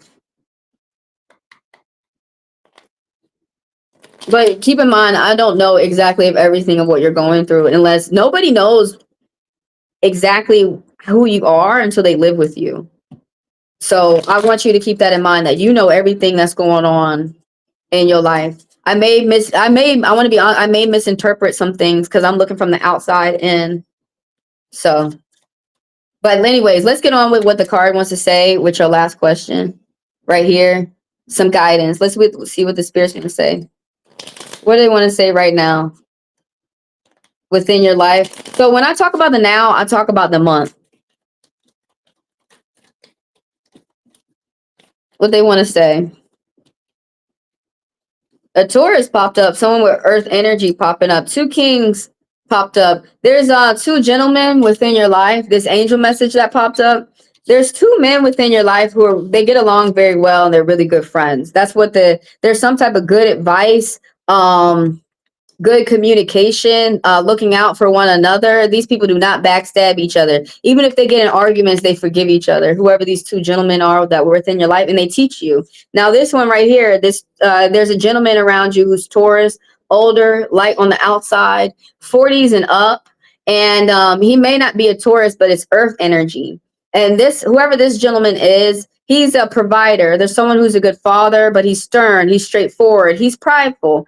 Speaker 2: But keep in mind, I don't know exactly of everything of what you're going through, unless nobody knows exactly who you are until they live with you. So I want you to keep that in mind, that you know everything that's going on in your life. I want to be honest, I may misinterpret some things because I'm looking from the outside in. So, but anyways, let's get on with what the card wants to say with your last question right here. Some guidance. Let's see what the spirit's going to say. What do they want to say right now within your life? So when I talk about the now, I talk about the month. What they want to say. A Taurus popped up, someone with earth energy popping up. Two kings popped up. There's two gentlemen within your life. This angel message that popped up. There's two men within your life they get along very well and they're really good friends. That's what there's some type of good advice. Good communication, looking out for one another. These people do not backstab each other. Even if they get in arguments, they forgive each other. Whoever these two gentlemen are that were within your life, and they teach you. Now, this one right here, there's a gentleman around you who's Taurus, older, light on the outside, 40s and up, and he may not be a Taurus, but it's Earth energy. And whoever this gentleman is, he's a provider. There's someone who's a good father, but he's stern, he's straightforward, he's prideful.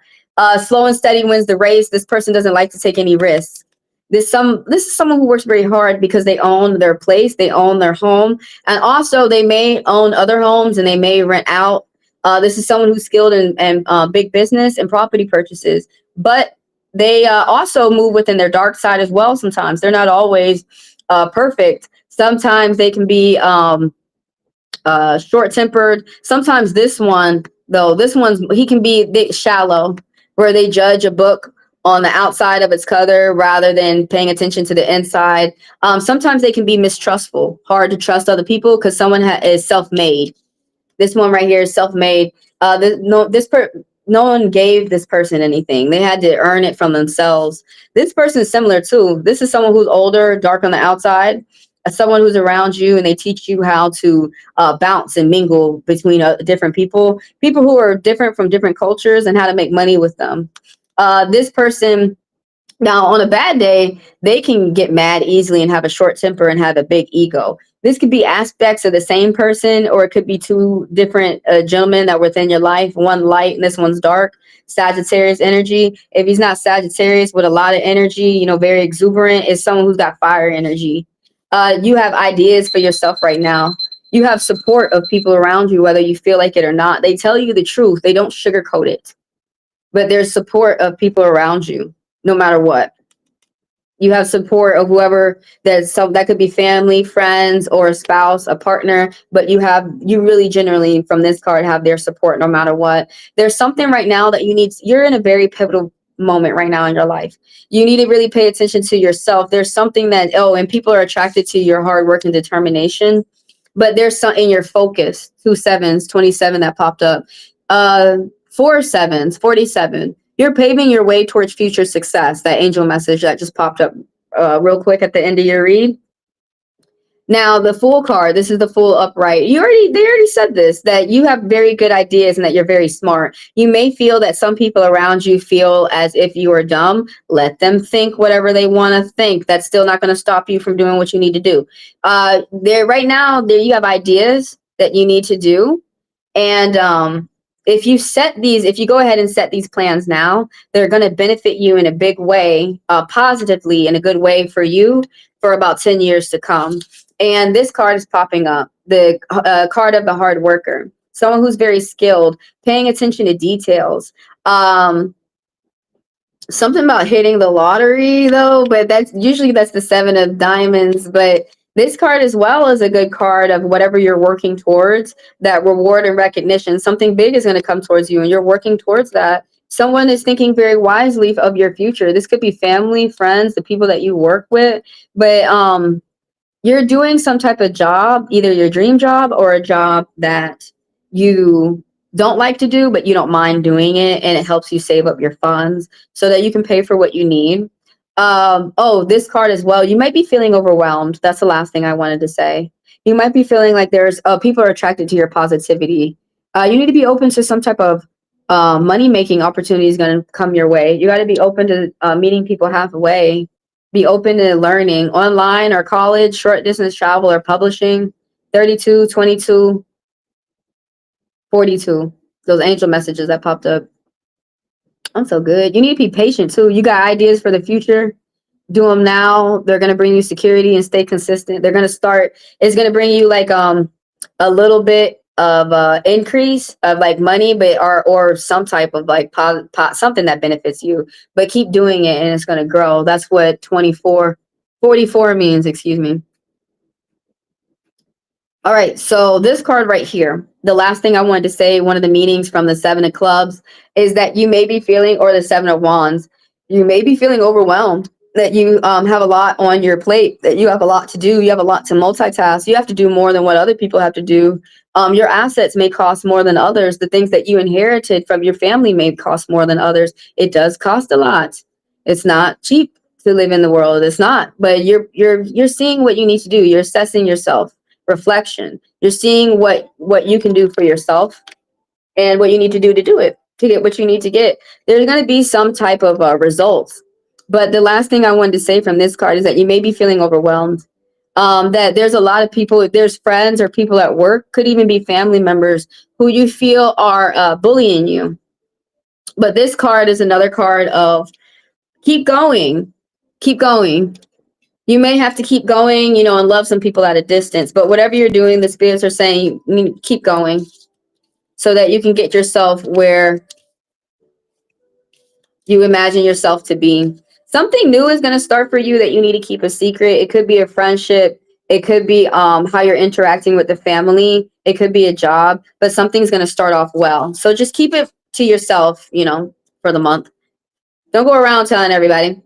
Speaker 2: Slow and steady wins the race. This person doesn't like to take any risks. This is someone who works very hard because they own their place, they own their home, and also they may own other homes and they may rent out. This is someone who's skilled in big business and property purchases, but they also move within their dark side as well. Sometimes they're not always perfect. Sometimes they can be short-tempered. Sometimes this one's he can be shallow, where they judge a book on the outside of its cover rather than paying attention to the inside. Sometimes they can be mistrustful, hard to trust other people because someone is self-made. This one right here is self-made. No one gave this person anything. They had to earn it from themselves. This person is similar too. This is someone who's older, dark on the outside, someone who's around you, and they teach you how to bounce and mingle between different people who are different from different cultures, and how to make money with them. This person, now, on a bad day, they can get mad easily and have a short temper and have a big ego. This could be aspects of the same person, or it could be two different gentlemen that were within your life. One light and this one's dark. Sagittarius energy. If he's not Sagittarius with a lot of energy, very exuberant, is someone who's got fire energy. You have ideas for yourself right now. You have support of people around you, whether you feel like it or not. They tell you the truth. They don't sugarcoat it. But there's support of people around you, no matter what. You have support of whoever that could be family, friends, or a spouse, a partner, but you really generally from this card have their support no matter what. There's something right now that you're in a very pivotal moment right now in your life. You need to really pay attention to yourself. There's something and people are attracted to your hard work and determination, but there's some in your focus. 2 sevens, 27 that popped up. 4 sevens, 47. You're paving your way towards future success. That angel message that just popped up real quick at the end of your read. Now, the Fool card, this is the Fool upright. They already said this, that you have very good ideas and that you're very smart. You may feel that some people around you feel as if you are dumb. Let them think whatever they want to think. That's still not going to stop you from doing what you need to do. Right now, you have ideas that you need to do. And if you go ahead and set these plans now, they're going to benefit you in a big way, positively, in a good way for you for about 10 years to come. And this card is popping up, the card of the hard worker, someone who's very skilled, paying attention to details. Something about hitting the lottery, though, but that's the 7 of diamonds. But this card as well is a good card of whatever you're working towards, that reward and recognition. Something big is going to come towards you and you're working towards that. Someone is thinking very wisely of your future. This could be family, friends, the people that you work with, but you're doing some type of job, either your dream job or a job that you don't like to do, but you don't mind doing it, and it helps you save up your funds so that you can pay for what you need. This card as well. You might be feeling overwhelmed. That's the last thing I wanted to say. You might be feeling like there's people are attracted to your positivity. You need to be open to some type of money-making opportunity is going to come your way. You got to be open to meeting people halfway. Be open to learning online or college, short distance travel or publishing. 32, 22, 42. Those angel messages that popped up. I'm so good. You need to be patient too. You got ideas for the future. Do them now. They're going to bring you security and stay consistent. They're going to start. It's going to bring you like a little bit of increase of like money, but or some type of like something that benefits you. But keep doing it, and it's going to grow. That's what 44 means. Excuse me. All right, so this card right here, the last thing I wanted to say, one of the meanings from the Seven of Clubs is that you may be feeling, or the Seven of Wands, you may be feeling overwhelmed, that you have a lot on your plate, that you have a lot to do, you have a lot to multitask, you have to do more than what other people have to do. Your assets may cost more than others. The things that you inherited from your family may cost more than others. It does cost a lot. It's not cheap to live in the world. It's not, but you're seeing what you need to do. You're assessing yourself. Reflection. You're seeing what you can do for yourself and what you need to do to get what you need to get. There's going to be some type of results. But the last thing I wanted to say from this card is that you may be feeling overwhelmed. That there's a lot of people, there's friends or people at work, could even be family members who you feel are bullying you. But this card is another card of keep going, keep going. You may have to keep going, and love some people at a distance. But whatever you're doing, the spirits are saying you need to keep going so that you can get yourself where you imagine yourself to be. Something new is going to start for you that you need to keep a secret. It could be a friendship. It could be how you're interacting with the family. It could be a job. But something's going to start off well. So just keep it to yourself, for the month. Don't go around telling everybody.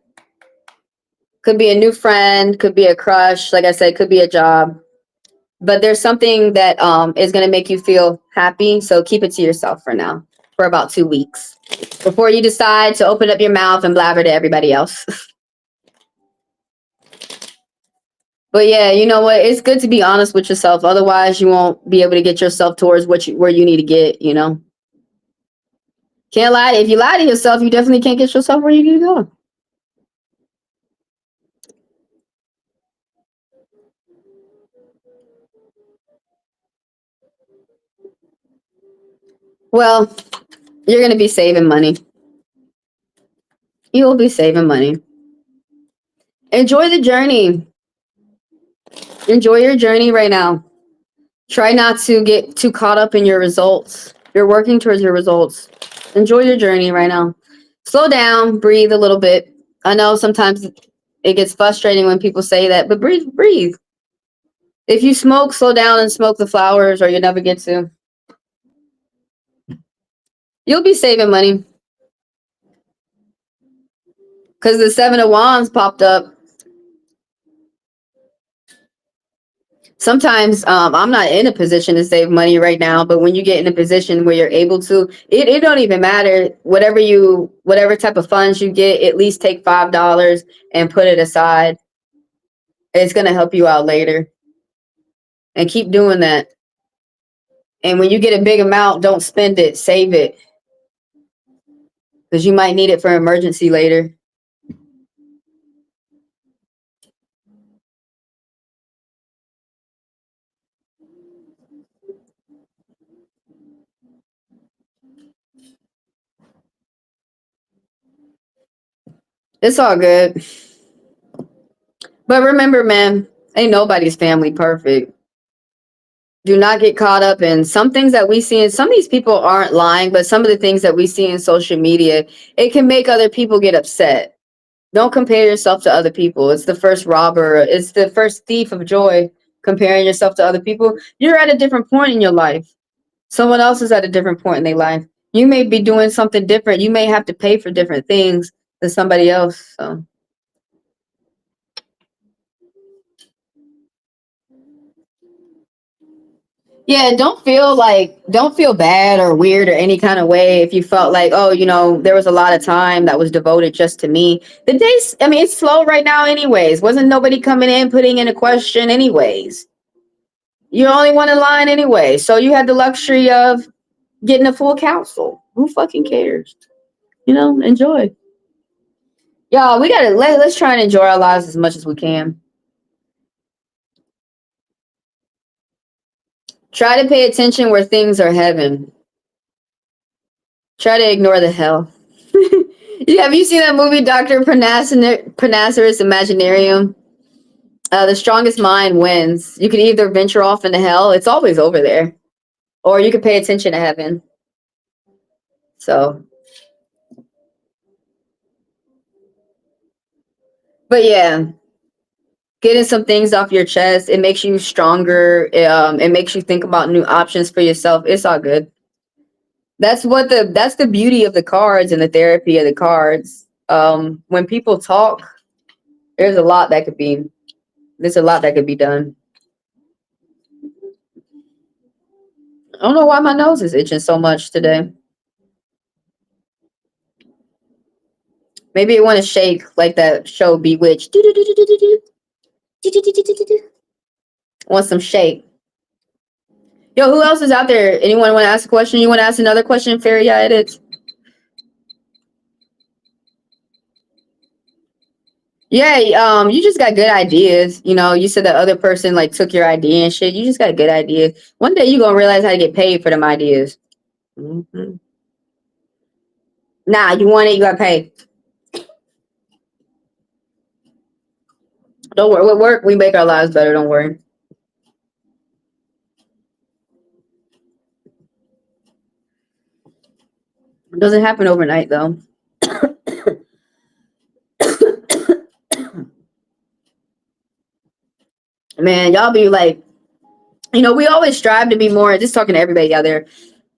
Speaker 2: Could be a new friend, could be a crush, like I said, could be a job. But there's something that is going to make you feel happy. So keep it to yourself for now, for about 2 weeks, before you decide to open up your mouth and blabber to everybody else. But yeah, you know what? It's good to be honest with yourself. Otherwise, you won't be able to get yourself towards where you need to get, Can't lie. If you lie to yourself, you definitely can't get yourself where you need to go. Well, you're going to be saving money. You will be saving money. Enjoy the journey. Enjoy your journey right now. Try not to get too caught up in your results. You're working towards your results. Enjoy your journey right now. Slow down, breathe a little bit. I know sometimes it gets frustrating when people say that, but breathe. If you smoke, slow down and smoke the flowers, or you never get to. You'll be saving money. Because the Seven of Wands popped up. Sometimes I'm not in a position to save money right now, but when you get in a position where you're able to, it don't even matter. Whatever type of funds you get, at least take $5 and put it aside. It's going to help you out later. And keep doing that. And when you get a big amount, don't spend it, save it. Because you might need it for emergency later. It's all good. But remember, man, ain't nobody's family perfect. Do not get caught up in some things that we see. And some of these people aren't lying, but some of the things that we see in social media, it can make other people get upset. Don't compare yourself to other people. It's the first robber. It's the first thief of joy, comparing yourself to other people. You're at a different point in your life. Someone else is at a different point in their life. You may be doing something different. You may have to pay for different things than somebody else. So yeah, don't feel bad or weird or any kind of way if you felt like, oh, there was a lot of time that was devoted just to me. The days, I mean, it's slow right now anyways. Wasn't nobody coming in putting in a question anyways. You're only one in line anyway. So you had the luxury of getting a full counsel. Who fucking cares? You know, enjoy. Y'all, we gotta let's try and enjoy our lives as much as we can. Try to pay attention where things are heaven. Try to ignore the hell. Yeah, have you seen that movie, Dr. Panasar's Imaginarium? The strongest mind wins. You can either venture off into hell, it's always over there, or you can pay attention to heaven. So, but yeah, getting some things off your chest, it makes you stronger. It makes you think about new options for yourself. It's all good. That's the beauty of the cards and the therapy of the cards. When people talk, there's a lot that could be done. I don't know why my nose is itching so much today. Maybe it want to shake like that show Bewitched. Want some shake. Yo, who else is out there? Anyone want to ask a question? You want to ask another question, Fairy Edits? Yeah, you just got good ideas. You know, you said that other person like took your idea and shit. You just got good ideas. One day you gonna realize how to get paid for them ideas. Mm-hmm. Nah, you want it, you gotta pay. Don't worry. With work, we make our lives better. Don't worry. It doesn't happen overnight though. Man, y'all be like, you know, we always strive to be more. Just talking to everybody out there,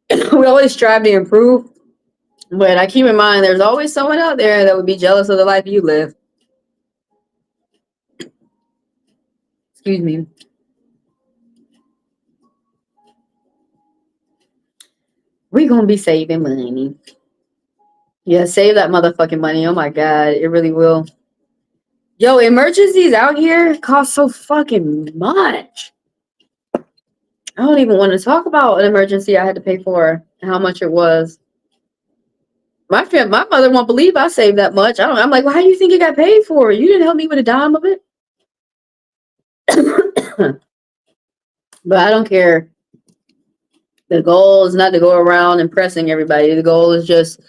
Speaker 2: we always strive to improve. But I keep in mind, there's always someone out there that would be jealous of the life you live. Excuse me. We gonna be saving money. Yeah, save that motherfucking money. Oh my god, it really will. Yo, emergencies out here cost so fucking much. I don't even want to talk about an emergency I had to pay for and how much it was. My mother won't believe I saved that much. I'm like, well, how do you think it got paid for? You didn't help me with a dime of it. But I don't care. The goal is not to go around impressing everybody. The goal is just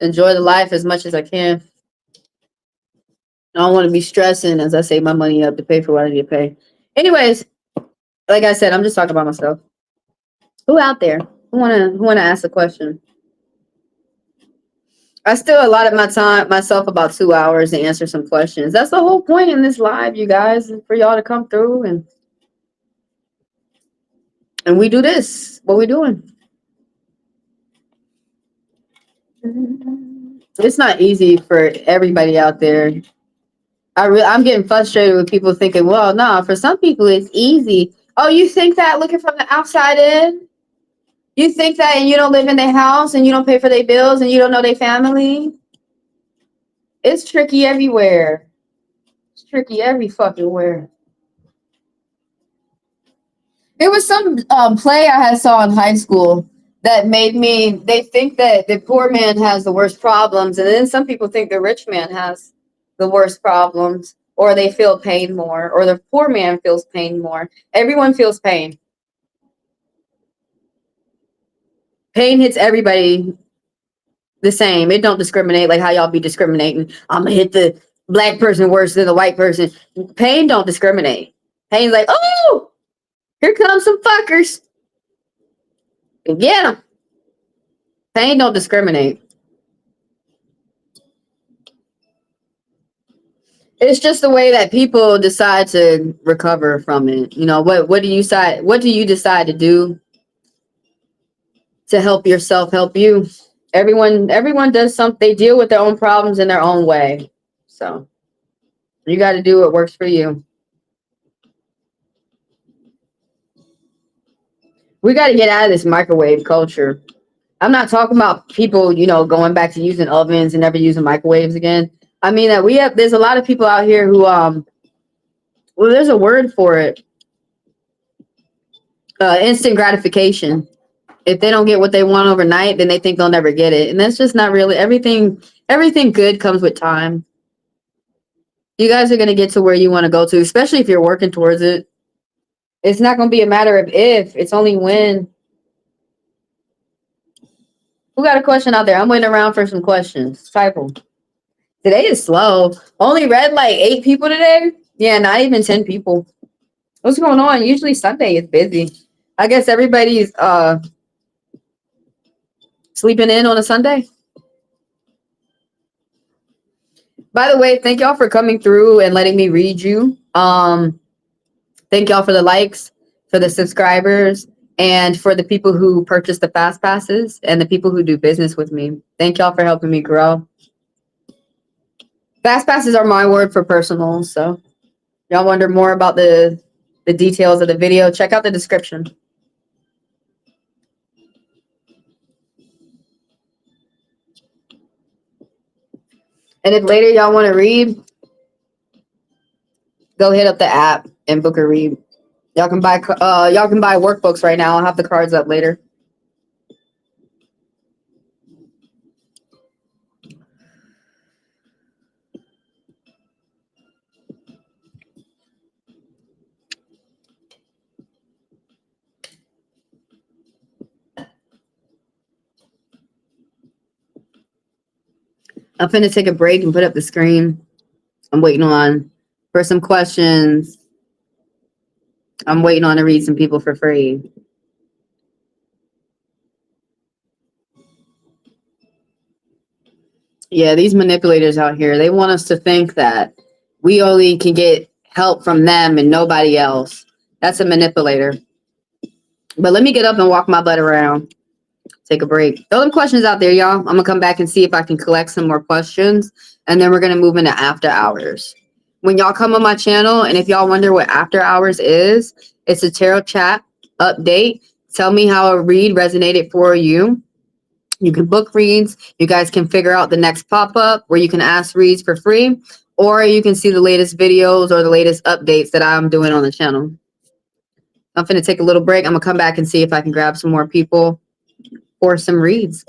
Speaker 2: enjoy the life as much as I can. I don't want to be stressing as I save my money up to pay for what I need to pay. Anyways, like I said, I'm just talking about myself. Who out there? Who wanna ask a question? I still allotted myself about 2 hours to answer some questions. That's the whole point in this live, you guys, for y'all to come through and we do this. What we doing? It's not easy for everybody out there. I'm getting frustrated with people thinking, well, no, for some people it's easy. Oh, you think that looking from the outside in? You think that and you don't live in their house and you don't pay for their bills and you don't know their family? It's tricky everywhere. It's tricky every fucking where. There was some play I had saw in high school that made me. They think that the poor man has the worst problems, and then some people think the rich man has the worst problems, or they feel pain more, or the poor man feels pain more. Everyone feels pain. Pain hits everybody the same. It don't discriminate like how y'all be discriminating. I'm gonna hit the black person worse than the white person. Pain don't discriminate. Pain's like, oh, here comes some fuckers. Get them. Pain don't discriminate. It's just the way that people decide to recover from it. You know, what do you decide to do to help yourself help you? Everyone does something. They deal with their own problems in their own way. So you got to do what works for you. We got to get out of this microwave culture. I'm not talking about people, you know, going back to using ovens and never using microwaves again. I mean that there's a lot of people out here who well, there's a word for it. Instant gratification. if they don't get what they want overnight, then they think they'll never get it. And that's just not really everything. Everything good comes with time. You guys are going to get to where you want to go to, especially if you're working towards it. It's not going to be a matter of if, it's only when. Who got a question out there? I'm waiting around for some questions. Type them. Today is slow. Only read like 8 people today. Yeah, not even 10 people. What's going on? Usually Sunday is busy. I guess everybody's sleeping in on a Sunday. By the way, thank y'all for coming through and letting me read you. Thank y'all for the likes, for the subscribers, and for the people who purchase the fast passes and the people who do business with me. Thank y'all for helping me grow. Fast passes are my word for personal. So y'all wonder more about the details of the video, check out the description. And if later y'all want to read, go hit up the app and book a read. Y'all can buy workbooks right now. I'll have the cards up later. I'm finna take a break and put up the screen. I'm waiting on for some questions. I'm waiting on to read some people for free. Yeah, these manipulators out here, they want us to think that we only can get help from them and nobody else. That's a manipulator. But let me get up and walk my butt around. Take a break. Throw them questions out there, y'all. I'm going to come back and see if I can collect some more questions. And then we're going to move into after hours. When y'all come on my channel, and if y'all wonder what after hours is, it's a tarot chat update. Tell me how a read resonated for you. You can book reads. You guys can figure out the next pop-up where you can ask reads for free. Or you can see the latest videos or the latest updates that I'm doing on the channel. I'm going to take a little break. I'm going to come back and see if I can grab some more people for some reads.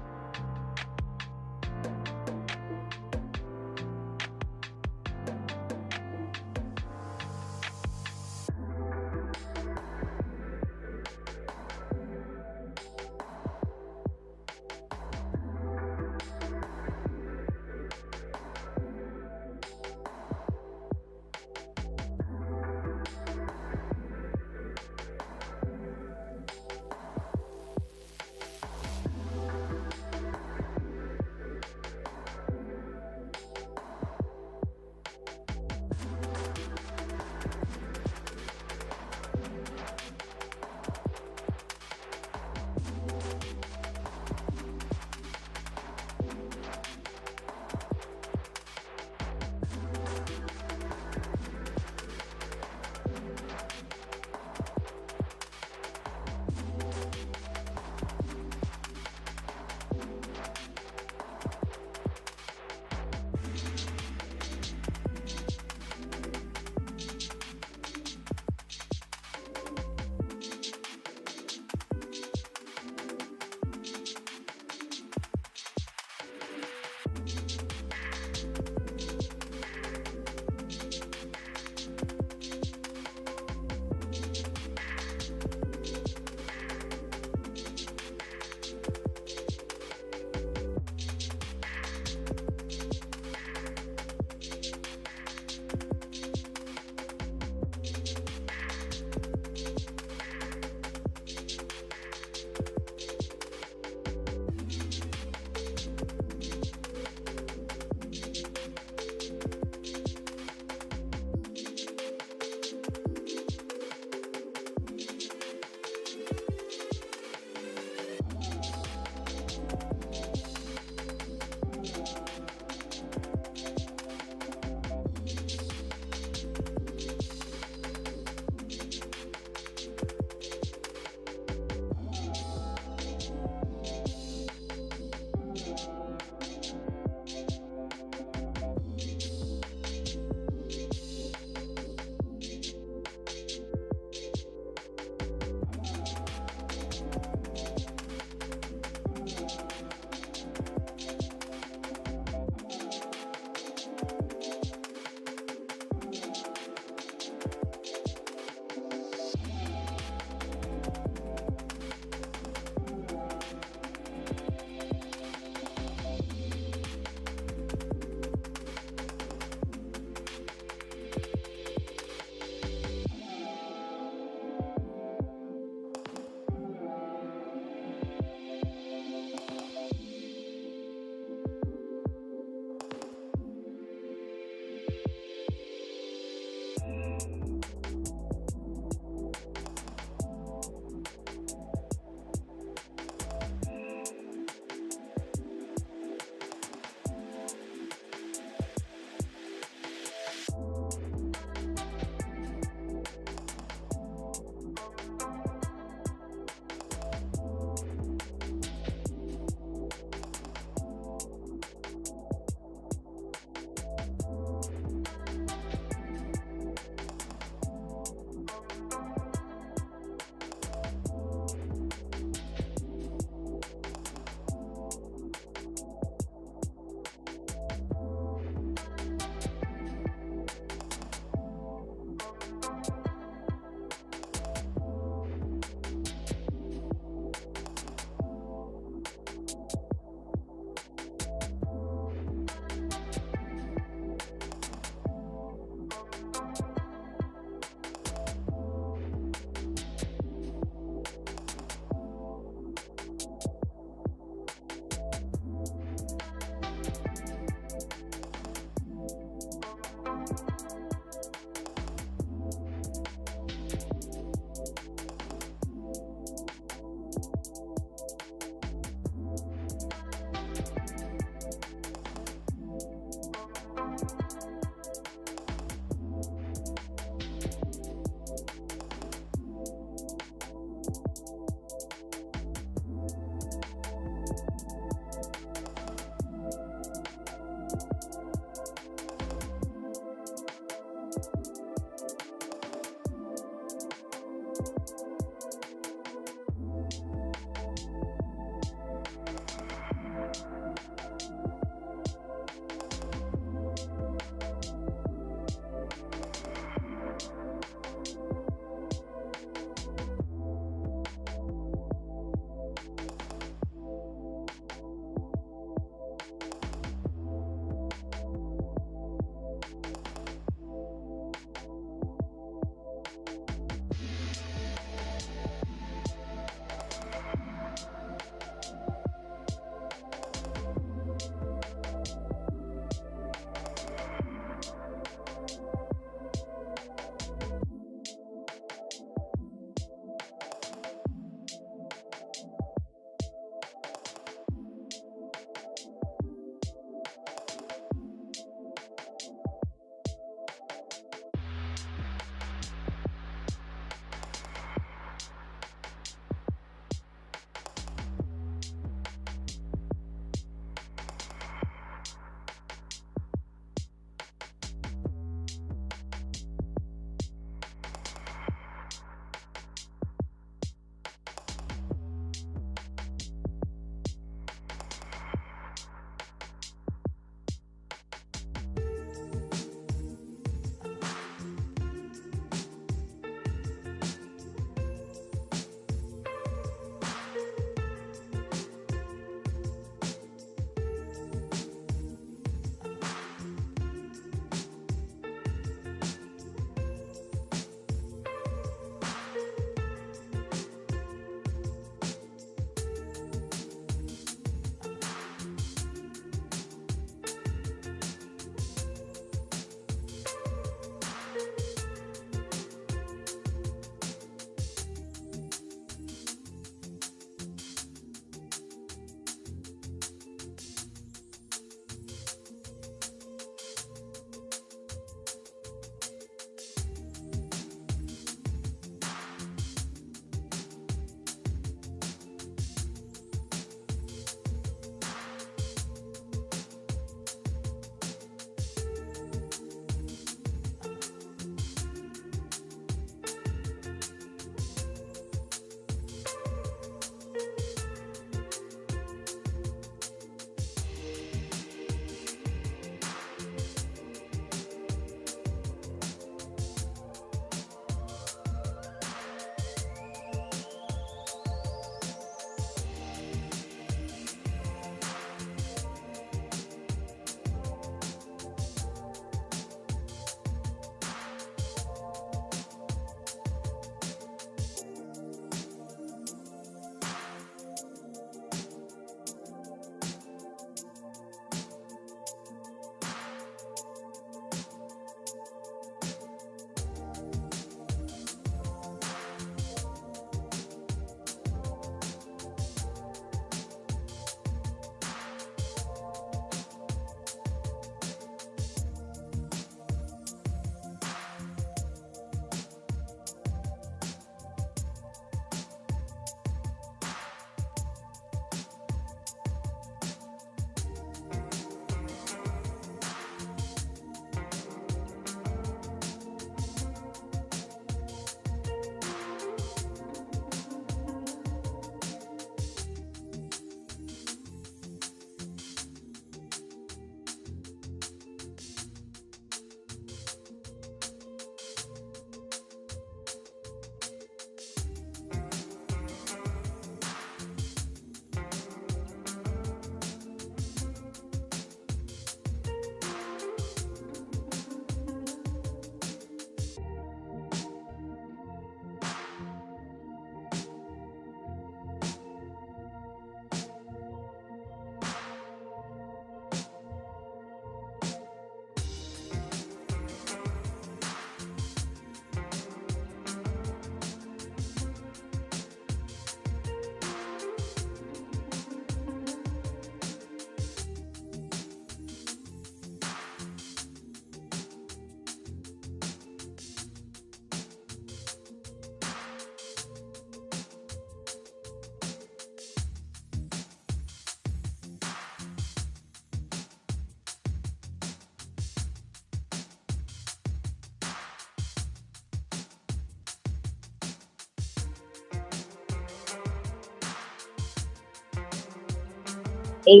Speaker 2: Hey,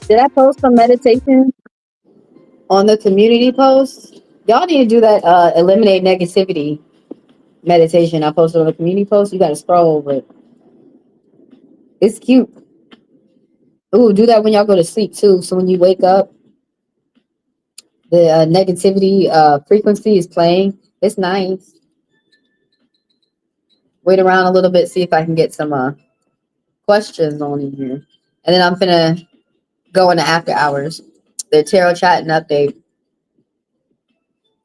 Speaker 2: did I post some meditation on the community post? Y'all need to do that eliminate negativity meditation. I posted on the community post. You got to scroll over it. It's cute. Ooh, do that when y'all go to sleep too. So when you wake up, the negativity frequency is playing. It's nice. Wait around a little bit, see if I can get some questions on in here. And then I'm finna go into after hours, the tarot chat and update.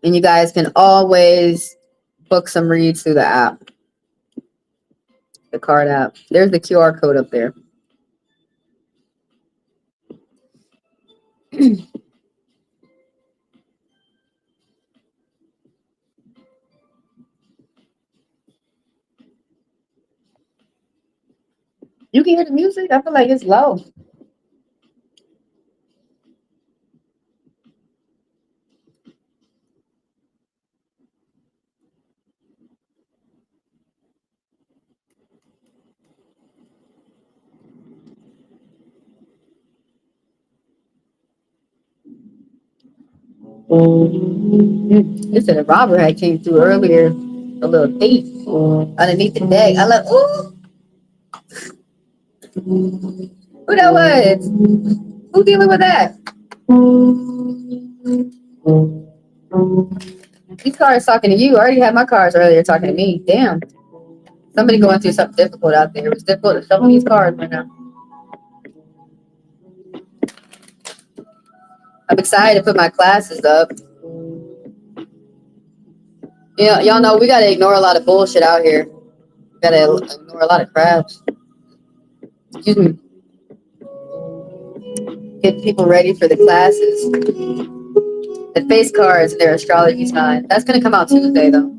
Speaker 2: And you guys can always book some reads through the app, the card app. There's the QR code up there. You can hear the music? I feel like it's low. It said a robber had came through earlier, a little thief underneath the deck. I like, ooh, who that was? Who dealing with that? These cards talking to you. I already had my cards earlier talking to me. Damn. Somebody going through something difficult out there. It was difficult to show these cards right now. I'm excited to put my classes up. You know, y'all know we gotta ignore a lot of bullshit out here. We gotta ignore a lot of crabs. Excuse me. Get people ready for the classes. The face cards, their astrology sign. That's gonna come out Tuesday though.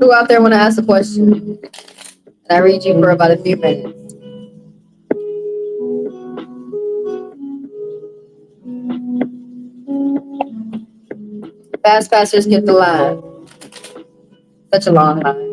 Speaker 2: Who out there wanna ask a question? And I read you for about a few minutes. Fast, faster, skip the line. Such a long line.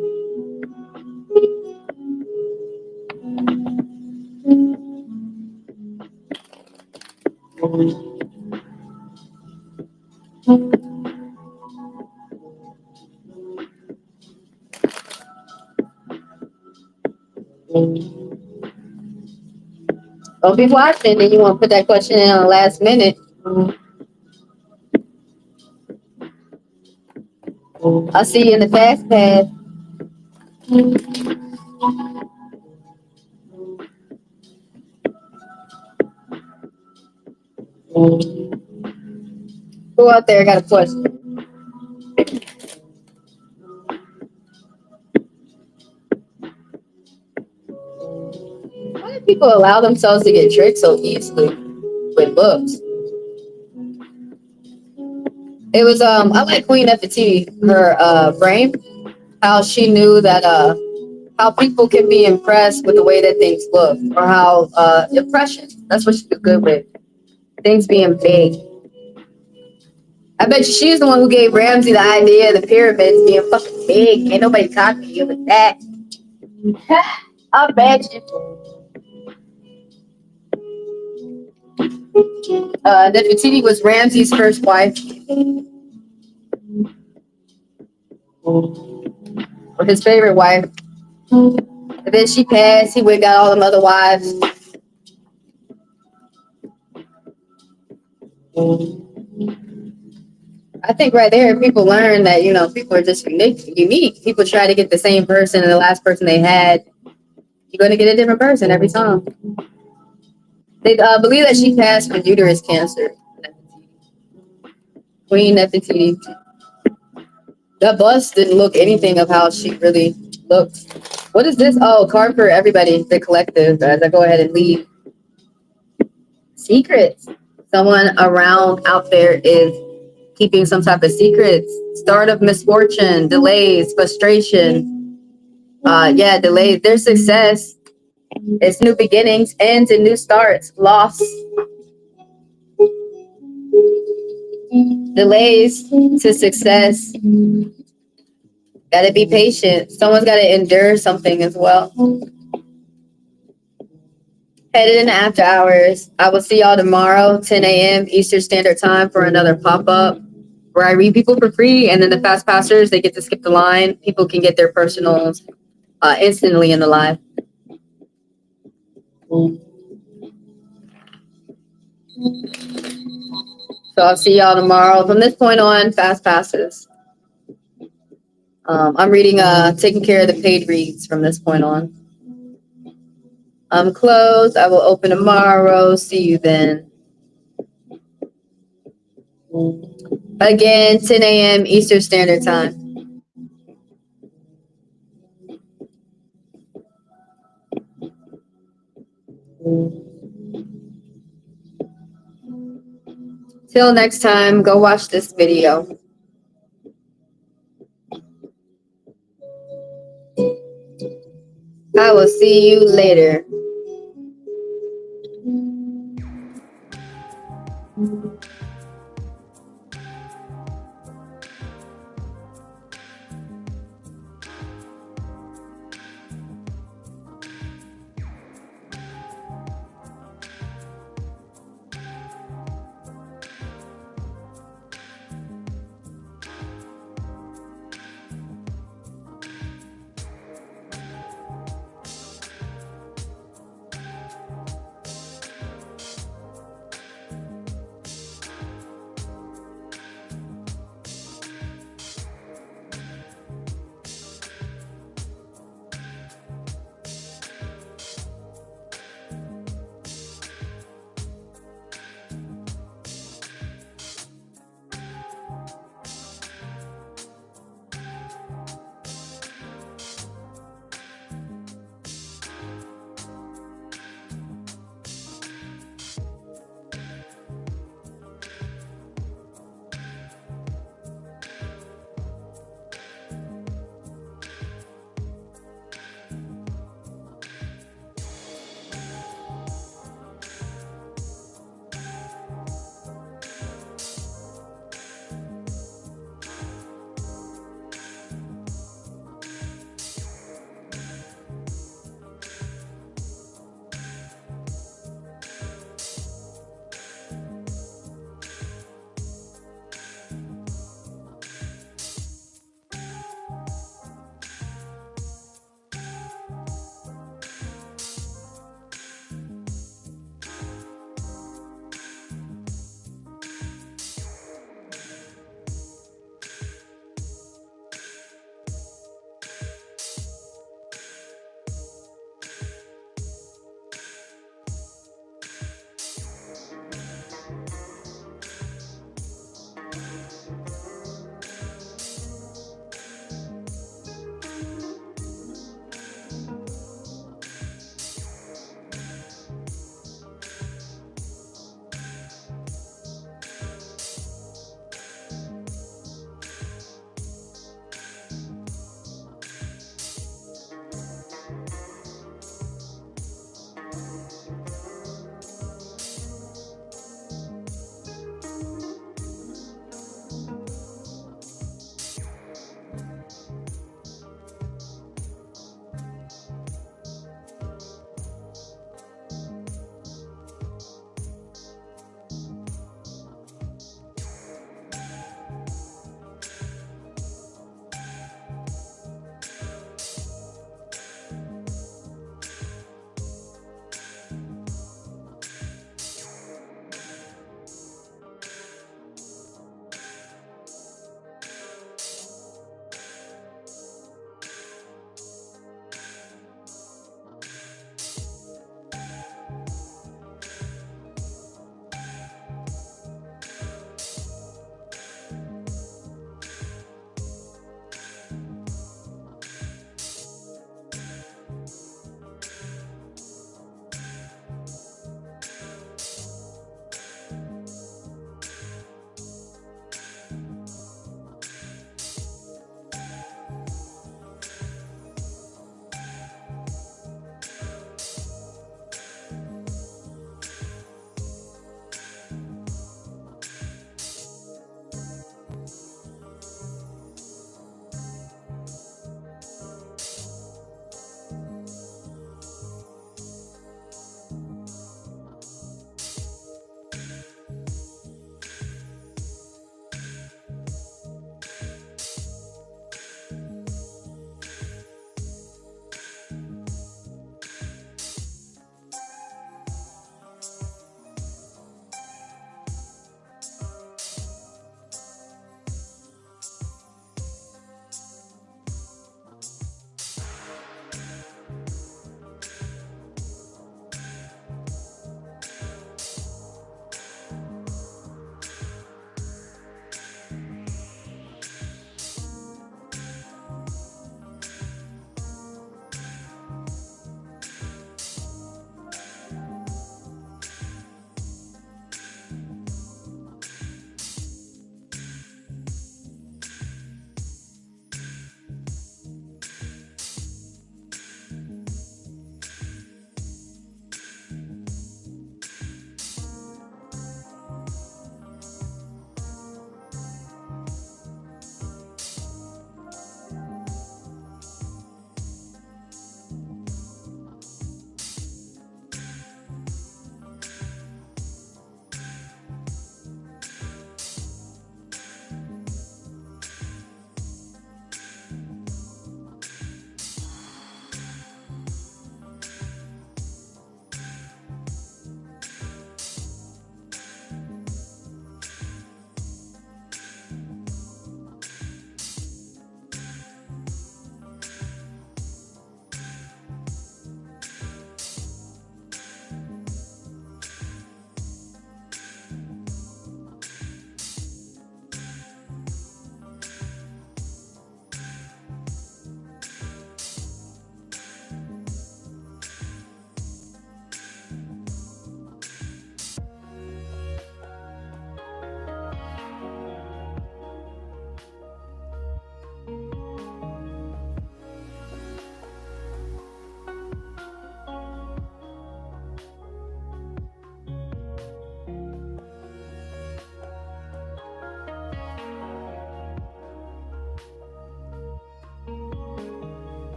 Speaker 2: Don't be watching and you want to put that question in on the last minute. I'll see you in the fast path. Who out there got a question? Why do people allow themselves to get tricked so easily with books? It was I like Queen Nefertiti, her brain, how she knew that how people can be impressed with the way that things look, or how impression. That's what she was good with. Things being big. I bet you she's the one who gave Ramsey the idea of the pyramids being fucking big. Ain't nobody copying you with that. I bet you. Nefertiti was Ramsey's first wife, or his favorite wife. And then she passed. He went and got all them other wives. I think right there, people learn that, you know, people are just unique. People try to get the same person, and the last person they had, you're going to get a different person every time. They believe that she passed from uterus cancer. Queen Nefertiti. That bust didn't look anything of how she really looked. What is this? Oh, card for everybody, the collective, as I go ahead and leave. Secrets. Someone around out there is keeping some type of secrets. Start of misfortune, delays, frustration. Yeah, delays. There's success. It's new beginnings, ends and new starts. Loss. Delays to success. Gotta be patient. Someone's gotta endure something as well. Headed in after hours. I will see y'all tomorrow, 10 a.m. Eastern Standard Time for another pop-up where I read people for free, and then the fast passers, they get to skip the line. People can get their personals instantly in the live. So I'll see y'all tomorrow. From this point on, fast passes. I'm reading, taking care of the paid reads from this point on. I'm closed. I will open tomorrow. See you then. Again, 10 a.m. Eastern Standard Time. Till next time, go watch this video. I will see you later.